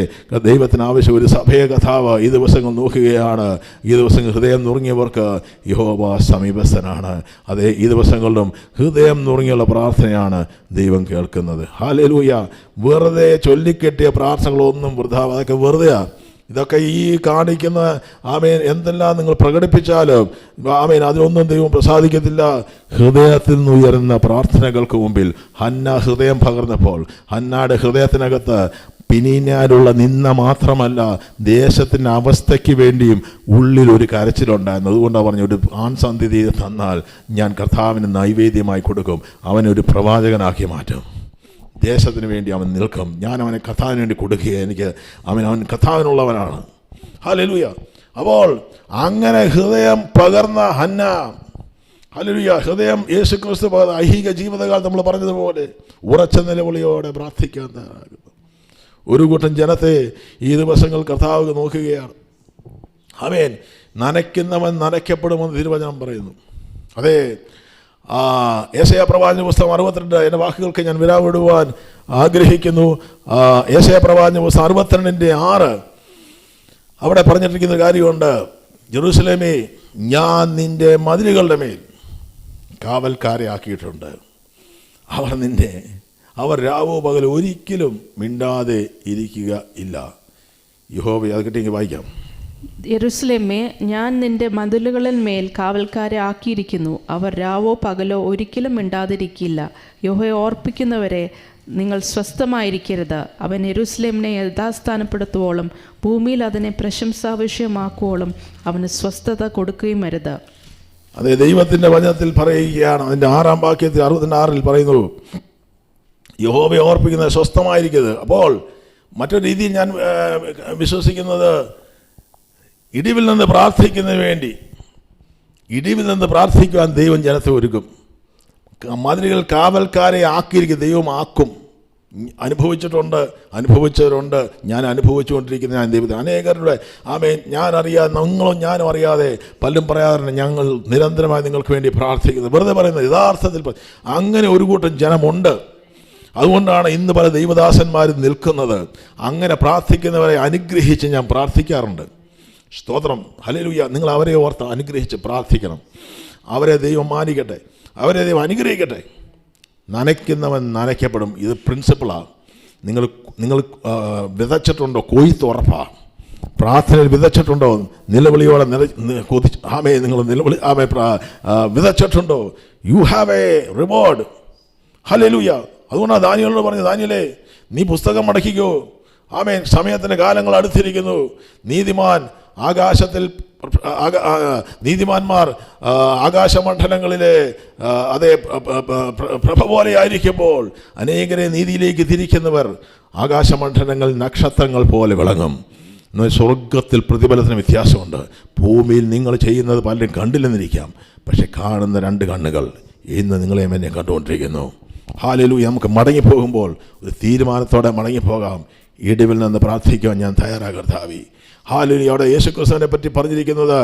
ദൈവത്തിന് ആവശ്യം. ഒരു സഭയെ കർത്താവ് ഈ ദിവസങ്ങൾ നോക്കുകയാണ്. ഈ ദിവസങ്ങൾ ഹൃദയം നുറുങ്ങിയവർക്ക് യഹോവ സമീപസ്ഥനാണ്. അതെ, ഈ ദിവസങ്ങളിലും ഹൃദയം നുറുങ്ങിയുള്ള പ്രാർത്ഥനയാണ് ദൈവം കേൾക്കുന്നത്. ഹല്ലേലൂയ. വെറുതെ ചൊല്ലിക്കെട്ടിയ പ്രാർത്ഥനകളൊന്നും വൃഥാ, അതൊക്കെ വെറുതെയാണ്. ഇതൊക്കെ ഈ കാണിക്കുന്ന, ആമേൻ, എന്തെല്ലാം നിങ്ങൾ പ്രകടിപ്പിച്ചാലും, ആമേൻ, അതിനൊന്നും ദൈവം പ്രസാദിക്കത്തില്ല. ഹൃദയത്തിൽ നിന്ന് ഉയരുന്ന പ്രാർത്ഥനകൾക്ക് മുമ്പിൽ ഹന്ന ഹൃദയം പകർന്നപ്പോൾ, ഹന്നയുടെ ഹൃദയത്തിനകത്ത് പിന്നീനാലുള്ള നിന്ന മാത്രമല്ല, ദേശത്തിൻ്റെ അവസ്ഥയ്ക്ക് വേണ്ടിയും ഉള്ളിലൊരു കരച്ചിലുണ്ടായിരുന്നു. അതുകൊണ്ടാണ് പറഞ്ഞു, ഒരു ആൺസന്ധിതി തന്നാൽ ഞാൻ കർത്താവിന് നൈവേദ്യമായി കൊടുക്കും, അവനൊരു പ്രവാചകനാക്കി മാറ്റും, ദേശത്തിന് വേണ്ടി അവൻ നിൽക്കും, ഞാൻ അവനെ കർത്താവിന് വേണ്ടി കൊടുക്കുക, എനിക്ക് അവൻ കർത്താവിനുള്ളവനാണ്. ഹല്ലേലൂയ. അപ്പോൾ അങ്ങനെ ഹൃദയം പകർന്ന ഹന്ന, ഹല്ലേലൂയ, ഹൃദയം യേശുക്രിസ്തു പകർന്ന ഐഹിക ജീവിതകാലം നമ്മൾ പറഞ്ഞതുപോലെ ഉറച്ച നിലവിളിയോടെ പ്രാർത്ഥിക്കാൻ തയ്യാറാകുന്നു ഒരു കൂട്ടം ജനത്തെ ഈ ദിവസങ്ങൾ കർത്താവ് നോക്കുകയാണ്. ആമേൻ. നനയ്ക്കുന്നവൻ നനയ്ക്കപ്പെടുമെന്ന് തിരുവചനം പറയുന്നു. അതെ, യെശയ്യാ പ്രവാചന പുസ്തകം 62, എൻ്റെ വാക്കുകൾക്ക് ഞാൻ വിരാമിടുവാൻ ആഗ്രഹിക്കുന്നു. യെശയ്യാ പ്രവാചന പുസ്തകം 62:6 അവിടെ പറഞ്ഞിട്ടിരിക്കുന്ന കാര്യമുണ്ട്. ജെറൂസലേമേ, ഞാൻ നിൻ്റെ മതിലുകളുടെ മേൽ കാവൽക്കാരെ ആക്കിയിട്ടുണ്ട്. അവർ രാവോ പകൽ ഒരിക്കലും മിണ്ടാതെ ഇരിക്കുക ഇല്ല. യഹോവ, അത് കിട്ടിയെങ്കിൽ വായിക്കാം. യെരൂശലേമേ, ഞാൻ നിന്റെ മതിലുകളിൽ മേൽ കാവൽക്കാരെ ആക്കിയിരിക്കുന്നു. അവർ രാവോ പകലോ ഒരിക്കലും മിണ്ടാതിരിക്കില്ല. യഹോവയെ ഓർപ്പിക്കുന്നവരെ, നിങ്ങൾ സ്വസ്ഥമായിരിക്കരുത്. അവൻ യെരൂശലേമിനെ യഥാസ്ഥാനപ്പെടുത്തുവോളം, ഭൂമിയിൽ അതിനെ പ്രശംസാവിഷയമാക്കുവോളം അവന് സ്വസ്ഥത കൊടുക്കുകയും അരുത്. അതെ, ദൈവത്തിൻ്റെ വചനത്തിൽ പറയുകയാണ്. അതിൻ്റെ 6-ാം വാക്യത്തിൽ 66 പറയുന്നു, യഹോവയെ ഓർപ്പിക്കുന്നത് സ്വസ്ഥമായിരിക്കരുത്. അപ്പോൾ മറ്റൊരു രീതിയിൽ ഞാൻ വിശ്വസിക്കുന്നത്, ഇടിവിൽ നിന്ന് പ്രാർത്ഥിക്കുന്നതിന് വേണ്ടി ഇടിവിൽ നിന്ന് പ്രാർത്ഥിക്കുവാൻ ദൈവം ജനത്തെ ഒരുക്കും. മതിലുകൾ കാവൽക്കാരെ ആക്കിയിരിക്കും, ദൈവം ആക്കും. അനുഭവിച്ചവരുണ്ട്, ഞാൻ അനുഭവിച്ചുകൊണ്ടിരിക്കുന്ന ഞാൻ ദൈവത്തെ അനേകരുടെ ആമേൻ ഞാൻ അറിയാതെ നിങ്ങളും ഞാനും അറിയാതെ പലരും പറയാറുണ്ട് ഞങ്ങൾ നിരന്തരമായി നിങ്ങൾക്ക് വേണ്ടി പ്രാർത്ഥിക്കുന്നത്. വെറുതെ പറയുന്നത്, യഥാർത്ഥത്തിൽ അങ്ങനെ ഒരു കൂട്ടം ജനമുണ്ട്. അതുകൊണ്ടാണ് ഇന്ന് പല ദൈവദാസന്മാരും നിൽക്കുന്നത്. അങ്ങനെ പ്രാർത്ഥിക്കുന്നവരെ അനുഗ്രഹിച്ച് ഞാൻ പ്രാർത്ഥിക്കാറുണ്ട്. സ്തോത്രം, ഹല്ലേലൂയ. നിങ്ങൾ അവരെ ഓർത്ത് അനുഗ്രഹിച്ച് പ്രാർത്ഥിക്കണം. അവരെ ദൈവം മാനിക്കട്ടെ, അവരെ ദൈവം അനുഗ്രഹിക്കട്ടെ. നനയ്ക്കുന്നവൻ നനയ്ക്കപ്പെടും. ഇത് പ്രിൻസിപ്പിളാണ്. നിങ്ങൾ വിതച്ചിട്ടുണ്ടോ? കൊയ്ത്ത് ഉറപ്പാണ്. പ്രാർത്ഥനയിൽ വിതച്ചിട്ടുണ്ടോ? നിലവിളിയോടെ ആമേ നിങ്ങൾ നിലവിളി ആമേ വിതച്ചിട്ടുണ്ടോ? You have a reward. ഹല്ലേലൂയ. അതുകൊണ്ടാണ് ദാനിയേലിനോട് പറഞ്ഞത്, ദാനിയേലേ നീ പുസ്തകം മടക്കിക്കോ. ആമേൻ, സമയത്തിൻ്റെ കാലങ്ങൾ അടുത്തിരിക്കുന്നു. നീതിമാന്മാർ ആകാശമണ്ഡലങ്ങളിലെ അതേ പ്രഭ പോലെ ആയിരിക്കുമ്പോൾ അനേകരെ നീതിയിലേക്ക് തിരിക്കുന്നവർ ആകാശമണ്ഡലങ്ങൾ നക്ഷത്രങ്ങൾ പോലെ വിളങ്ങും. സ്വർഗത്തിൽ പ്രതിഫലത്തിന് വ്യത്യാസമുണ്ട്. ഭൂമിയിൽ നിങ്ങൾ ചെയ്യുന്നത് പലരും കണ്ടില്ലെന്നിരിക്കാം, പക്ഷെ കാണുന്ന രണ്ട് കണ്ണുകൾ ഇന്ന് നിങ്ങളെയും എന്നെ കണ്ടുകൊണ്ടിരിക്കുന്നു. ഹല്ലേലൂയ. നമുക്ക് മടങ്ങിപ്പോകുമ്പോൾ ഒരു തീരുമാനത്തോടെ മടങ്ങിപ്പോകാം. ഇടിവിൽ നിന്ന് പ്രാർത്ഥിക്കാൻ ഞാൻ തയ്യാറാകും കർത്താവേ. ഹല്ലേലൂയ. അവിടെ യേശുക്രിസ്തുവിനെ പറ്റി പറഞ്ഞിരിക്കുന്നത്,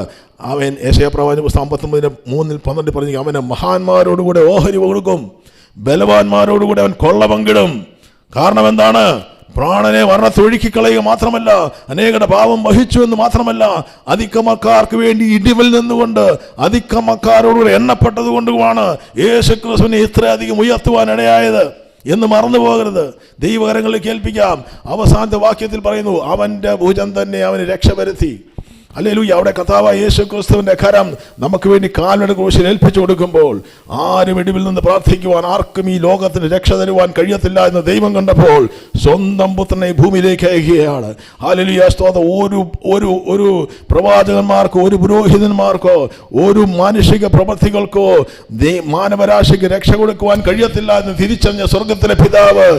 അവൻ യെശയ്യാപ്രവാചകൻ 59:3-12 പറഞ്ഞിരിക്കും, അവന് മഹാന്മാരോടുകൂടെ ഓഹരി കൊടുക്കും, ബലവാന്മാരോടുകൂടെ അവൻ കൊള്ള പങ്കിടും. കാരണം എന്താണ്? പ്രാണനെ വർണ്ണത്തൊഴുക്കിക്കളയുക മാത്രമല്ല, അനേകരുടെ പാപം വഹിച്ചു എന്ന് മാത്രമല്ല, അധികമക്കാർക്ക് വേണ്ടി ഇടിവിൽ നിന്നുകൊണ്ട് അധികമക്കാരോടുകൂടെ എണ്ണപ്പെട്ടത് കൊണ്ടുമാണ് യേശുക്രിസ്തുവിനെ ഇത്രയധികം ഉയർത്തുവാൻ ഇടയായത് എന്ന് മറന്നു പോകരുത്. ദൈവകരങ്ങളിൽ കേൾപ്പിക്കാം. അവസാനത്തെ വാക്യത്തിൽ പറയുന്നു, അവൻ്റെ ഭുജം തന്നെ അവന് രക്ഷ വരുത്തി. ഹല്ലേലൂയ. അവിടെ കർത്താവായ യേശുക്രിസ്തുവിൻ്റെ കരം നമുക്ക് വേണ്ടി കാൽവരി ക്രൂശിൽ ഏൽപ്പിച്ചു കൊടുക്കുമ്പോൾ ആരും ഇടിവിൽ നിന്ന് പ്രാർത്ഥിക്കുവാൻ, ആർക്കും ഈ ലോകത്തിന് രക്ഷ തരുവാൻ കഴിയത്തില്ല എന്ന് ദൈവം കണ്ടപ്പോൾ സ്വന്തം പുത്രനെ ഭൂമിയിലേക്ക് അയക്കുകയാണ്. ഹല്ലേലൂയ. സ്തോത്രം. ഒരു പ്രവാചകന്മാർക്കോ ഒരു പുരോഹിതന്മാർക്കോ ഒരു മാനുഷിക പ്രവൃത്തികൾക്കോ മാനവരാശിക്ക് രക്ഷ കൊടുക്കുവാൻ കഴിയത്തില്ല എന്ന് തിരിച്ചറിഞ്ഞ സ്വർഗത്തിലെ പിതാവ്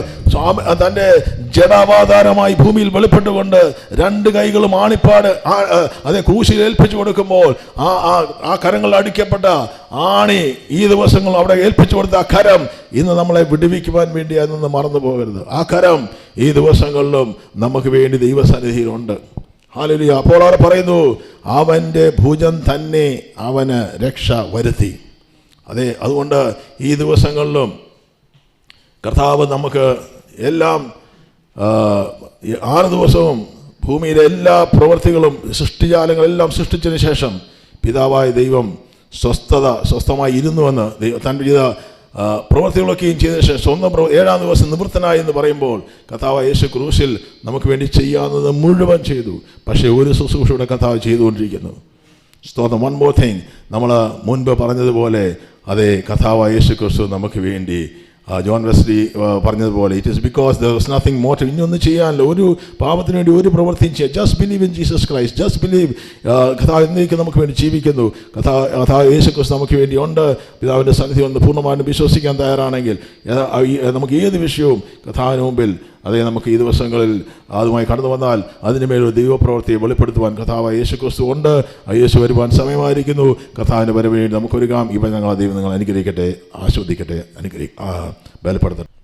തൻ്റെ ജഡാവതാരമായി ഭൂമിയിൽ വെളിപ്പെട്ടുകൊണ്ട് രണ്ട് കൈകളും ആണിപ്പാട് അതേ ക്രൂശിൽ ഏൽപ്പിച്ചു കൊടുക്കുമ്പോൾ ആ കരങ്ങൾ അടിക്കപ്പെട്ട ആണി ഈ ദിവസങ്ങൾ അവിടെ ഏൽപ്പിച്ചു കൊടുത്ത ആ കരം ഇന്ന് നമ്മളെ വിടുവിക്കുവാൻ വേണ്ടി അതൊന്നും മറന്നു പോകരുത്. ആ കരം ഈ ദിവസങ്ങളിലും നമുക്ക് വേണ്ടി ദൈവസന്നിധിയിലുണ്ട്. ഹല്ലേലൂയ. അപ്പോൾ അവിടെ പറയുന്നു, അവൻ്റെ ഭുജം തന്നെ അവന് രക്ഷ വരുത്തി. അതെ, അതുകൊണ്ട് ഈ ദിവസങ്ങളിലും കർത്താവ് നമുക്ക് എല്ലാം 6 ദിവസവും ഭൂമിയിലെ എല്ലാ പ്രവൃത്തികളും സൃഷ്ടിജാലങ്ങളെല്ലാം സൃഷ്ടിച്ചതിന് ശേഷം പിതാവായ ദൈവം സ്വസ്ഥമായി ഇരുന്നുവെന്ന് തൻ്റെ ചെയ്ത പ്രവൃത്തികളൊക്കെയും ചെയ്തതിനു ശേഷം സ്വന്തം 7-ാം ദിവസം നിവൃത്തനായി എന്ന് പറയുമ്പോൾ കർത്താവ് യേശു ക്രൂശിൽ നമുക്ക് വേണ്ടി ചെയ്യാവുന്നത് മുഴുവൻ ചെയ്തു. പക്ഷേ ഒരു ശുശ്രൂഷയുടെ കർത്താവ് ചെയ്തുകൊണ്ടിരിക്കുന്നു. സ്തോത്രം. വൺ മോർ തിങ്, നമ്മൾ മുൻപ് പറഞ്ഞതുപോലെ അതേ കർത്താവ് യേശു ക്രിസ്തു നമുക്ക് വേണ്ടി ജോൺ വെസ്ലി പറഞ്ഞതുപോലെ it is because there was nothing more to. ഇനിയൊന്നും ചെയ്യാനല്ലോ, ഒരു പാപത്തിന് വേണ്ടി ഒരു പ്രവൃത്തിയും ചെയ്യാം. Just believe in Jesus Christ, just believe. കർത്താവ് എന്നേക്കും നമുക്ക് വേണ്ടി ജീവിക്കുന്നു. കർത്താവ് യേശു ക്രിസ്തു നമുക്ക് വേണ്ടി ഉണ്ട്. പിതാവിൻ്റെ സന്നിധി ഒന്ന് പൂർണ്ണമായിട്ടും വിശ്വസിക്കാൻ തയ്യാറാണെങ്കിൽ നമുക്ക് ഏത് വിഷയവും കർത്താവിന് മുമ്പിൽ അതേ നമുക്ക് ഈ ദിവസങ്ങളിൽ അതുമായി കടന്നു വന്നാൽ അതിനുമേൽ ദൈവപ്രവൃത്തിയെ വെളിപ്പെടുത്തുവാൻ കർത്താവ് യേശു ക്രിസ്തു ഉണ്ട്. യേശു വരുവാൻ സമയമായിരിക്കുന്നു. കർത്താവിന് വരവേണ്ടി നമുക്കൊരുങ്ങാം. ഇവ ഞങ്ങൾ ദൈവം നിങ്ങൾ അനുഗ്രഹിക്കട്ടെ, ആസ്വദിക്കട്ടെ, ബലപ്പെടുത്തട്ടെ.